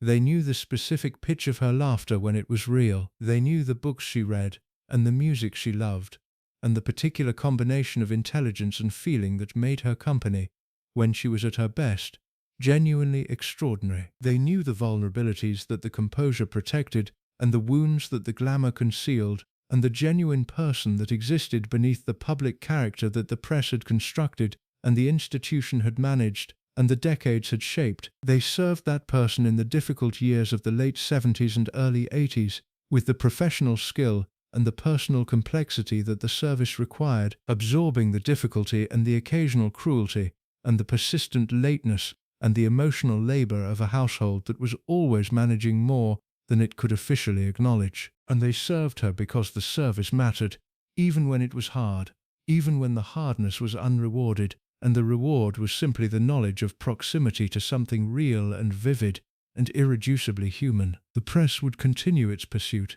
They knew the specific pitch of her laughter when it was real. They knew the books she read, and the music she loved, and the particular combination of intelligence and feeling that made her company, when she was at her best, genuinely extraordinary. They knew the vulnerabilities that the composure protected, and the wounds that the glamour concealed, and the genuine person that existed beneath the public character that the press had constructed, and the institution had managed, and the decades had shaped. They served that person in the difficult years of the late 70s and early 80s, with the professional skill and the personal complexity that the service required, absorbing the difficulty and the occasional cruelty, and the persistent lateness and the emotional labor of a household that was always managing more than it could officially acknowledge. And they served her because the service mattered, even when it was hard, even when the hardness was unrewarded, and the reward was simply the knowledge of proximity to something real and vivid and irreducibly human. The press would continue its pursuit.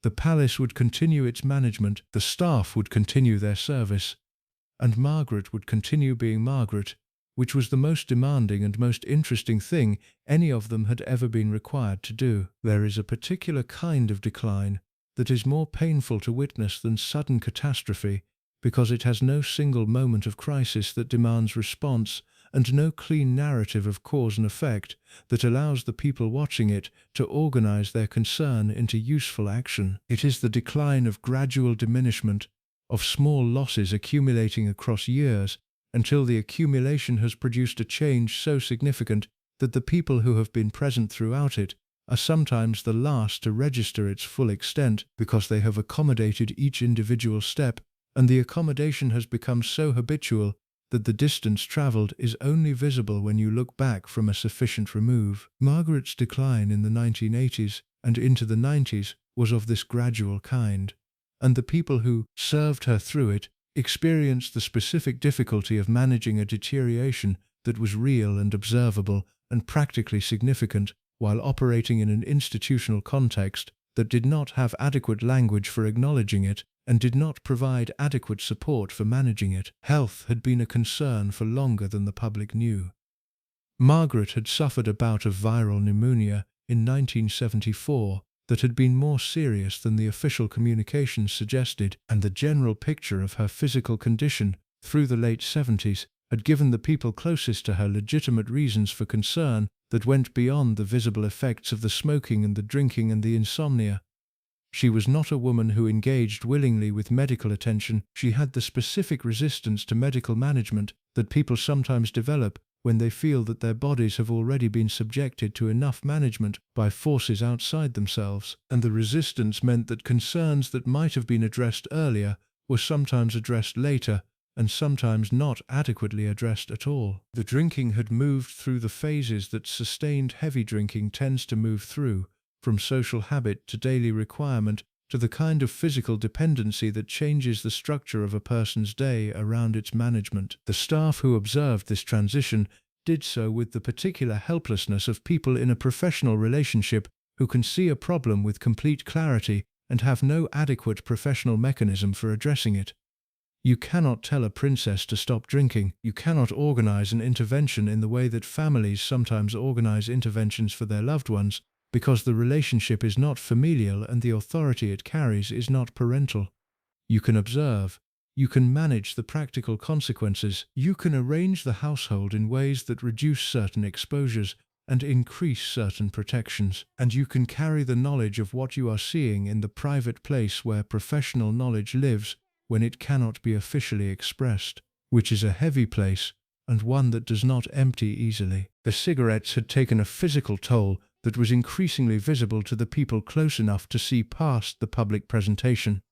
The palace would continue its management. The staff would continue their service. And Margaret would continue being Margaret, which was the most demanding and most interesting thing any of them had ever been required to do. There is a particular kind of decline that is more painful to witness than sudden catastrophe, because it has no single moment of crisis that demands response, and no clean narrative of cause and effect that allows the people watching it to organize their concern into useful action. It is the decline of gradual diminishment, of small losses accumulating across years, until the accumulation has produced a change so significant that the people who have been present throughout it are sometimes the last to register its full extent, because they have accommodated each individual step, and the accommodation has become so habitual that the distance traveled is only visible when you look back from a sufficient remove. Margaret's decline in the 1980s and into the 90s was of this gradual kind, and the people who served her through it experienced the specific difficulty of managing a deterioration that was real and observable and practically significant, while operating in an institutional context that did not have adequate language for acknowledging it and did not provide adequate support for managing it. Health had been a concern for longer than the public knew. Margaret had suffered a bout of viral pneumonia in 1974 that had been more serious than the official communications suggested, and the general picture of her physical condition through the late 70s had given the people closest to her legitimate reasons for concern that went beyond the visible effects of the smoking and the drinking and the insomnia. She was not a woman who engaged willingly with medical attention. She had the specific resistance to medical management that people sometimes develop when they feel that their bodies have already been subjected to enough management by forces outside themselves, and the resistance meant that concerns that might have been addressed earlier were sometimes addressed later, and sometimes not adequately addressed at all. The drinking had moved through the phases that sustained heavy drinking tends to move through, from social habit to daily requirement to the kind of physical dependency that changes the structure of a person's day around its management. The staff who observed this transition did so with the particular helplessness of people in a professional relationship who can see a problem with complete clarity and have no adequate professional mechanism for addressing it. You cannot tell a princess to stop drinking. You cannot organize an intervention in the way that families sometimes organize interventions for their loved ones, because the relationship is not familial and the authority it carries is not parental. You can observe. You can manage the practical consequences. You can arrange the household in ways that reduce certain exposures and increase certain protections. And you can carry the knowledge of what you are seeing in the private place where professional knowledge lives when it cannot be officially expressed, which is a heavy place and one that does not empty easily. The cigarettes had taken a physical toll that was increasingly visible to the people close enough to see past the public presentation.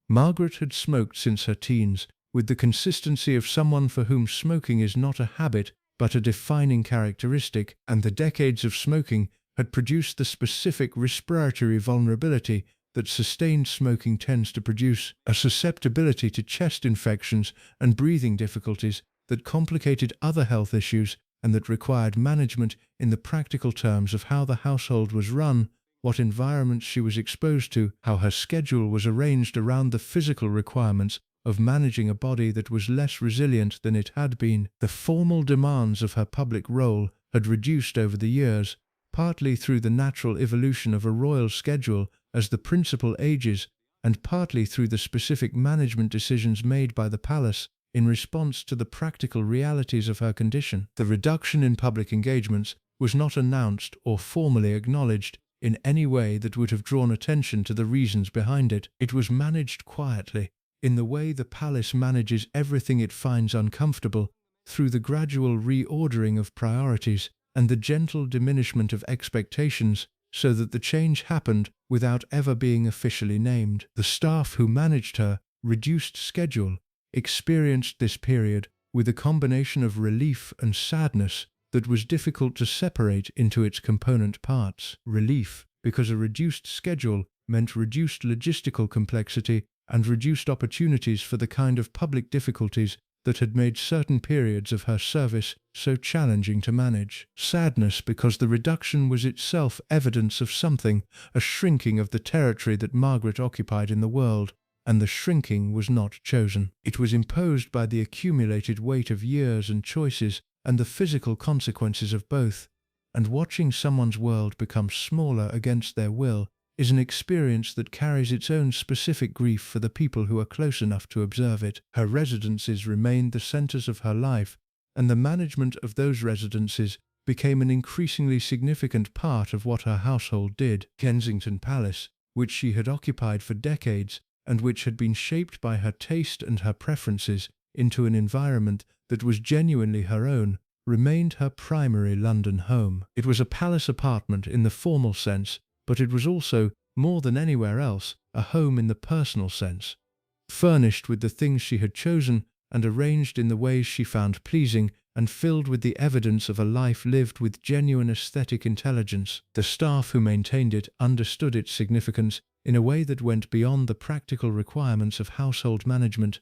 Margaret had smoked since her teens, with the consistency of someone for whom smoking is not a habit but a defining characteristic, and the decades of smoking had produced the specific respiratory vulnerability that sustained smoking tends to produce, a susceptibility to chest infections and breathing difficulties that complicated other health issues and that required management in the practical terms of how the household was run, what environments she was exposed to, how her schedule was arranged around the physical requirements of managing a body that was less resilient than it had been. The formal demands of her public role had reduced over the years, partly through the natural evolution of a royal schedule as the principal ages, and partly through the specific management decisions made by the palace in response to the practical realities of her condition. The reduction in public engagements was not announced or formally acknowledged in any way that would have drawn attention to the reasons behind it. It was managed quietly, in the way the palace manages everything it finds uncomfortable, through the gradual reordering of priorities and the gentle diminishment of expectations, so that the change happened without ever being officially named. The staff who managed her reduced schedule experienced this period with a combination of relief and sadness that was difficult to separate into its component parts. Relief, because a reduced schedule meant reduced logistical complexity and reduced opportunities for the kind of public difficulties that had made certain periods of her service so challenging to manage. Sadness, because the reduction was itself evidence of something, a shrinking of the territory that Margaret occupied in the world, and the shrinking was not chosen. It was imposed by the accumulated weight of years and choices and the physical consequences of both, and watching someone's world become smaller against their will is an experience that carries its own specific grief for the people who are close enough to observe it. Her residences remained the centers of her life, and the management of those residences became an increasingly significant part of what her household did. Kensington Palace, which she had occupied for decades, and which had been shaped by her taste and her preferences into an environment that was genuinely her own, remained her primary London home. It was a palace apartment in the formal sense, but it was also, more than anywhere else, a home in the personal sense, furnished with the things she had chosen and arranged in the ways she found pleasing, and filled with the evidence of a life lived with genuine aesthetic intelligence. The staff who maintained it understood its significance in a way that went beyond the practical requirements of household management.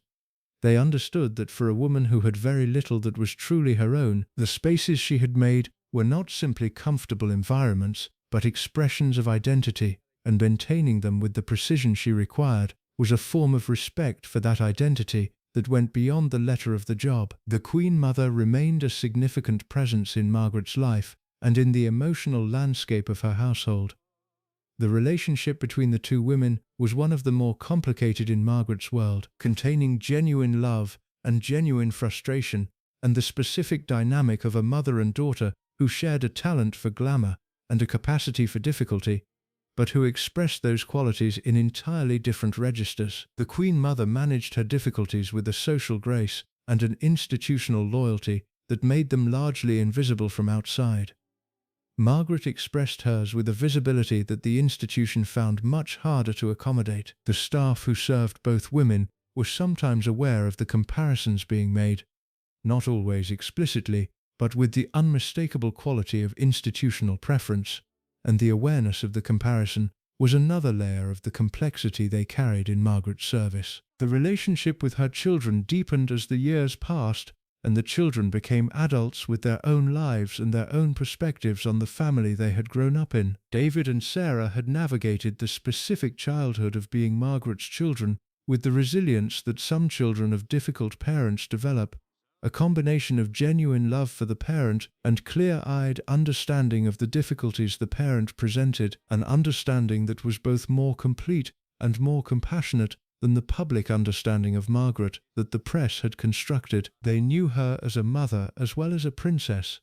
They understood that for a woman who had very little that was truly her own, the spaces she had made were not simply comfortable environments, but expressions of identity, and maintaining them with the precision she required was a form of respect for that identity that went beyond the letter of the job. The Queen Mother remained a significant presence in Margaret's life and in the emotional landscape of her household. The relationship between the two women was one of the more complicated in Margaret's world, containing genuine love and genuine frustration, and the specific dynamic of a mother and daughter who shared a talent for glamour and a capacity for difficulty, but who expressed those qualities in entirely different registers. The Queen Mother managed her difficulties with a social grace and an institutional loyalty that made them largely invisible from outside. Margaret expressed hers with a visibility that the institution found much harder to accommodate. The staff who served both women were sometimes aware of the comparisons being made, not always explicitly, but with the unmistakable quality of institutional preference, and the awareness of the comparison was another layer of the complexity they carried in Margaret's service. The relationship with her children deepened as the years passed, and the children became adults with their own lives and their own perspectives on the family they had grown up in. David and Sarah had navigated the specific childhood of being Margaret's children with the resilience that some children of difficult parents develop, a combination of genuine love for the parent and clear-eyed understanding of the difficulties the parent presented, an understanding that was both more complete and more compassionate than the public understanding of Margaret that the press had constructed. They knew her as a mother as well as a princess,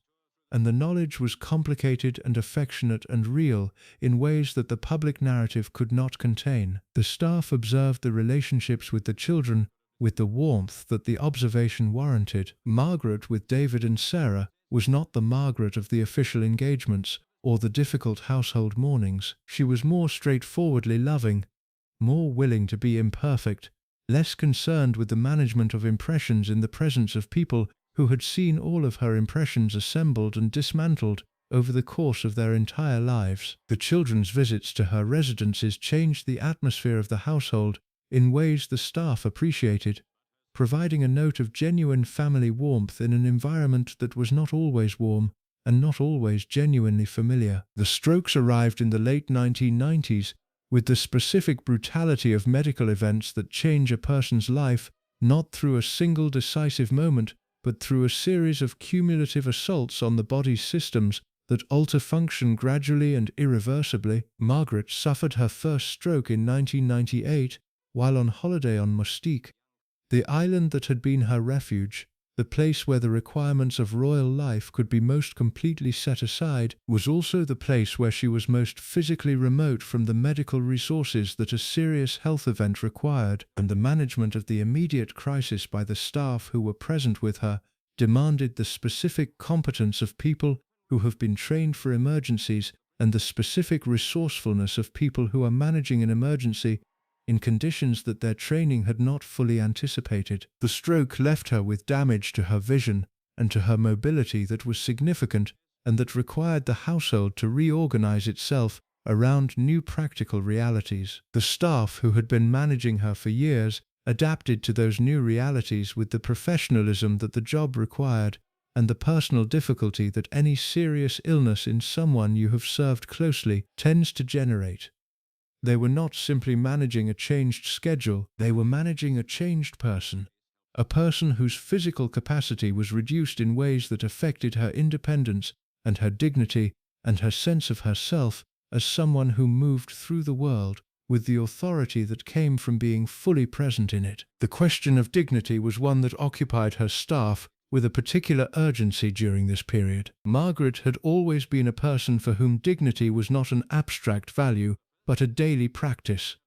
and the knowledge was complicated and affectionate and real in ways that the public narrative could not contain. The staff observed the relationships with the children with the warmth that the observation warranted. Margaret with David and Sarah was not the Margaret of the official engagements or the difficult household mornings. She was more straightforwardly loving, more willing to be imperfect, less concerned with the management of impressions in the presence of people who had seen all of her impressions assembled and dismantled over the course of their entire lives. The children's visits to her residences changed the atmosphere of the household in ways the staff appreciated. providing a note of genuine family warmth in an environment that was not always warm and not always genuinely familiar. The strokes arrived in the late 1990s with the specific brutality of medical events that change a person's life, not through a single decisive moment, but through a series of cumulative assaults on the body's systems that alter function gradually and irreversibly. Margaret suffered her first stroke in 1998 while on holiday on Mystique, the island that had been her refuge. The place where the requirements of royal life could be most completely set aside was also the place where she was most physically remote from the medical resources that a serious health event required, and the management of the immediate crisis by the staff who were present with her demanded the specific competence of people who have been trained for emergencies and the specific resourcefulness of people who are managing an emergency in conditions that their training had not fully anticipated. The stroke left her with damage to her vision and to her mobility that was significant and that required the household to reorganize itself around new practical realities. The staff who had been managing her for years adapted to those new realities with the professionalism that the job required and the personal difficulty that any serious illness in someone you have served closely tends to generate. They were not simply managing a changed schedule, they were managing a changed person. A person whose physical capacity was reduced in ways that affected her independence and her dignity and her sense of herself as someone who moved through the world with the authority that came from being fully present in it. The question of dignity was one that occupied her staff with a particular urgency during this period. Margaret had always been a person for whom dignity was not an abstract value, but a daily practice,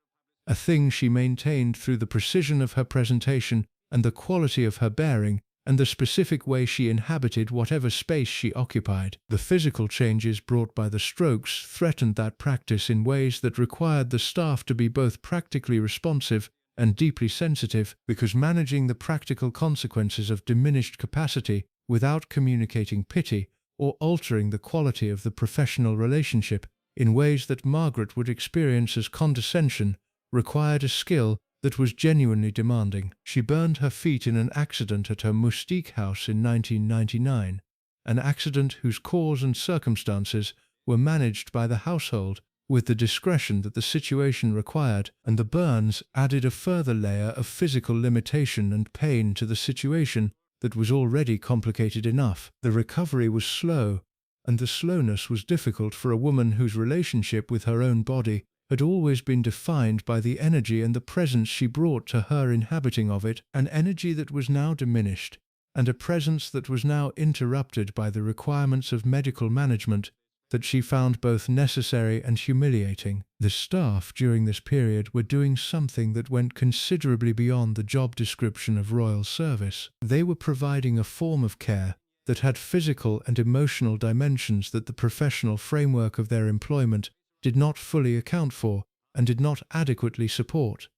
a thing she maintained through the precision of her presentation and the quality of her bearing and the specific way she inhabited whatever space she occupied. The physical changes brought by the strokes threatened that practice in ways that required the staff to be both practically responsive and deeply sensitive, because managing the practical consequences of diminished capacity without communicating pity or altering the quality of the professional relationship in ways that Margaret would experience as condescension required a skill that was genuinely demanding. She burned her feet in an accident at her Mystique house in 1999, an accident whose cause and circumstances were managed by the household with the discretion that the situation required, and the burns added a further layer of physical limitation and pain to the situation that was already complicated enough. The recovery was slow, and the slowness was difficult for a woman whose relationship with her own body had always been defined by the energy and the presence she brought to her inhabiting of it, an energy that was now diminished, and a presence that was now interrupted by the requirements of medical management that she found both necessary and humiliating. The staff during this period were doing something that went considerably beyond the job description of royal service. They were providing a form of care that had physical and emotional dimensions that the professional framework of their employment did not fully account for and did not adequately support.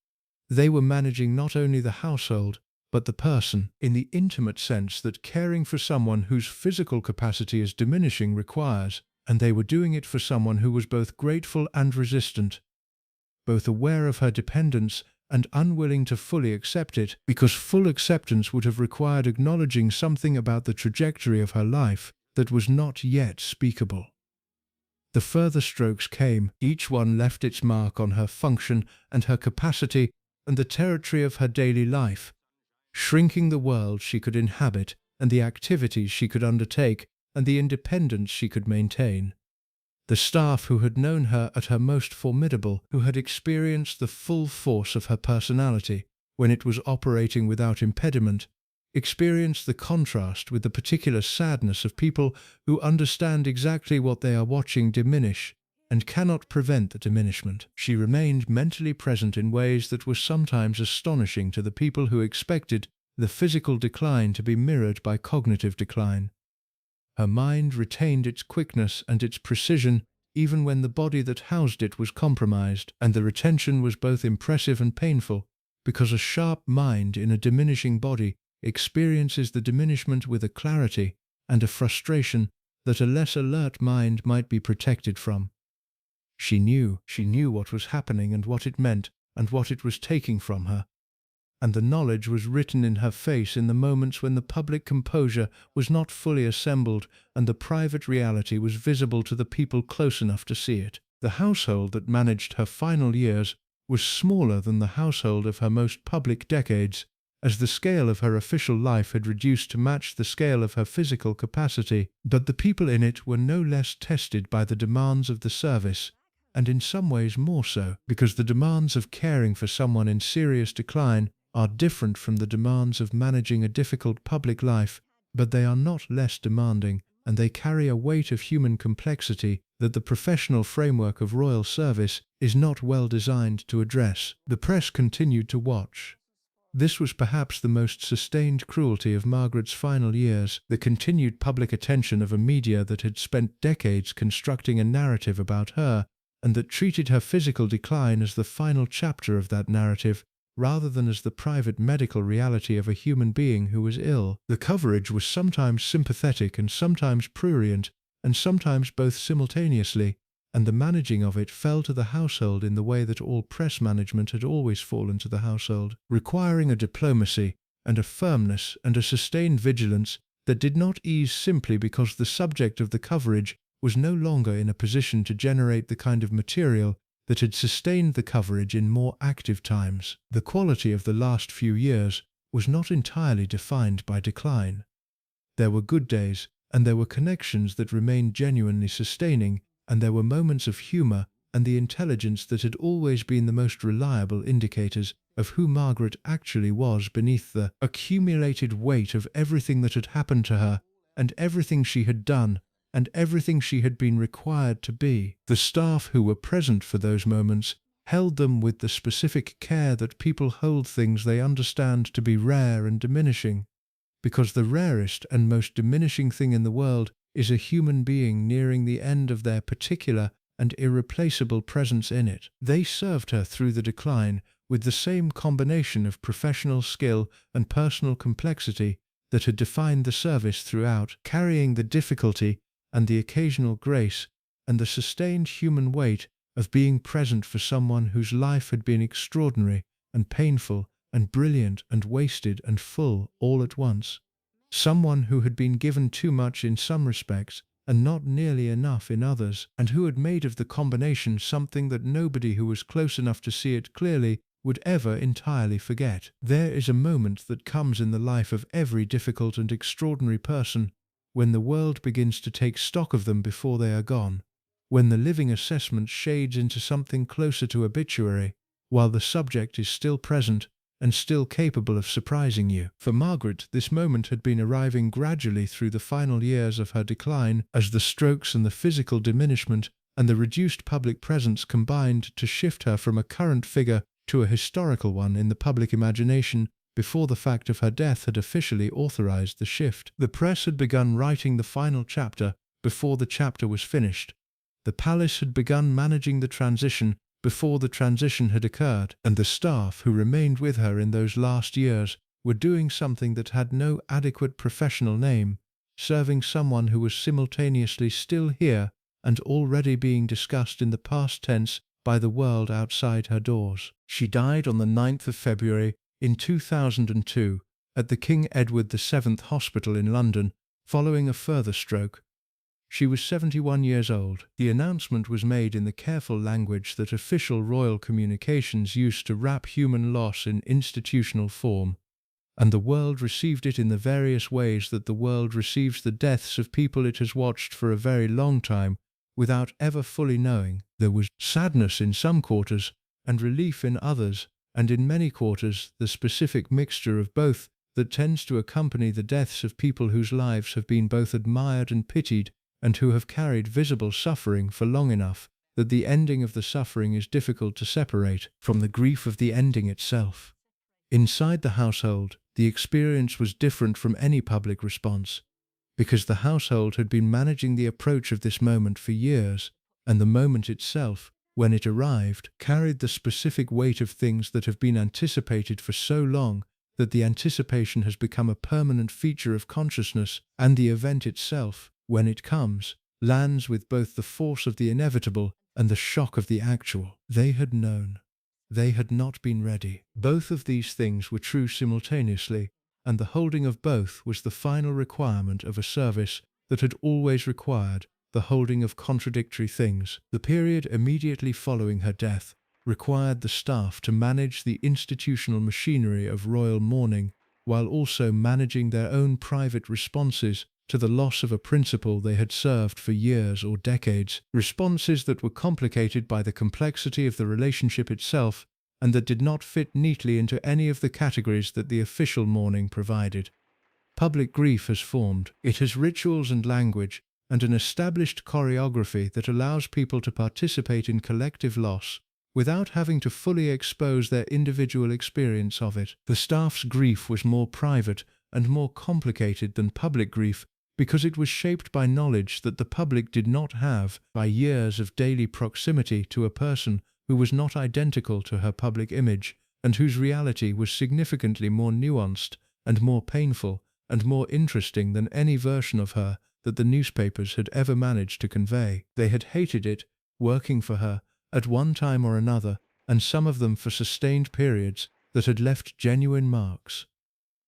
They were managing not only the household, but the person, in the intimate sense that caring for someone whose physical capacity is diminishing requires, and they were doing it for someone who was both grateful and resistant, both aware of her dependence and unwilling to fully accept it, because full acceptance would have required acknowledging something about the trajectory of her life that was not yet speakable. The further strokes came, each one left its mark on her function and her capacity and the territory of her daily life, shrinking the world she could inhabit and the activities she could undertake and the independence she could maintain. The staff who had known her at her most formidable, who had experienced the full force of her personality when it was operating without impediment, experienced the contrast with the particular sadness of people who understand exactly what they are watching diminish and cannot prevent the diminishment. She remained mentally present in ways that were sometimes astonishing to the people who expected the physical decline to be mirrored by cognitive decline. Her mind retained its quickness and its precision even when the body that housed it was compromised, and the retention was both impressive and painful, because a sharp mind in a diminishing body experiences the diminishment with a clarity and a frustration that a less alert mind might be protected from. She knew what was happening and what it meant and what it was taking from her. and the knowledge was written in her face in the moments when the public composure was not fully assembled and the private reality was visible to the people close enough to see it. The household that managed her final years was smaller than the household of her most public decades, as the scale of her official life had reduced to match the scale of her physical capacity, but the people in it were no less tested by the demands of the service, and in some ways more so, because the demands of caring for someone in serious decline are different from the demands of managing a difficult public life, but they are not less demanding, and they carry a weight of human complexity that the professional framework of royal service is not well designed to address. The press continued to watch. This was perhaps the most sustained cruelty of Margaret's final years, the continued public attention of a media that had spent decades constructing a narrative about her, and that treated her physical decline as the final chapter of that narrative, rather than as the private medical reality of a human being who was ill. The coverage was sometimes sympathetic and sometimes prurient, and sometimes both simultaneously, and the managing of it fell to the household in the way that all press management had always fallen to the household, requiring a diplomacy and a firmness and a sustained vigilance that did not ease simply because the subject of the coverage was no longer in a position to generate the kind of material that had sustained the coverage in more active times. The quality of the last few years was not entirely defined by decline. There were good days, and there were connections that remained genuinely sustaining, and there were moments of humour and the intelligence that had always been the most reliable indicators of who Margaret actually was beneath the accumulated weight of everything that had happened to her, and everything she had done, and everything she had been required to be. The staff who were present for those moments held them with the specific care that people hold things they understand to be rare and diminishing, because the rarest and most diminishing thing in the world is a human being nearing the end of their particular and irreplaceable presence in it. They served her through the decline with the same combination of professional skill and personal complexity that had defined the service throughout, carrying the difficulty and the occasional grace and the sustained human weight of being present for someone whose life had been extraordinary and painful and brilliant and wasted and full all at once. Someone who had been given too much in some respects and not nearly enough in others, and who had made of the combination something that nobody who was close enough to see it clearly would ever entirely forget. There is a moment that comes in the life of every difficult and extraordinary person when the world begins to take stock of them before they are gone, when the living assessment shades into something closer to obituary, while the subject is still present and still capable of surprising you. For Margaret, this moment had been arriving gradually through the final years of her decline, as the strokes and the physical diminishment and the reduced public presence combined to shift her from a current figure to a historical one in the public imagination before the fact of her death had officially authorized the shift. The press had begun writing the final chapter before the chapter was finished. The palace had begun managing the transition before the transition had occurred, and the staff who remained with her in those last years were doing something that had no adequate professional name, serving someone who was simultaneously still here and already being discussed in the past tense by the world outside her doors. She died on the 9th of February in 2002 at the King Edward VII Hospital in London, following a further stroke. She was 71 years old. The announcement was made in the careful language that official royal communications used to wrap human loss in institutional form, and the world received it in the various ways that the world receives the deaths of people it has watched for a very long time without ever fully knowing. There was sadness in some quarters and relief in others, and in many quarters the specific mixture of both that tends to accompany the deaths of people whose lives have been both admired and pitied, and who have carried visible suffering for long enough that the ending of the suffering is difficult to separate from the grief of the ending itself. Inside the household, the experience was different from any public response, because the household had been managing the approach of this moment for years, and the moment itself, when it arrived, carried the specific weight of things that have been anticipated for so long that the anticipation has become a permanent feature of consciousness, and the event itself, when it comes, lands with both the force of the inevitable and the shock of the actual. They had known. They had not been ready. Both of these things were true simultaneously, and the holding of both was the final requirement of a service that had always required the holding of contradictory things. The period immediately following her death required the staff to manage the institutional machinery of royal mourning, while also managing their own private responses to the loss of a principal they had served for years or decades, responses that were complicated by the complexity of the relationship itself and that did not fit neatly into any of the categories that the official mourning provided. Public grief has formed. It has rituals and language, and an established choreography that allows people to participate in collective loss without having to fully expose their individual experience of it. The staff's grief was more private and more complicated than public grief because it was shaped by knowledge that the public did not have, by years of daily proximity to a person who was not identical to her public image, and whose reality was significantly more nuanced and more painful and more interesting than any version of her that the newspapers had ever managed to convey. They had hated it, working for her, at one time or another, and some of them for sustained periods that had left genuine marks.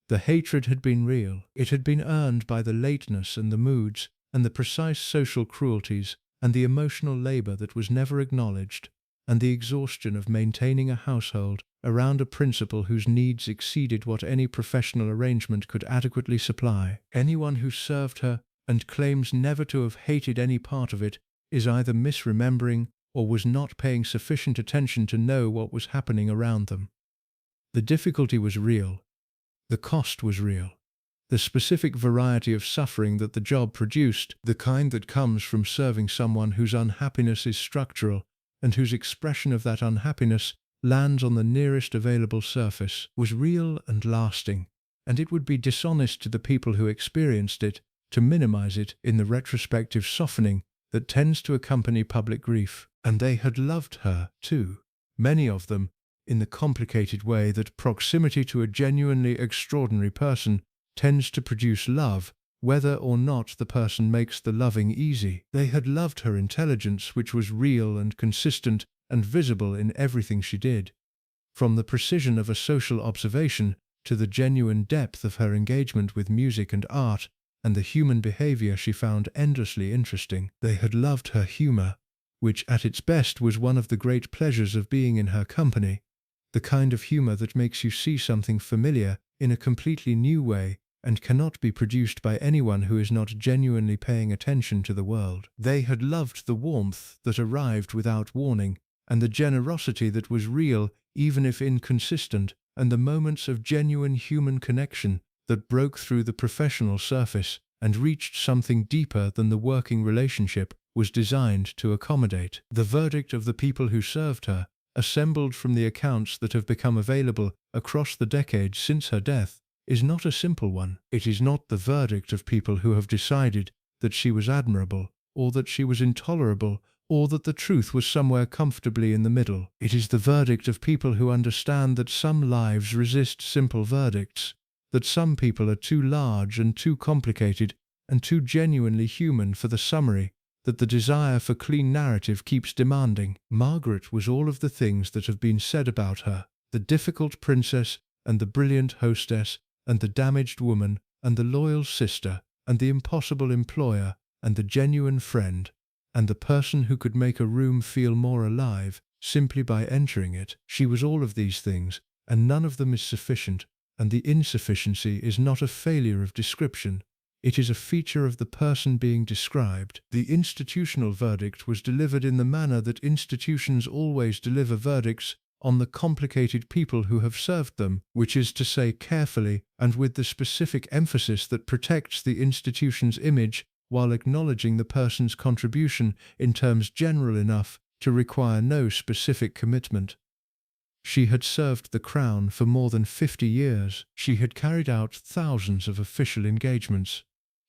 The hatred had been real. It had been earned by the lateness and the moods and the precise social cruelties and the emotional labor that was never acknowledged, and the exhaustion of maintaining a household around a principal whose needs exceeded what any professional arrangement could adequately supply. Anyone who served her and claims never to have hated any part of it is either misremembering or was not paying sufficient attention to know what was happening around them. The difficulty was real. The cost was real. The specific variety of suffering that the job produced, the kind that comes from serving someone whose unhappiness is structural and whose expression of that unhappiness lands on the nearest available surface, was real and lasting, and it would be dishonest to the people who experienced it to minimize it in the retrospective softening that tends to accompany public grief. And they had loved her, too, many of them, in the complicated way that proximity to a genuinely extraordinary person tends to produce love, whether or not the person makes the loving easy. They had loved her intelligence, which was real and consistent and visible in everything she did, from the precision of a social observation to the genuine depth of her engagement with music and art and the human behavior she found endlessly interesting. They had loved her humor, which at its best was one of the great pleasures of being in her company, the kind of humor that makes you see something familiar in a completely new way and cannot be produced by anyone who is not genuinely paying attention to the world. They had loved the warmth that arrived without warning, and the generosity that was real even if inconsistent, and the moments of genuine human connection that broke through the professional surface and reached something deeper than the working relationship was designed to accommodate. The verdict of the people who served her, assembled from the accounts that have become available across the decades since her death, is not a simple one. It is not the verdict of people who have decided that she was admirable, or that she was intolerable, or that the truth was somewhere comfortably in the middle. It is the verdict of people who understand that some lives resist simple verdicts, that some people are too large and too complicated and too genuinely human for the summary that the desire for clean narrative keeps demanding. Margaret was all of the things that have been said about her: the difficult princess, and the brilliant hostess, and the damaged woman, and the loyal sister, and the impossible employer, and the genuine friend, and the person who could make a room feel more alive simply by entering it. She was all of these things, and none of them is sufficient, and the insufficiency is not a failure of description. It is a feature of the person being described. The institutional verdict was delivered in the manner that institutions always deliver verdicts on the complicated people who have served them, which is to say carefully and with the specific emphasis that protects the institution's image while acknowledging the person's contribution in terms general enough to require no specific commitment. She had served the crown for more than 50 years. She had carried out thousands of official engagements.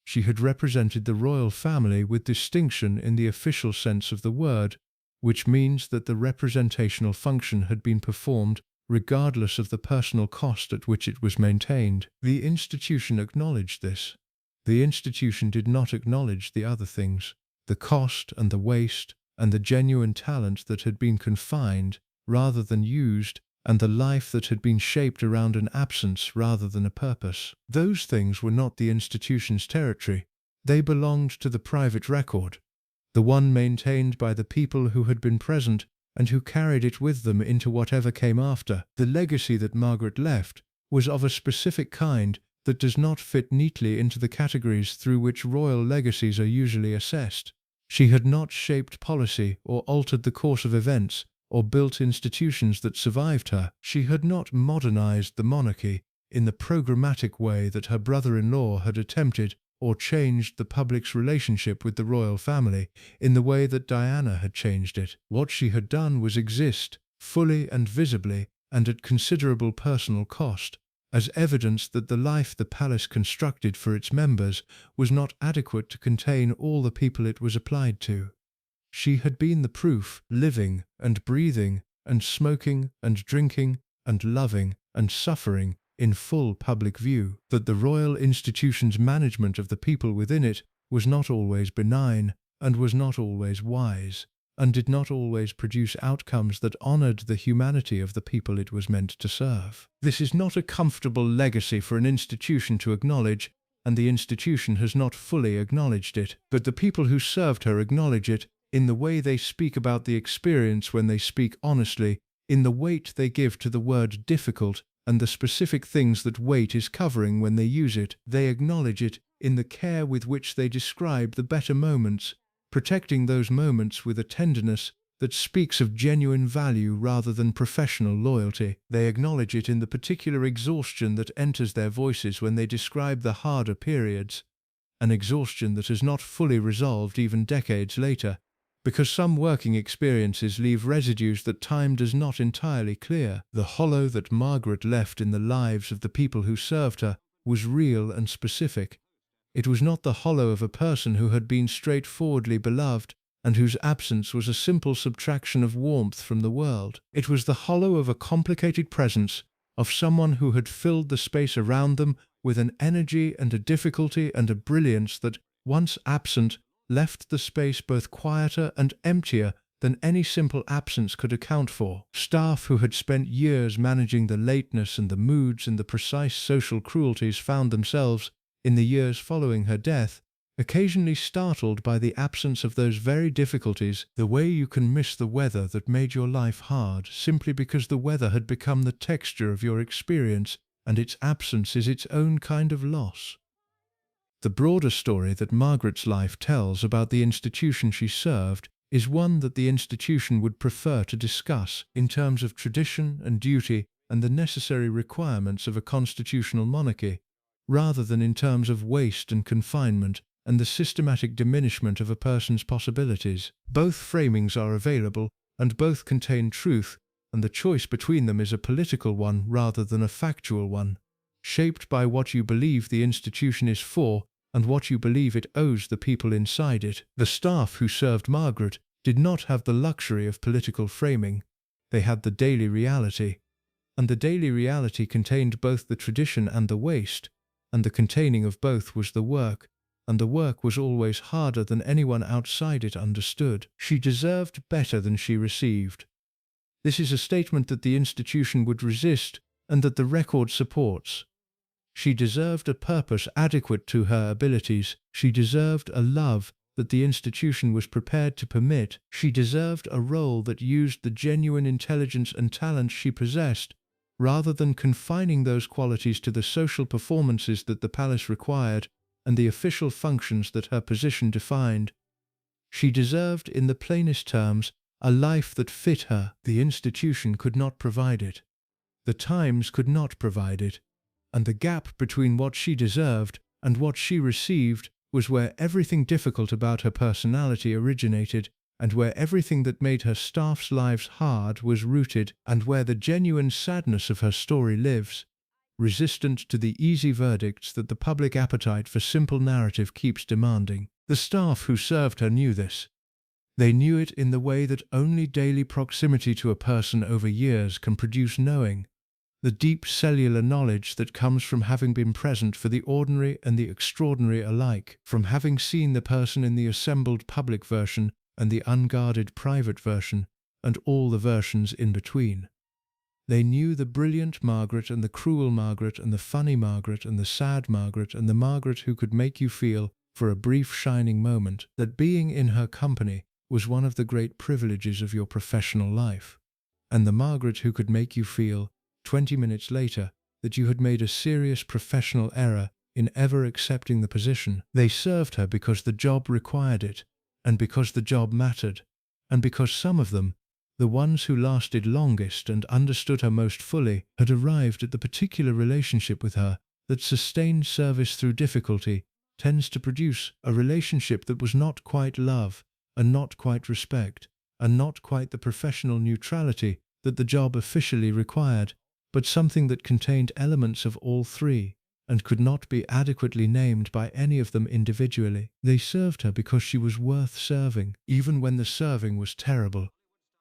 She had represented the royal family with distinction in the official sense of the word, which means that the representational function had been performed regardless of the personal cost at which it was maintained. The institution acknowledged this. The institution did not acknowledge the other things: the cost and the waste and the genuine talent that had been confined rather than used, and the life that had been shaped around an absence rather than a purpose. Those things were not the institution's territory. They belonged to the private record, the one maintained by the people who had been present and who carried it with them into whatever came after. The legacy that Margaret left was of a specific kind that does not fit neatly into the categories through which royal legacies are usually assessed. She had not shaped policy or altered the course of events or built institutions that survived her. She had not modernized the monarchy in the programmatic way that her brother-in-law had attempted, or changed the public's relationship with the royal family in the way that Diana had changed it. What she had done was exist, fully and visibly, and at considerable personal cost, as evidence that the life the palace constructed for its members was not adequate to contain all the people it was applied to. She had been the proof, living and breathing and smoking and drinking and loving and suffering in full public view, that the royal institution's management of the people within it was not always benign and was not always wise, and did not always produce outcomes that honored the humanity of the people it was meant to serve. This is not a comfortable legacy for an institution to acknowledge, and the institution has not fully acknowledged it, but the people who served her acknowledge it in the way they speak about the experience when they speak honestly, in the weight they give to the word difficult, and the specific things that weight is covering when they use it. They acknowledge it in the care with which they describe the better moments, protecting those moments with a tenderness that speaks of genuine value rather than professional loyalty. They acknowledge it in the particular exhaustion that enters their voices when they describe the harder periods, an exhaustion that has not fully resolved even decades later, because some working experiences leave residues that time does not entirely clear. The hollow that Margaret left in the lives of the people who served her was real and specific. It was not the hollow of a person who had been straightforwardly beloved and whose absence was a simple subtraction of warmth from the world. It was the hollow of a complicated presence, of someone who had filled the space around them with an energy and a difficulty and a brilliance that, once absent, left the space both quieter and emptier than any simple absence could account for. Staff who had spent years managing the lateness and the moods and the precise social cruelties found themselves, in the years following her death, occasionally startled by the absence of those very difficulties, the way you can miss the weather that made your life hard simply because the weather had become the texture of your experience, and its absence is its own kind of loss. The broader story that Margaret's life tells about the institution she served is one that the institution would prefer to discuss in terms of tradition and duty and the necessary requirements of a constitutional monarchy, rather than in terms of waste and confinement and the systematic diminishment of a person's possibilities. Both framings are available, and both contain truth, and the choice between them is a political one rather than a factual one, shaped by what you believe the institution is for and what you believe it owes the people inside it. The staff who served Margaret did not have the luxury of political framing. They had the daily reality, and the daily reality contained both the tradition and the waste, and the containing of both was the work, and the work was always harder than anyone outside it understood. She deserved better than she received. This is a statement that the institution would resist and that the record supports. She deserved a purpose adequate to her abilities. She deserved a love that the institution was prepared to permit. She deserved a role that used the genuine intelligence and talent she possessed, rather than confining those qualities to the social performances that the palace required and the official functions that her position defined. She deserved, in the plainest terms, a life that fit her. The institution could not provide it. The times could not provide it. And the gap between what she deserved and what she received was where everything difficult about her personality originated, and where everything that made her staff's lives hard was rooted, and where the genuine sadness of her story lives, resistant to the easy verdicts that the public appetite for simple narrative keeps demanding. The staff who served her knew this. They knew it in the way that only daily proximity to a person over years can produce knowing, the deep cellular knowledge that comes from having been present for the ordinary and the extraordinary alike, from having seen the person in the assembled public version and the unguarded private version, and all the versions in between. They knew the brilliant Margaret and the cruel Margaret and the funny Margaret and the sad Margaret and the Margaret who could make you feel, for a brief shining moment, that being in her company was one of the great privileges of your professional life, and the Margaret who could make you feel, 20 minutes later, that you had made a serious professional error in ever accepting the position. They served her because the job required it, and because the job mattered, and because some of them, the ones who lasted longest and understood her most fully, had arrived at the particular relationship with her that sustained service through difficulty tends to produce a relationship that was not quite love, and not quite respect, and not quite the professional neutrality that the job officially required, but something that contained elements of all three, and could not be adequately named by any of them individually. They served her because she was worth serving, even when the serving was terrible,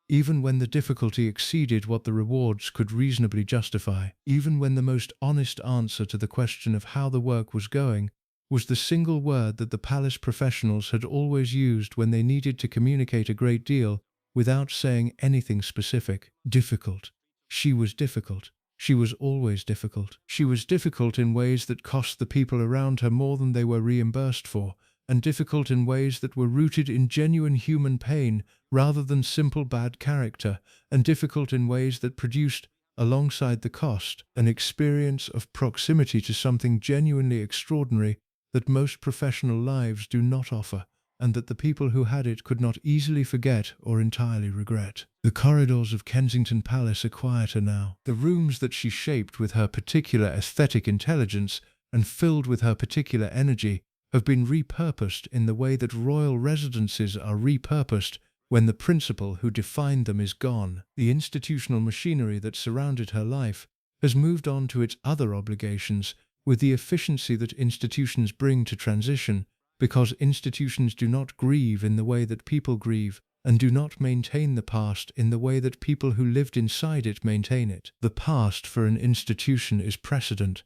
even when the difficulty exceeded what the rewards could reasonably justify, even when the most honest answer to the question of how the work was going was the single word that the palace professionals had always used when they needed to communicate a great deal without saying anything specific: difficult. She was difficult. She was always difficult. She was difficult in ways that cost the people around her more than they were reimbursed for, and difficult in ways that were rooted in genuine human pain rather than simple bad character, and difficult in ways that produced, alongside the cost, an experience of proximity to something genuinely extraordinary that most professional lives do not offer, and that the people who had it could not easily forget or entirely regret. The corridors of Kensington Palace are quieter now. The rooms that she shaped with her particular aesthetic intelligence and filled with her particular energy have been repurposed in the way that royal residences are repurposed when the principal who defined them is gone. The institutional machinery that surrounded her life has moved on to its other obligations with the efficiency that institutions bring to transition, because institutions do not grieve in the way that people grieve, and do not maintain the past in the way that people who lived inside it maintain it. The past for an institution is precedent.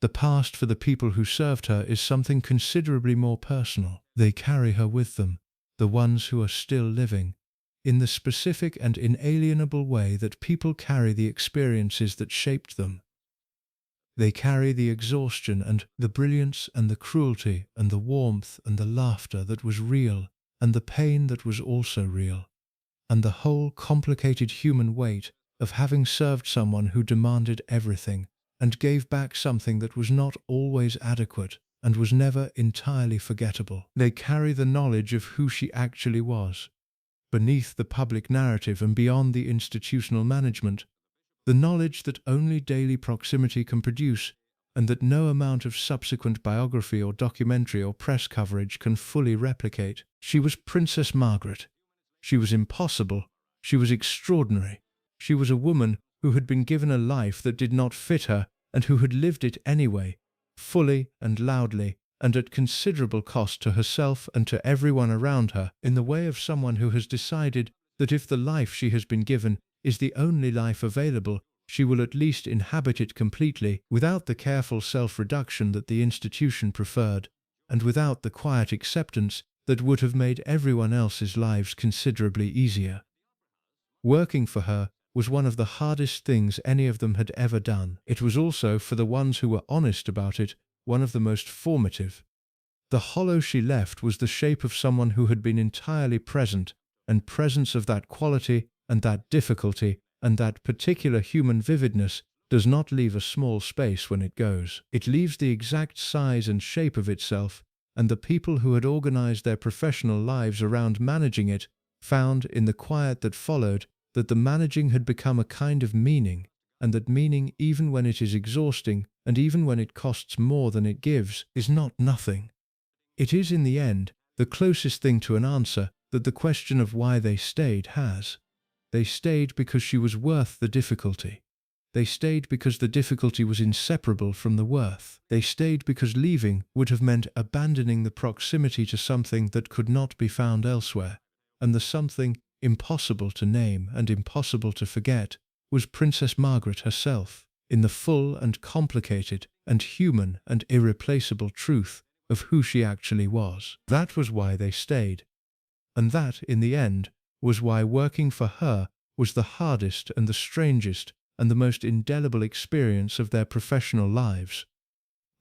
The past for the people who served her is something considerably more personal. They carry her with them, the ones who are still living, in the specific and inalienable way that people carry the experiences that shaped them. They carry the exhaustion and the brilliance and the cruelty and the warmth and the laughter that was real, and the pain that was also real, and the whole complicated human weight of having served someone who demanded everything, and gave back something that was not always adequate, and was never entirely forgettable. They carry the knowledge of who she actually was, beneath the public narrative and beyond the institutional management, the knowledge that only daily proximity can produce, and that no amount of subsequent biography or documentary or press coverage can fully replicate. She was Princess Margaret. She was impossible. She was extraordinary. She was a woman who had been given a life that did not fit her, and who had lived it anyway, fully and loudly, and at considerable cost to herself and to everyone around her, in the way of someone who has decided that if the life she has been given is the only life available, she will at least inhabit it completely, without the careful self-reduction that the institution preferred, and without the quiet acceptance that would have made everyone else's lives considerably easier. Working for her was one of the hardest things any of them had ever done. It was also, for the ones who were honest about it, one of the most formative. The hollow she left was the shape of someone who had been entirely present, and presence of that quality and that difficulty and that particular human vividness does not leave a small space when it goes. It leaves the exact size and shape of itself, and the people who had organized their professional lives around managing it found, in the quiet that followed, that the managing had become a kind of meaning, and that meaning, even when it is exhausting, and even when it costs more than it gives, is not nothing. It is, in the end, the closest thing to an answer that the question of why they stayed has. They stayed because she was worth the difficulty. They stayed because the difficulty was inseparable from the worth. They stayed because leaving would have meant abandoning the proximity to something that could not be found elsewhere, and the something, impossible to name and impossible to forget, was Princess Margaret herself, in the full and complicated and human and irreplaceable truth of who she actually was. That was why they stayed. And that, in the end, was why working for her was the hardest and the strangest and the most indelible experience of their professional lives.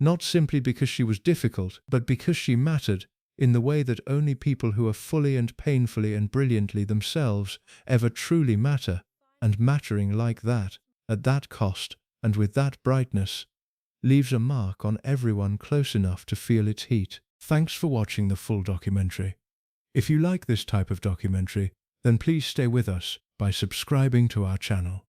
Not simply because she was difficult, but because she mattered in the way that only people who are fully and painfully and brilliantly themselves ever truly matter, and mattering like that, at that cost, and with that brightness, leaves a mark on everyone close enough to feel its heat. Thanks for watching the full documentary. If you like this type of documentary, then please stay with us by subscribing to our channel.